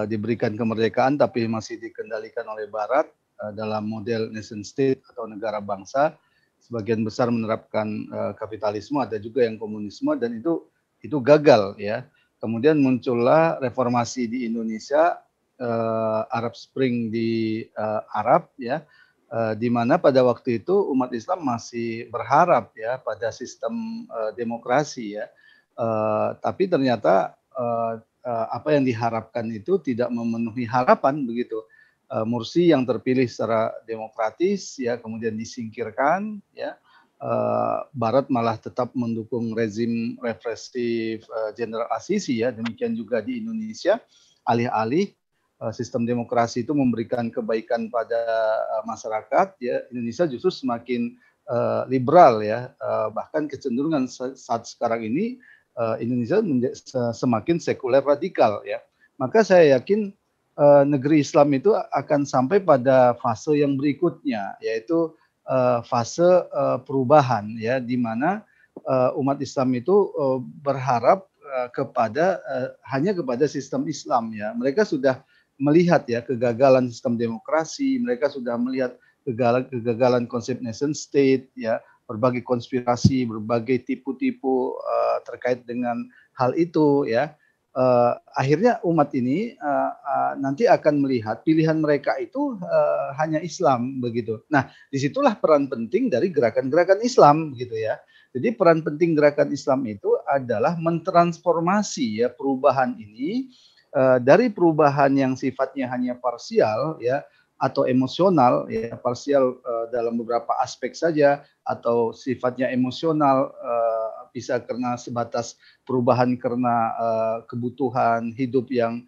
diberikan kemerdekaan tapi masih dikendalikan oleh Barat dalam model nation state atau negara bangsa. Sebagian besar menerapkan kapitalisme, ada juga yang komunisme, dan itu gagal ya. Kemudian muncullah reformasi di Indonesia, Arab Spring di Arab ya, di mana pada waktu itu umat Islam masih berharap ya pada sistem demokrasi ya, tapi ternyata apa yang diharapkan itu tidak memenuhi harapan begitu. Mursi yang terpilih secara demokratis ya kemudian disingkirkan ya, Barat malah tetap mendukung rezim represif Jenderal Al-Sisi ya, demikian juga di Indonesia, alih-alih sistem demokrasi itu memberikan kebaikan pada masyarakat ya, Indonesia justru semakin liberal ya, bahkan kecenderungan saat sekarang ini Indonesia semakin sekuler radikal ya. Maka saya yakin negeri Islam itu akan sampai pada fase yang berikutnya, yaitu fase perubahan ya, di mana umat Islam itu berharap hanya kepada sistem Islam ya. Mereka sudah melihat ya kegagalan sistem demokrasi, mereka sudah melihat kegagalan konsep nation state ya, berbagai konspirasi, berbagai tipu-tipu terkait dengan hal itu ya. Akhirnya umat ini nanti akan melihat pilihan mereka itu hanya Islam begitu. Nah, disitulah peran penting dari gerakan-gerakan Islam gitu ya. Jadi peran penting gerakan Islam itu adalah mentransformasi ya perubahan ini, dari perubahan yang sifatnya hanya parsial ya atau emosional ya, parsial dalam beberapa aspek saja, atau sifatnya emosional bisa karena sebatas perubahan karena kebutuhan hidup yang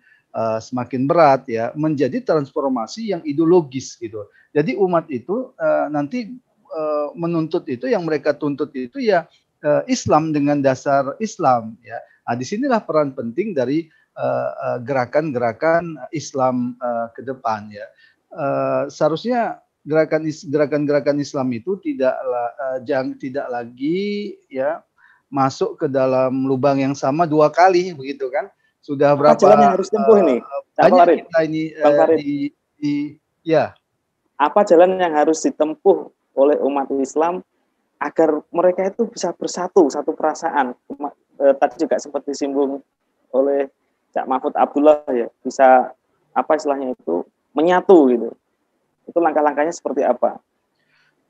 semakin berat ya, menjadi transformasi yang ideologis gitu. Jadi umat itu nanti menuntut itu, yang mereka tuntut itu ya Islam dengan dasar Islam ya. Nah, disinilah peran penting dari gerakan-gerakan Islam ke depan ya. Seharusnya gerakan-gerakan Islam itu tidak lagi ya masuk ke dalam lubang yang sama 2 kali begitu kan. sudah
Apa
berapa
jalan yang harus ditempuh ini, Cak
banyak
Farid?
kita ini
Bang Farid.
ya.
Apa jalan yang harus ditempuh oleh umat Islam agar mereka itu bisa bersatu, satu perasaan? Tadi juga sempat disinggung oleh Cak Mahfud Abdullah ya, bisa apa istilahnya itu menyatu gitu. Itu langkah-langkahnya seperti apa?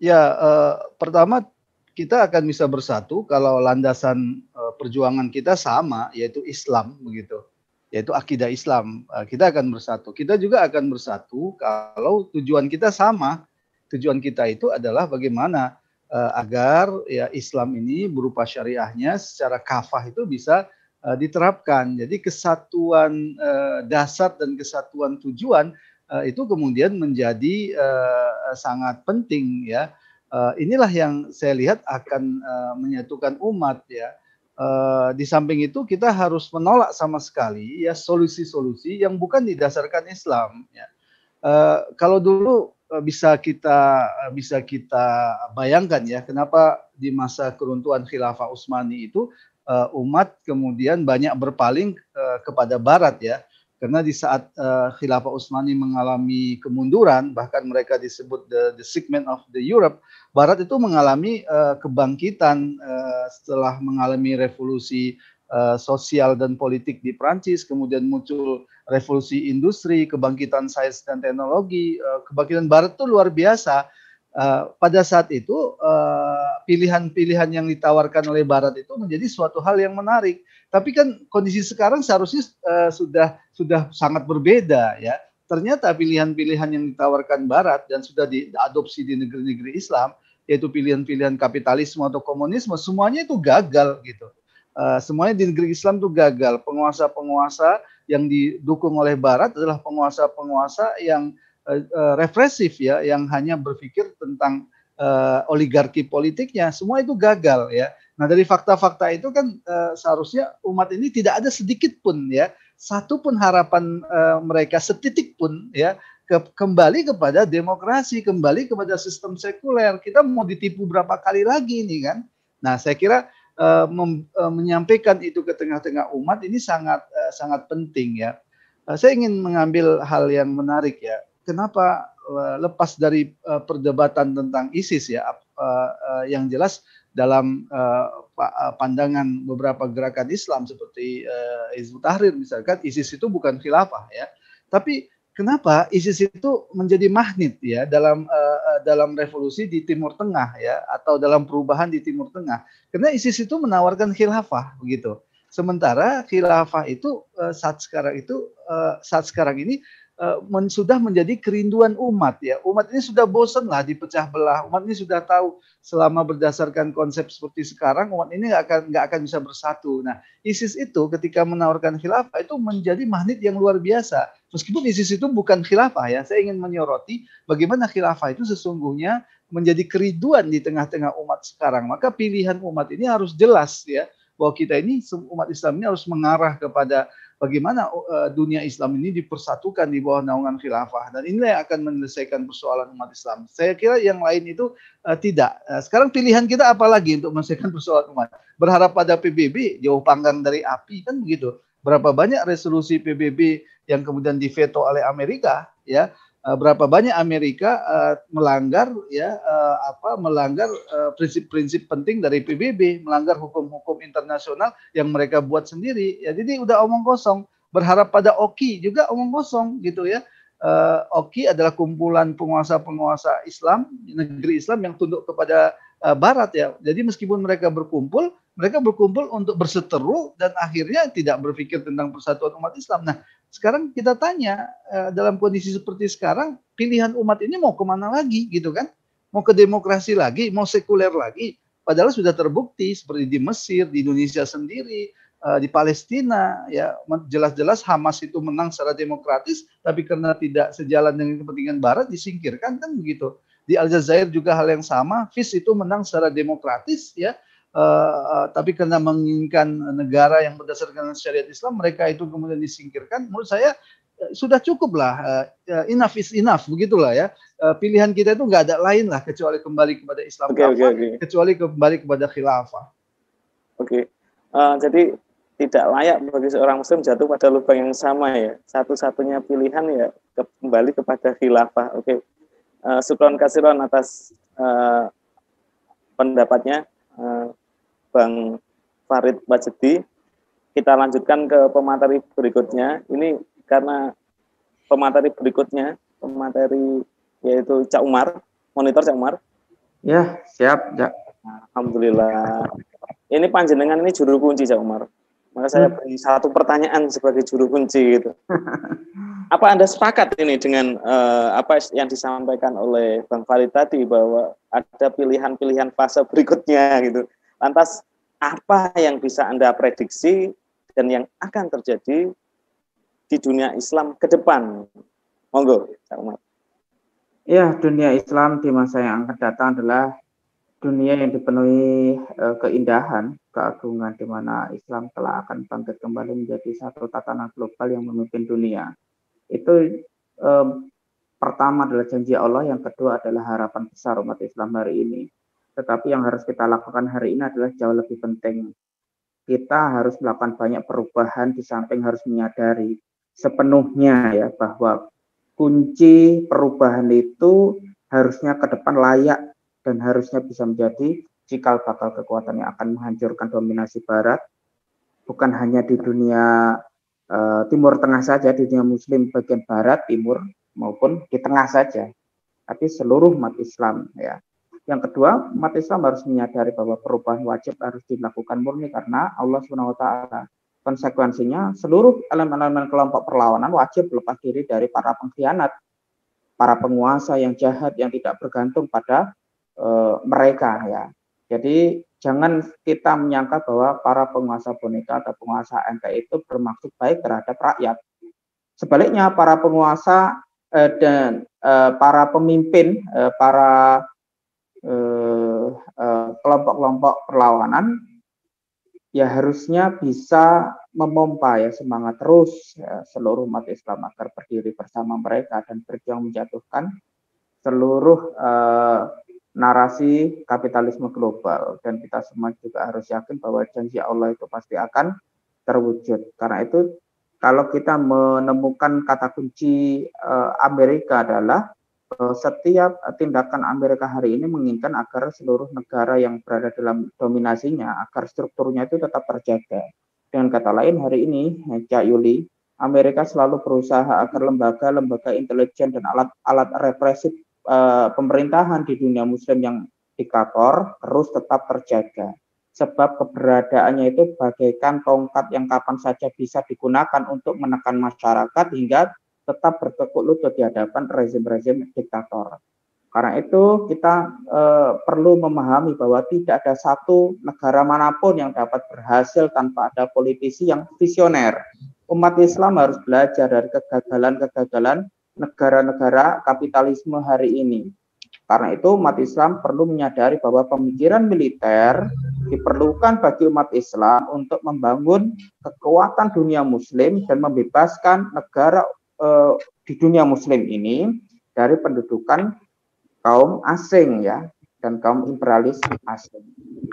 Ya, pertama kita akan bisa bersatu kalau landasan perjuangan kita sama, yaitu Islam begitu, yaitu akidah Islam. Kita akan bersatu. Kita juga akan bersatu kalau tujuan kita sama. Tujuan kita itu adalah bagaimana agar ya Islam ini berupa syariahnya secara kafah itu bisa diterapkan. Jadi kesatuan dasar dan kesatuan tujuan itu kemudian menjadi sangat penting ya. Inilah yang saya lihat akan menyatukan umat ya. Di samping itu kita harus menolak sama sekali ya solusi-solusi yang bukan didasarkan Islam ya. Kalau dulu bisa kita bayangkan ya kenapa di masa keruntuhan Khilafah Utsmani itu umat kemudian banyak berpaling kepada Barat ya. Karena di saat Khilafah Utsmani mengalami kemunduran, bahkan mereka disebut the segment of the Europe, Barat itu mengalami kebangkitan setelah mengalami revolusi sosial dan politik di Prancis, kemudian muncul revolusi industri, kebangkitan sains dan teknologi, kebangkitan Barat itu luar biasa. Pada saat itu pilihan-pilihan yang ditawarkan oleh Barat itu menjadi suatu hal yang menarik. Tapi kan kondisi sekarang seharusnya sudah sangat berbeda ya. Ternyata pilihan-pilihan yang ditawarkan Barat dan sudah diadopsi di negeri-negeri Islam, yaitu pilihan-pilihan kapitalisme atau komunisme, semuanya itu gagal gitu. Semuanya di negeri Islam itu gagal. Penguasa-penguasa yang didukung oleh Barat adalah penguasa-penguasa yang represif ya, yang hanya berpikir tentang oligarki politiknya. Semua itu gagal ya. Nah dari fakta-fakta itu kan seharusnya umat ini tidak ada sedikit pun ya, satu pun harapan mereka setitik pun ya kembali kepada demokrasi, kembali kepada sistem sekuler. Kita mau ditipu berapa kali lagi ini kan? Nah saya kira menyampaikan itu ke tengah-tengah umat ini sangat penting ya. Saya ingin mengambil hal yang menarik ya. Kenapa lepas dari perdebatan tentang ISIS ya, yang jelas dalam pandangan beberapa gerakan Islam seperti Hizbut Tahrir misalkan, ISIS itu bukan khilafah ya. Tapi kenapa ISIS itu menjadi magnet ya dalam revolusi di Timur Tengah ya, atau dalam perubahan di Timur Tengah? Karena ISIS itu menawarkan khilafah begitu. Sementara khilafah itu saat sekarang ini sudah menjadi kerinduan umat ya. Umat ini sudah bosan lah dipecah belah. Umat ini sudah tahu selama berdasarkan konsep seperti sekarang umat ini nggak akan bisa bersatu. Nah, ISIS itu ketika menawarkan khilafah itu menjadi magnet yang luar biasa. Meskipun ISIS itu bukan khilafah ya, saya ingin menyoroti bagaimana khilafah itu sesungguhnya menjadi kerinduan di tengah-tengah umat sekarang. Maka pilihan umat ini harus jelas ya, bahwa kita ini umat Islam ini harus mengarah kepada bagaimana dunia Islam ini dipersatukan di bawah naungan khilafah, dan inilah yang akan menyelesaikan persoalan umat Islam. Saya kira yang lain itu tidak. Sekarang pilihan kita apa lagi untuk menyelesaikan persoalan umat? Berharap pada PBB, jauh panggang dari api kan begitu. Berapa banyak resolusi PBB yang kemudian diveto oleh Amerika ya? Berapa banyak Amerika melanggar ya melanggar prinsip-prinsip penting dari PBB, melanggar hukum-hukum internasional yang mereka buat sendiri ya. Jadi udah omong kosong. Berharap pada OKI juga omong kosong gitu ya. OKI adalah kumpulan penguasa-penguasa Islam, negeri Islam yang tunduk kepada Barat ya. Jadi meskipun mereka berkumpul untuk berseteru dan akhirnya tidak berpikir tentang persatuan umat Islam. Nah, sekarang kita tanya dalam kondisi seperti sekarang, pilihan umat ini mau kemana lagi gitu kan? Mau ke demokrasi lagi, mau sekuler lagi? Padahal sudah terbukti seperti di Mesir, di Indonesia sendiri, di Palestina, ya jelas-jelas Hamas itu menang secara demokratis, tapi karena tidak sejalan dengan kepentingan Barat disingkirkan kan begitu. Di Aljazair juga hal yang sama, FIS itu menang secara demokratis ya. Tapi karena menginginkan negara yang berdasarkan syariat Islam, mereka itu kemudian disingkirkan. Menurut saya sudah cukup lah, enough is enough, begitulah ya. Pilihan kita itu nggak ada lain lah kecuali kembali kepada Islam, kecuali kembali kepada khilafah.
Jadi tidak layak bagi seorang muslim jatuh pada lubang yang sama ya. Satu-satunya pilihan ya kembali kepada khilafah. Oke. Syukron kasiron atas pendapatnya Bang Farid Majedi. Kita lanjutkan ke pemateri berikutnya. Ini karena pemateri berikutnya, pemateri yaitu Cak Umar, monitor Cak Umar.
Ya, siap, Cak.
Alhamdulillah. Ini panjenengan ini juru kunci Cak Umar. Maka saya beri satu pertanyaan sebagai juru kunci gitu. Apa Anda sepakat ini dengan apa yang disampaikan oleh Bang Farid tadi bahwa ada pilihan-pilihan fase berikutnya gitu. Lantas apa yang bisa Anda prediksi dan yang akan terjadi di dunia Islam ke depan? Monggo, Cak Umar.
Ya, dunia Islam di masa yang akan datang adalah dunia yang dipenuhi keindahan, keagungan, di mana Islam telah akan bangkit kembali menjadi satu tatanan global yang memimpin dunia. Itu pertama adalah janji Allah, yang kedua adalah harapan besar umat Islam hari ini. Tetapi yang harus kita lakukan hari ini adalah jauh lebih penting. Kita harus melakukan banyak perubahan di samping harus menyadari sepenuhnya ya bahwa kunci perubahan itu harusnya ke depan layak dan harusnya bisa menjadi cikal bakal kekuatan yang akan menghancurkan dominasi Barat, bukan hanya di dunia Timur Tengah saja, di dunia Muslim bagian Barat, Timur maupun di Tengah saja, tapi seluruh umat Islam ya. Yang kedua, umat Islam harus menyadari bahwa perubahan wajib harus dilakukan murni karena Allah SWT. Konsekuensinya seluruh elemen-elemen kelompok perlawanan wajib lepas diri dari para pengkhianat, para penguasa yang jahat yang tidak bergantung pada mereka ya. Jadi jangan kita menyangka bahwa para penguasa boneka atau penguasa NKRI itu bermaksud baik terhadap rakyat. Sebaliknya para penguasa dan para pemimpin, para kelompok-kelompok perlawanan ya harusnya bisa memompa ya semangat terus ya, seluruh umat Islam agar berdiri bersama mereka dan berjuang menjatuhkan seluruh narasi kapitalisme global. Dan kita semua juga harus yakin bahwa janji Allah itu pasti akan terwujud. Karena itu kalau kita menemukan kata kunci Amerika adalah setiap tindakan Amerika hari ini menginginkan agar seluruh negara yang berada dalam dominasinya, agar strukturnya itu tetap terjaga. Dengan kata lain, hari ini, Cak Yuli, Amerika selalu berusaha agar lembaga-lembaga intelijen dan alat represif pemerintahan di dunia Muslim yang diktator terus tetap terjaga. Sebab keberadaannya itu bagaikan tongkat yang kapan saja bisa digunakan untuk menekan masyarakat hingga tetap bertekuk lutut di hadapan rezim-rezim diktator. Karena itu kita perlu memahami bahwa tidak ada satu negara manapun yang dapat berhasil tanpa ada politisi yang visioner. Umat Islam harus belajar dari kegagalan-kegagalan negara-negara kapitalisme hari ini. Karena itu umat Islam perlu menyadari bahwa pemikiran militer diperlukan bagi umat Islam untuk membangun kekuatan dunia Muslim dan membebaskan negara di dunia Muslim ini dari pendudukan kaum asing ya dan kaum imperialis asing.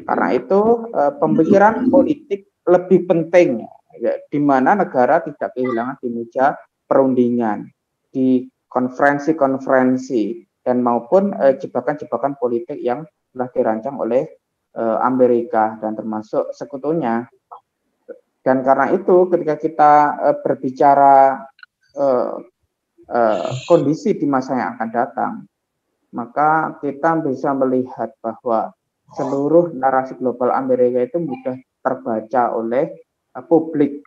Karena itu pemikiran politik lebih penting ya, di mana negara tidak kehilangan di meja perundingan, di konferensi-konferensi dan maupun jebakan-jebakan politik yang telah dirancang oleh Amerika dan termasuk sekutunya. Dan karena itu ketika kita berbicara kondisi di masa yang akan datang, maka kita bisa melihat bahwa seluruh narasi global Amerika itu mudah terbaca oleh publik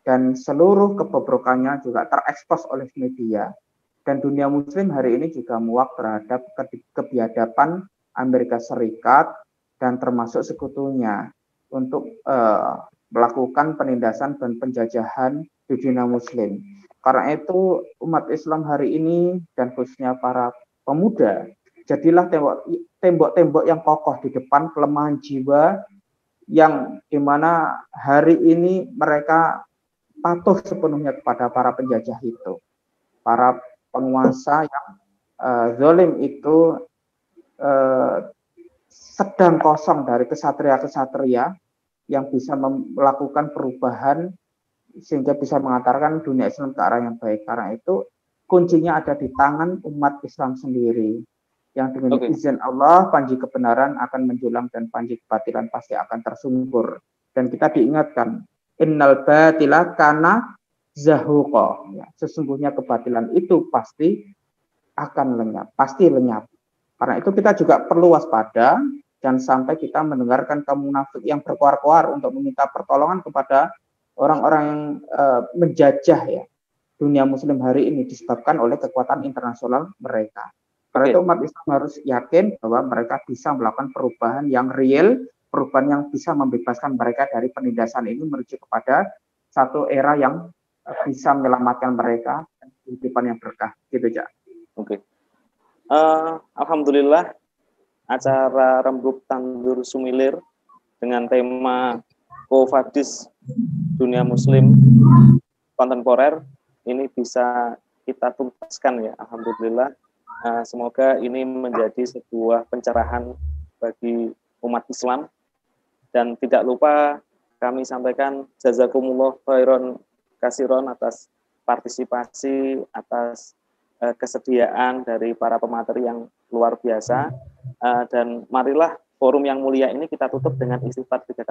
dan seluruh kebobrokannya juga terekspos oleh media. Dan dunia Muslim hari ini juga muak terhadap kebiadaban Amerika Serikat dan termasuk sekutunya untuk melakukan penindasan dan penjajahan di dunia Muslim. Karena itu umat Islam hari ini dan khususnya para pemuda, jadilah tembok-tembok yang kokoh di depan kelemahan jiwa yang dimana hari ini mereka patuh sepenuhnya kepada para penjajah itu. Para penguasa yang zalim itu sedang kosong dari kesatria-kesatria yang bisa melakukan perubahan sehingga bisa mengantarkan dunia Islam ke arah yang baik. Karena itu kuncinya ada di tangan umat Islam sendiri. Yang dengan izin Allah, panji kebenaran akan menjulang dan panji kebatilan pasti akan tersungkur. Dan kita diingatkan, innal batila kana zahuqa. Ya, sesungguhnya kebatilan itu pasti akan lenyap, pasti lenyap. Karena itu kita juga perlu waspada, jangan sampai kita mendengarkan kaum munafik yang berkoar-koar untuk meminta pertolongan kepada orang-orang yang menjajah ya dunia Muslim hari ini disebabkan oleh kekuatan internasional mereka. Karena itu umat Islam harus yakin bahwa mereka bisa melakukan perubahan yang real, perubahan yang bisa membebaskan mereka dari penindasan ini menuju kepada satu era yang bisa menyelamatkan mereka dan kehidupan yang berkah. Gitu, Cak.
Alhamdulillah, acara Rembuk Tandur Sumilir dengan tema Qofadis Dunia Muslim Kontemporer ini bisa kita tuntaskan ya, alhamdulillah. Semoga ini menjadi sebuah pencerahan bagi umat Islam, dan tidak lupa kami sampaikan jazakumullah khairan kasiron atas partisipasi, atas kesediaan dari para pemateri yang luar biasa, dan marilah forum yang mulia ini kita tutup dengan istighfar 3 kali.